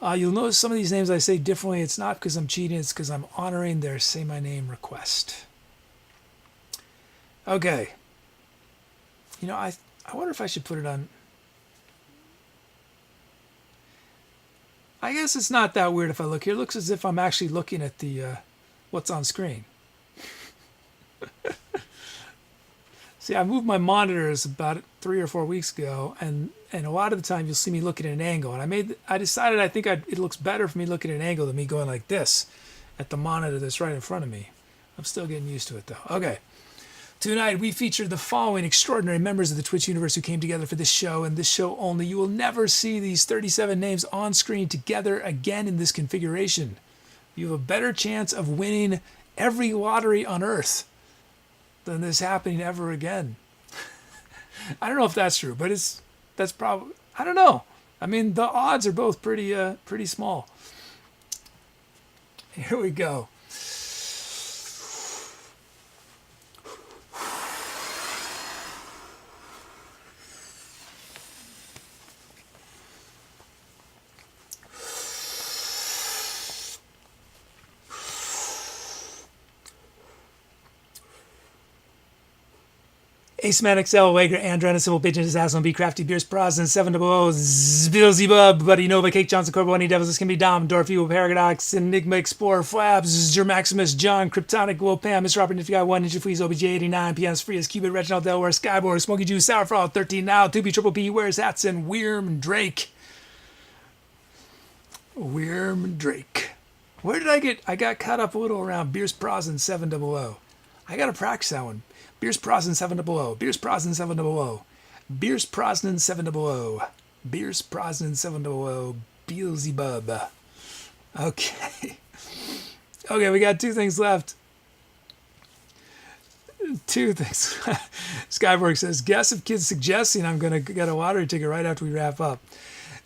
You'll notice some of these names I say differently. It's not because I'm cheating, it's because I'm honoring their Say My Name request. Okay. You know, I wonder if I should put it on. I guess it's not that weird if I look here. It looks as if I'm actually looking at the what's on screen. See, I moved my monitors about 3 or 4 weeks ago, and a lot of the time you'll see me looking at an angle. And I decided I think it looks better for me looking at an angle than me going like this at the monitor that's right in front of me. I'm still getting used to it though. Okay. Tonight, we featured the following extraordinary members of the Twitch universe who came together for this show, and this show only. You will never see these 37 names on screen together again in this configuration. You have a better chance of winning every lottery on Earth than this happening ever again. I don't know if that's true, but that's probably, I don't know. I mean, the odds are both pretty small. Here we go. Ace Man XL, Wager, Andrena, Civil Pigeon, Assassin, B Crafty, Beers, Brosnan, 700, bilzeebub, BuddyNova, Cake Johnson, Corboni, Devils, This Can Be Dom, Dorf, Evil, Paradox, Enigma, Explorer, Flabs, Maximus, John, Kryptonic, Will, Pam, Mr. Robert, Nifty Guy, 1, Ninja Freeze, OBJ89, Pianos Free, as Cubit, Reginald, Delaware, Skyboard, Smoky Juice, Sourfall, 13 Now, 2B, Triple P, WearsHats, and Weirm Drake. Weirm Drake. Where did I get? I got caught up a little around Beers Brosnan 700. I got to practice that one. Beers Brosnan 700. Beers Brosnan 700. Beers Brosnan 700. Beers Brosnan 700. Beelzebub. Okay. Okay, we got 2 things left. 2 things. Skyborg says, guess if kids suggesting I'm going to get a lottery ticket right after we wrap up.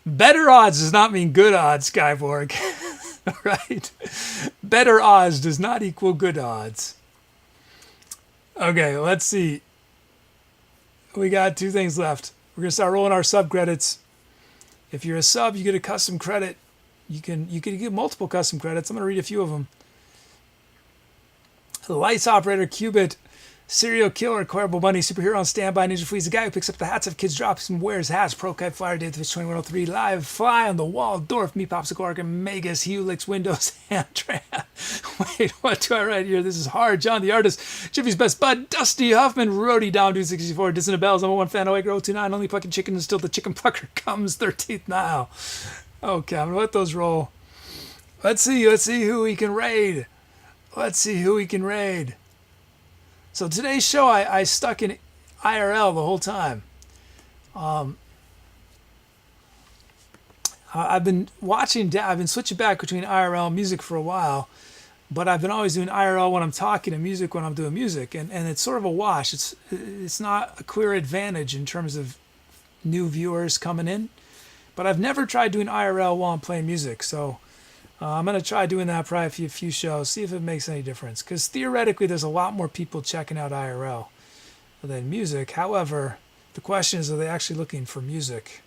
Better odds does not mean good odds, Skyborg. Right? Better odds does not equal good odds. Okay, let's see. We got 2 things left. We're going to start rolling our sub credits. If you're a sub, you get a custom credit. You can get multiple custom credits. I'm going to read a few of them. The Lights Operator, Cubit, Serial Killer, Coilable Bunny, Superhero on Standby, Ninja Freeze, the guy who picks up the hats if kids drops and wears hats, Pro Kite Flyer, Dave the Fish 2103, Live, Fly on the Wall, Dorf, Me Popsicle Arc, and Megas, Helix, Windows, Hamtran. Wait, what do I write here? This is hard. John the Artist, Jiffy's Best Bud, Dusty Huffman, Rody, Dom Dude 64, Dissident Bells, number 1 fan, Oaker 029, Only Plucking Chicken until the Chicken Plucker comes 13th now. Okay, I'm going to let those roll. Let's see who we can raid. So today's show, I stuck in IRL the whole time. I've been switching back between IRL and music for a while, but I've been always doing IRL when I'm talking and music when I'm doing music, and it's sort of a wash. It's not a clear advantage in terms of new viewers coming in, but I've never tried doing IRL while I'm playing music, so I'm going to try doing that probably a few shows, see if it makes any difference. Because theoretically, there's a lot more people checking out IRL than music. However, the question is, are they actually looking for music?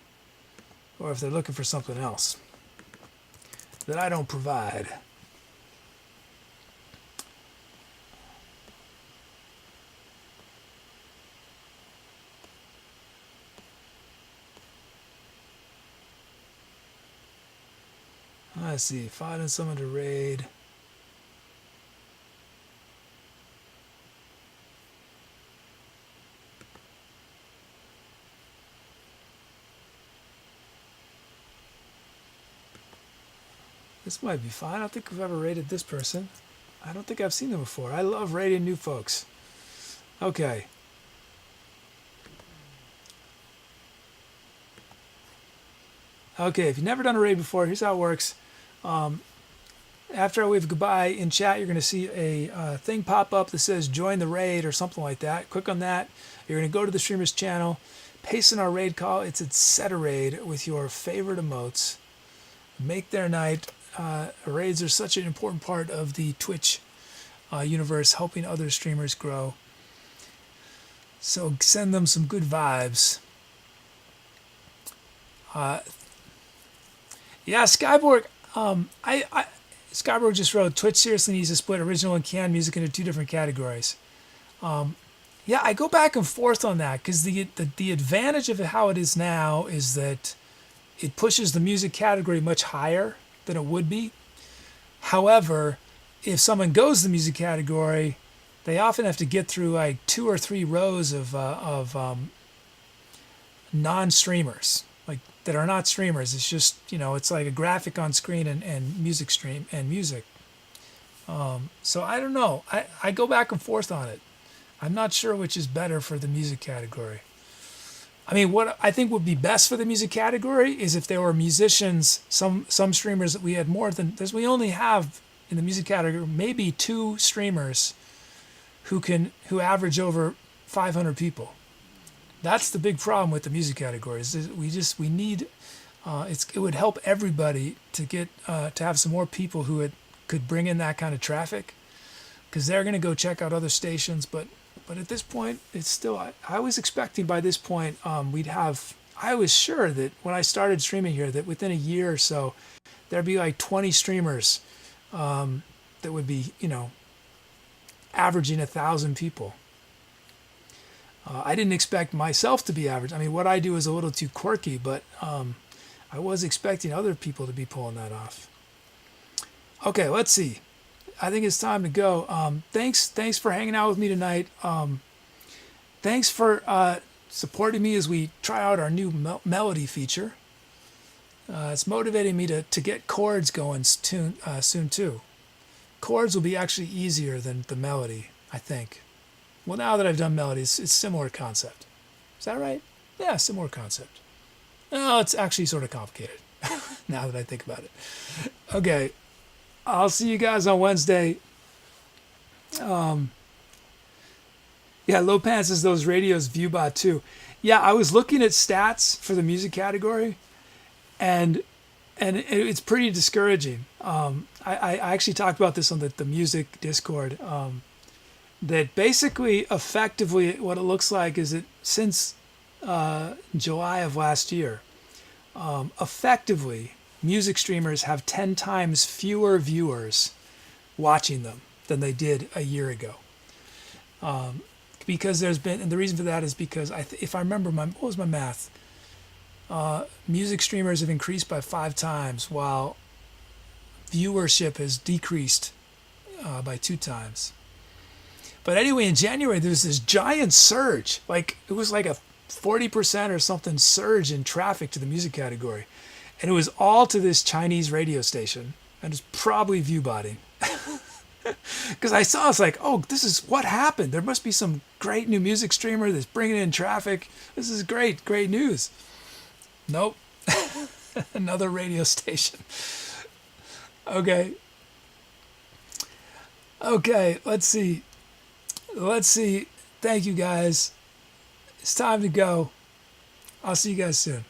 Or if they're looking for something else that I don't provide. Let's see, finding someone to raid. This might be fine. I don't think I've ever raided this person. I don't think I've seen them before. I love raiding new folks. Okay. Okay, if you've never done a raid before, here's how it works. After I wave goodbye in chat, you're going to see a thing pop up that says join the raid or something like that. Click on that. You're going to go to the streamer's channel, paste in our raid call. It's Etcetera with your favorite emotes. Make their night. Raids are such an important part of the Twitch universe, helping other streamers grow. So send them some good vibes. Yeah, Skyborg. Skyborg just wrote, Twitch seriously needs to split original and canned music into 2 different categories. Yeah, I go back and forth on that because the advantage of how it is now is that it pushes the music category much higher than it would be. However, if someone goes to the music category, they often have to get through like 2 or 3 rows of non-streamers. That are not streamers. It's just, it's like a graphic on screen and music stream and music. So I don't know. I go back and forth on it. I'm not sure which is better for the music category. I mean, what I think would be best for the music category is if there were musicians, some streamers that we had more than this. We only have in the music category maybe 2 streamers who average over 500 people. That's the big problem with the music categories. We need it would help everybody to get to have some more people who could bring in that kind of traffic, because they're going to go check out other stations. But at this point, it's still. I was expecting by this point we'd have. I was sure that when I started streaming here that within a year or so there'd be like 20 streamers that would be averaging 1,000 people. I didn't expect myself to be average. I mean, what I do is a little too quirky, but I was expecting other people to be pulling that off. Okay, let's see. I think it's time to go. Thanks for hanging out with me tonight. Thanks for supporting me as we try out our new melody feature. It's motivating me to get chords going soon too. Chords will be actually easier than the melody, I think. Well, now that I've done melodies, it's similar concept. Is that right? Yeah, similar concept. No, it's actually sort of complicated now that I think about it. Okay, I'll see you guys on Wednesday. Yeah, Low Pants is those radios ViewBot too. Yeah, I was looking at stats for the music category, and it's pretty discouraging. I actually talked about this on the music Discord. That basically, effectively, what it looks like is that since July of last year, effectively, music streamers have 10 times fewer viewers watching them than they did a year ago. Because there's been, and the reason for that is because if I remember, what was my math? Music streamers have increased by 5 times, while viewership has decreased by 2 times. But anyway, in January, there was this giant surge. Like, it was like a 40% or something surge in traffic to the music category. And it was all to this Chinese radio station. And it's probably viewbotting. Because I saw, it's like, oh, this is what happened. There must be some great new music streamer that's bringing in traffic. This is great news. Nope. Another radio station. Okay, let's see. Thank you, guys. It's time to go. I'll see you guys soon.